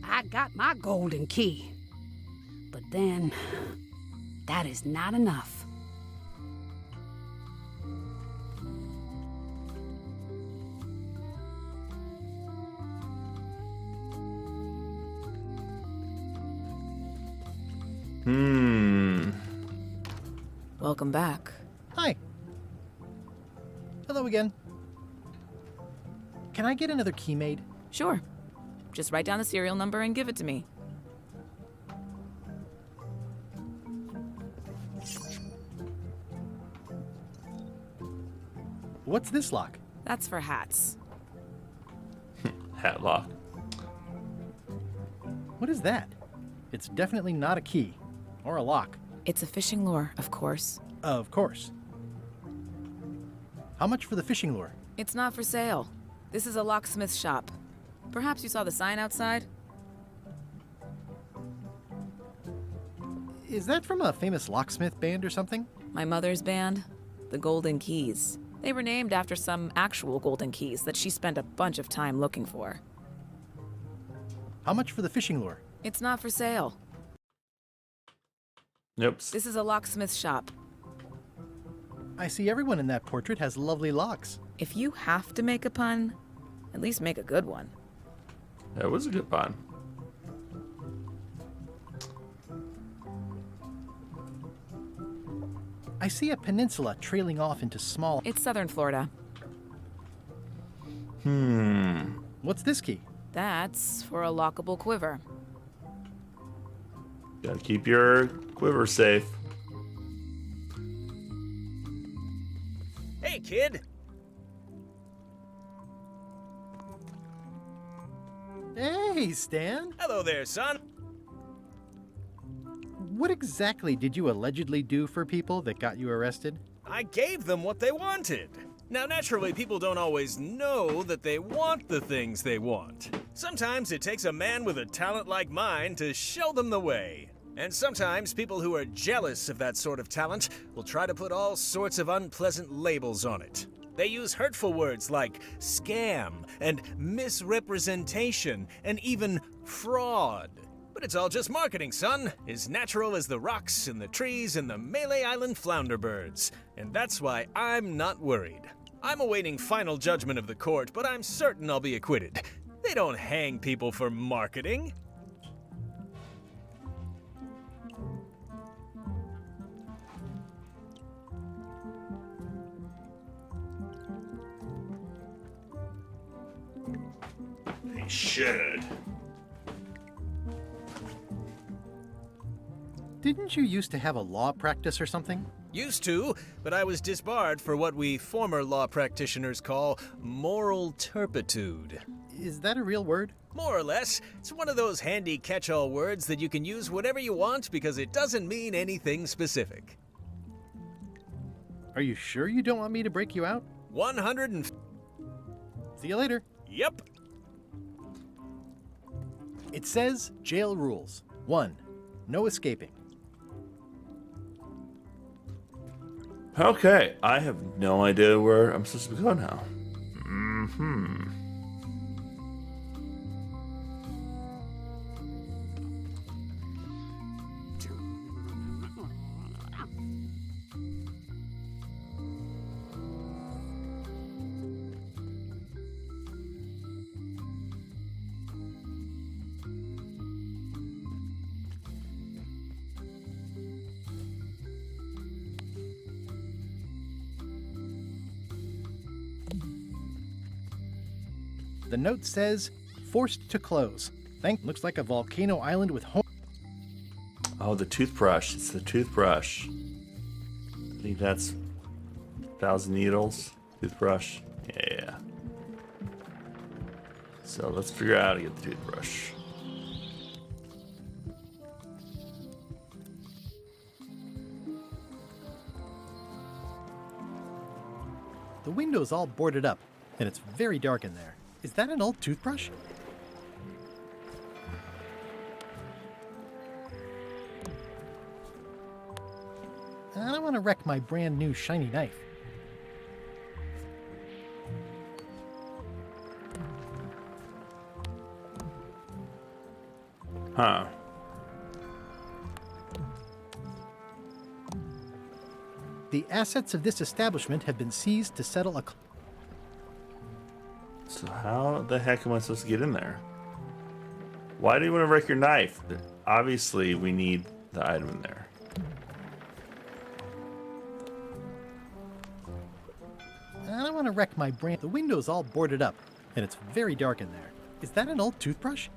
I got my golden key. But then, that is not enough.
Welcome back.
Hi. Hello again. Can I get another key made?
Sure. Just write down the serial number and give it to me.
What's this lock?
That's for hats.
Hat lock.
What is that? It's definitely not a key. Or a lock.
It's a fishing lure, of course.
Of course. How much for the fishing lure?
It's not for sale. This is a locksmith shop. Perhaps you saw the sign outside?
Is that from a famous locksmith band or something?
My mother's band, the Golden Keys. They were named after some actual golden keys that she spent a bunch of time looking for.
How much for the fishing lure?
It's not for sale.
Nope.
This is a locksmith shop.
I see everyone in that portrait has lovely locks.
If you have to make a pun, at least make a good one.
That was a good pun.
I see a peninsula trailing off into small...
It's southern Florida.
What's this key?
That's for a lockable quiver.
Gotta keep your quiver safe.
Hey, kid!
Hey, Stan!
Hello there, son!
What exactly did you allegedly do for people that got you arrested?
I gave them what they wanted. Now, naturally, people don't always know that they want the things they want. Sometimes it takes a man with a talent like mine to show them the way. And sometimes people who are jealous of that sort of talent will try to put all sorts of unpleasant labels on it. They use hurtful words like scam and misrepresentation and even fraud. But it's all just marketing, son. As natural as the rocks and the trees and the Malay Island flounder birds. And that's why I'm not worried. I'm awaiting final judgment of the court, but I'm certain I'll be acquitted. They don't hang people for marketing.
They should.
Didn't you used to have a law practice or something?
Used to, but I was disbarred for what we former law practitioners call moral turpitude.
Is that a real word?
More or less. It's one of those handy catch-all words that you can use whatever you want because it doesn't mean anything specific.
Are you sure you don't want me to break you out?
100 and...
See you later.
Yep.
It says jail rules. 1. No escaping.
Okay, I have no idea where I'm supposed to go now.
The note says, forced to close. Looks like a volcano island with home.
Oh, the toothbrush. It's the toothbrush. I think that's 1,000 needles. Toothbrush. Yeah. So let's figure out how to get the toothbrush.
The window's all boarded up, and it's very dark in there. Is that an old toothbrush? I don't want to wreck my brand new shiny knife.
Huh.
The assets of this establishment have been seized to settle a...
So how the heck am I supposed to get in there? Why do you want to wreck your knife? Obviously, we need the item in there.
I don't want to wreck my brand... The window's all boarded up, and it's very dark in there. Is that an old toothbrush?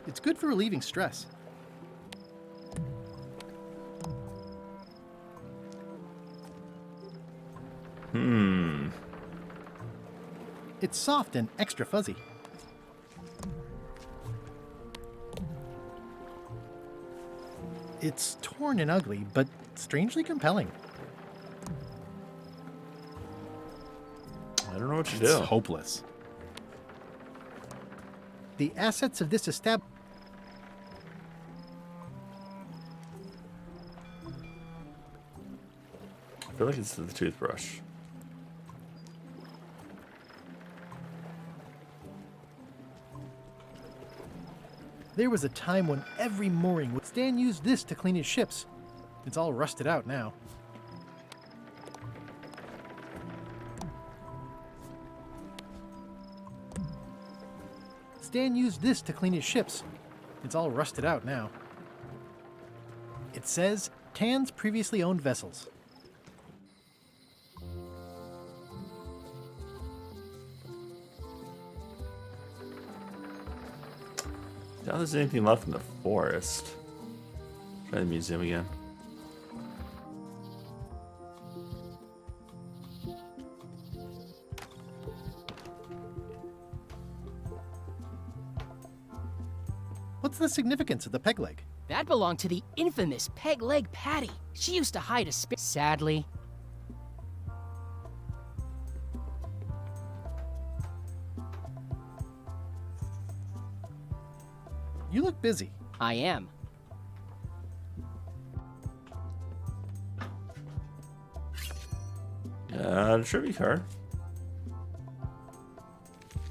It's good for relieving stress. It's soft and extra fuzzy. It's torn and ugly, but strangely compelling.
I don't know what to do.
It's hopeless. The assets of this establishment...
I feel like it's the toothbrush.
There was a time when every mooring would... Stan used this to clean his ships. It's all rusted out now. Stan used this to clean his ships. It's all rusted out now. It says, Tan's previously owned vessels.
Doubt there's anything left in the forest. Try the museum again.
What's the significance of the peg leg?
That belonged to the infamous Peg Leg Patty. She used to hide a sadly.
You look busy.
I am.
Trivia card.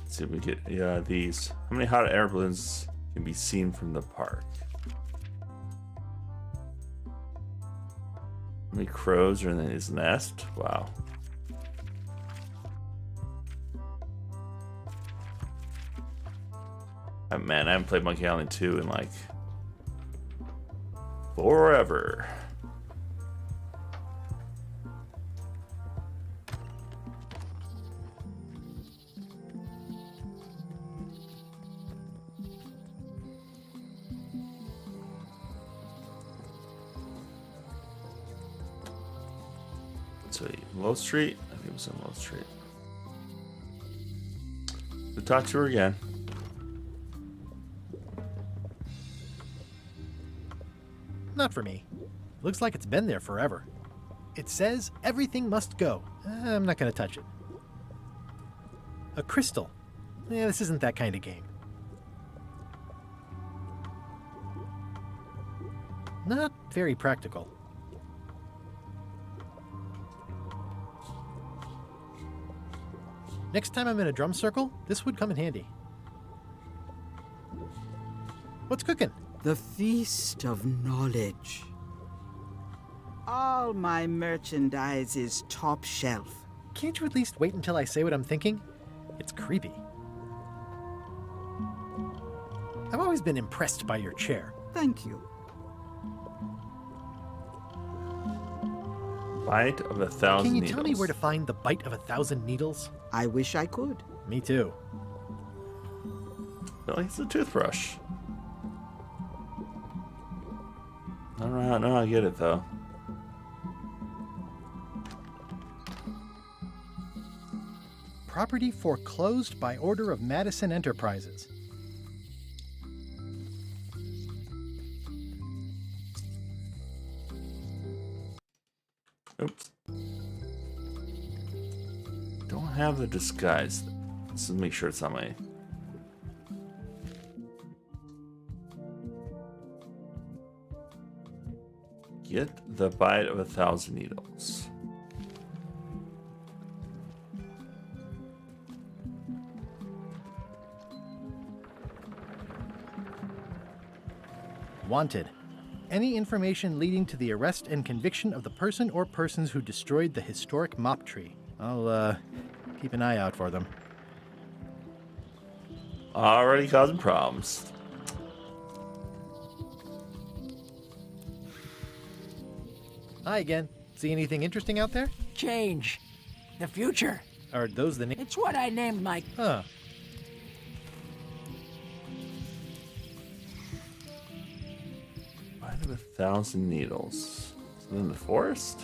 Let's see if we get these. How many hot air balloons can be seen from the park? How many crows are in his nest? Wow. Man, I haven't played Monkey Island 2 in like forever. So Low Street? I think it was on Low Street. We'll talk to her again.
Not for me. Looks like it's been there forever. It says everything must go. I'm not going to touch it. A crystal. This isn't that kind of game. Not very practical. Next time I'm in a drum circle, this would come in handy. What's cooking?
The Feast of Knowledge. All my merchandise is top shelf.
Can't you at least wait until I say what I'm thinking? It's creepy. I've always been impressed by your chair.
Thank you.
Bite of 1,000
Can you
needles.
tell me where to find the bite of 1,000 needles?
I wish I could.
Me too.
I feel like it's a toothbrush. I don't know how I get it though.
Property foreclosed by order of Madison Enterprises.
Oops. Don't have the disguise. Let's make sure it's on my... Get the bite of 1,000 needles.
Wanted. Any information leading to the arrest and conviction of the person or persons who destroyed the historic mop tree. I'll, keep an eye out for them.
Already causing problems.
Hi again. See anything interesting out there?
Change. The future.
Are those the
It's what I named my...
Huh.
Bite of 1,000 needles. Is it in the forest?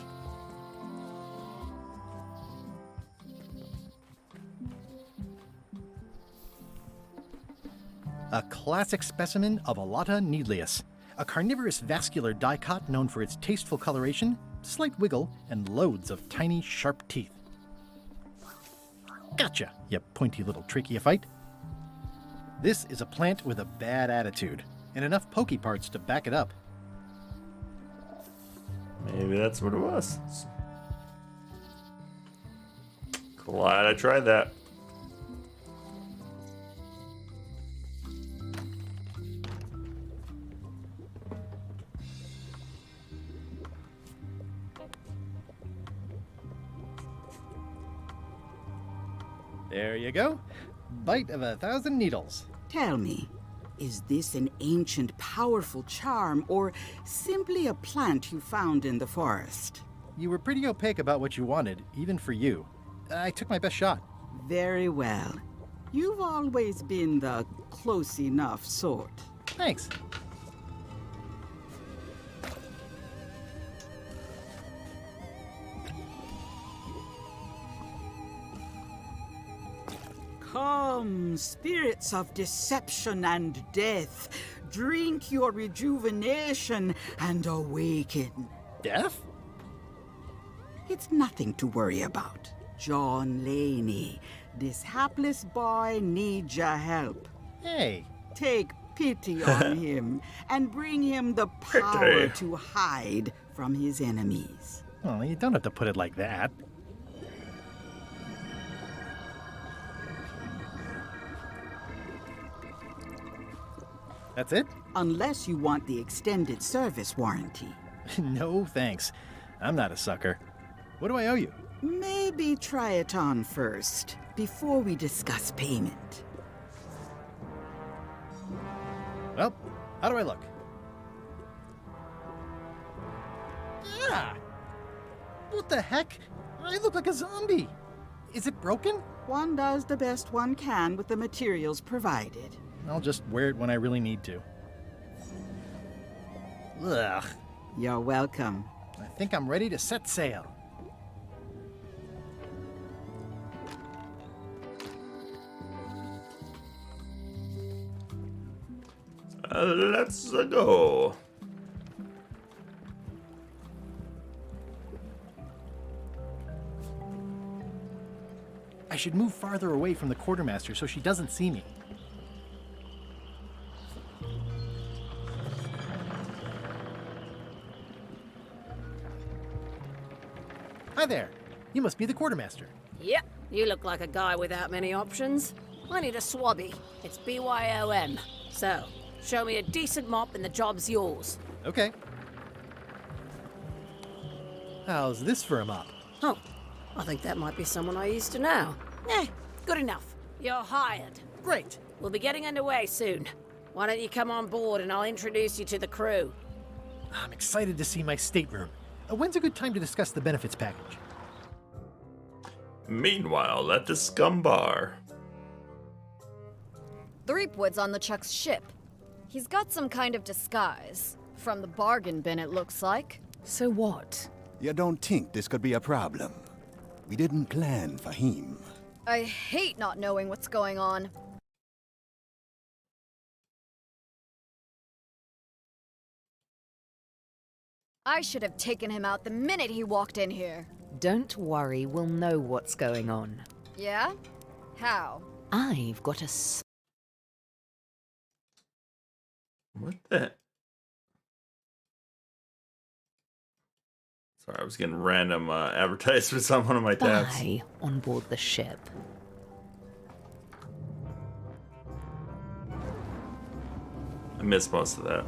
A classic specimen of Alata needleus, a carnivorous vascular dicot known for its tasteful coloration, slight wiggle, and loads of tiny, sharp teeth. Gotcha, you pointy little trichiophyte. This is a plant with a bad attitude, and enough pokey parts to back it up.
Maybe that's what it was. Glad I tried that.
There you go. Bite of 1,000 needles.
Tell me, is this an ancient, powerful charm, or simply a plant you found in the forest?
You were pretty opaque about what you wanted, even for you. I took my best shot.
Very well. You've always been the close enough sort.
Thanks.
Come, spirits of deception and death, drink your rejuvenation and awaken.
Death?
It's nothing to worry about. John Laney, this hapless boy needs your help.
Hey.
Take pity on him and bring him the power to hide from his enemies.
Well, you don't have to put it like that. That's it?
Unless you want the extended service warranty.
No, thanks. I'm not a sucker. What do I owe you?
Maybe try it on first, before we discuss payment.
Well, how do I look? Ah! What the heck? I look like a zombie. Is it broken?
One does the best one can with the materials provided.
I'll just wear it when I really need to. Ugh.
You're welcome.
I think I'm ready to set sail.
Let's go.
I should move farther away from the quartermaster so she doesn't see me. Hi there. You must be the quartermaster.
Yep, you look like a guy without many options. I need a swabby. It's BYOM. So, show me a decent mop and the job's yours.
Okay. How's this for a mop?
Oh, I think that might be someone I used to know. Good enough. You're hired.
Great.
We'll be getting underway soon. Why don't you come on board and I'll introduce you to the crew?
I'm excited to see my stateroom. When's a good time to discuss the benefits package?
Meanwhile, at the scum bar.
Threepwood's on the Chuck's ship. He's got some kind of disguise. From the bargain bin, it looks like.
So what?
You don't think this could be a problem? We didn't plan for him.
I hate not knowing what's going on. I should have taken him out the minute he walked in here.
Don't worry, we'll know what's going on.
Yeah? How?
I've got a
What the? Sorry, I was getting random advertisements on one of my tabs.
spy on board the ship.
I missed most of that.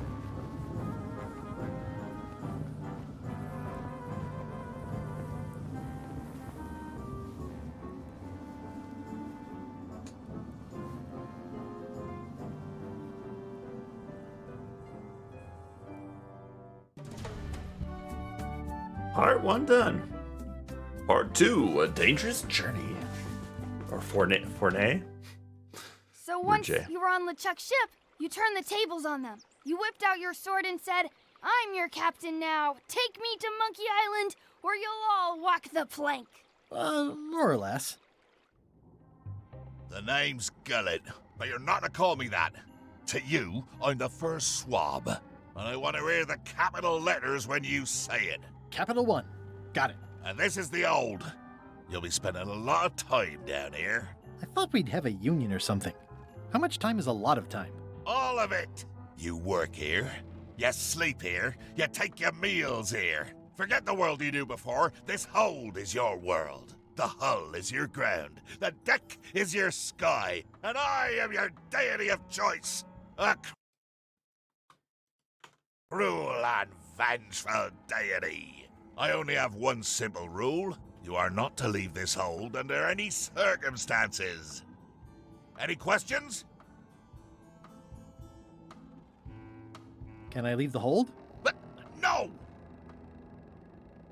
Part 1 done. Part 2, a dangerous journey. Or Fournay?
So once
Jay.
you were on LeChuck's ship, you turned the tables on them. You whipped out your sword and said, I'm your captain now. Take me to Monkey Island, or you'll all walk the plank.
More or less.
The name's Gullet, but you're not to call me that. To you, I'm the first swab, and I want to hear the capital letters when you say it.
Capital 1. Got it.
And this is the old. You'll be spending a lot of time down here.
I thought we'd have a union or something. How much time is a lot of time?
All of it. You work here, you sleep here, you take your meals here. Forget the world you knew before. This hold is your world. The hull is your ground. The deck is your sky. And I am your deity of choice. A cruel and vengeful deity. I only have one simple rule. You are not to leave this hold under any circumstances. Any questions?
Can I leave the hold?
But no!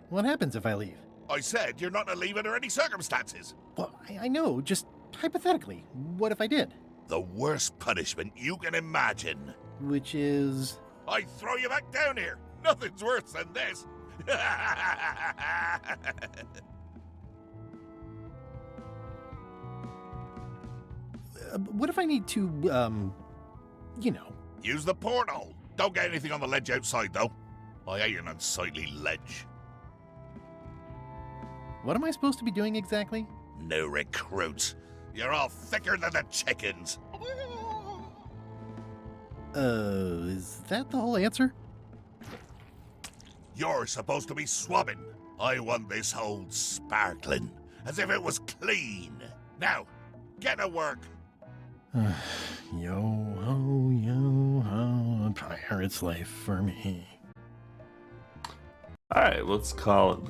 What happens if I leave?
I said you're not to leave under any circumstances.
Well, I know, just hypothetically. What if I did?
The worst punishment you can imagine.
Which is...
I throw you back down here. Nothing's worse than this.
What if I need to, you know...
Use the portal. Don't get anything on the ledge outside, though. I hate an unsightly ledge.
What am I supposed to be doing exactly?
No recruits. You're all thicker than the chickens.
Is that the whole answer?
You're supposed to be swabbing. I want this hold sparkling, as if it was clean. Now, get to work.
Yo-ho, pirate's life for me.
Alright, let's call it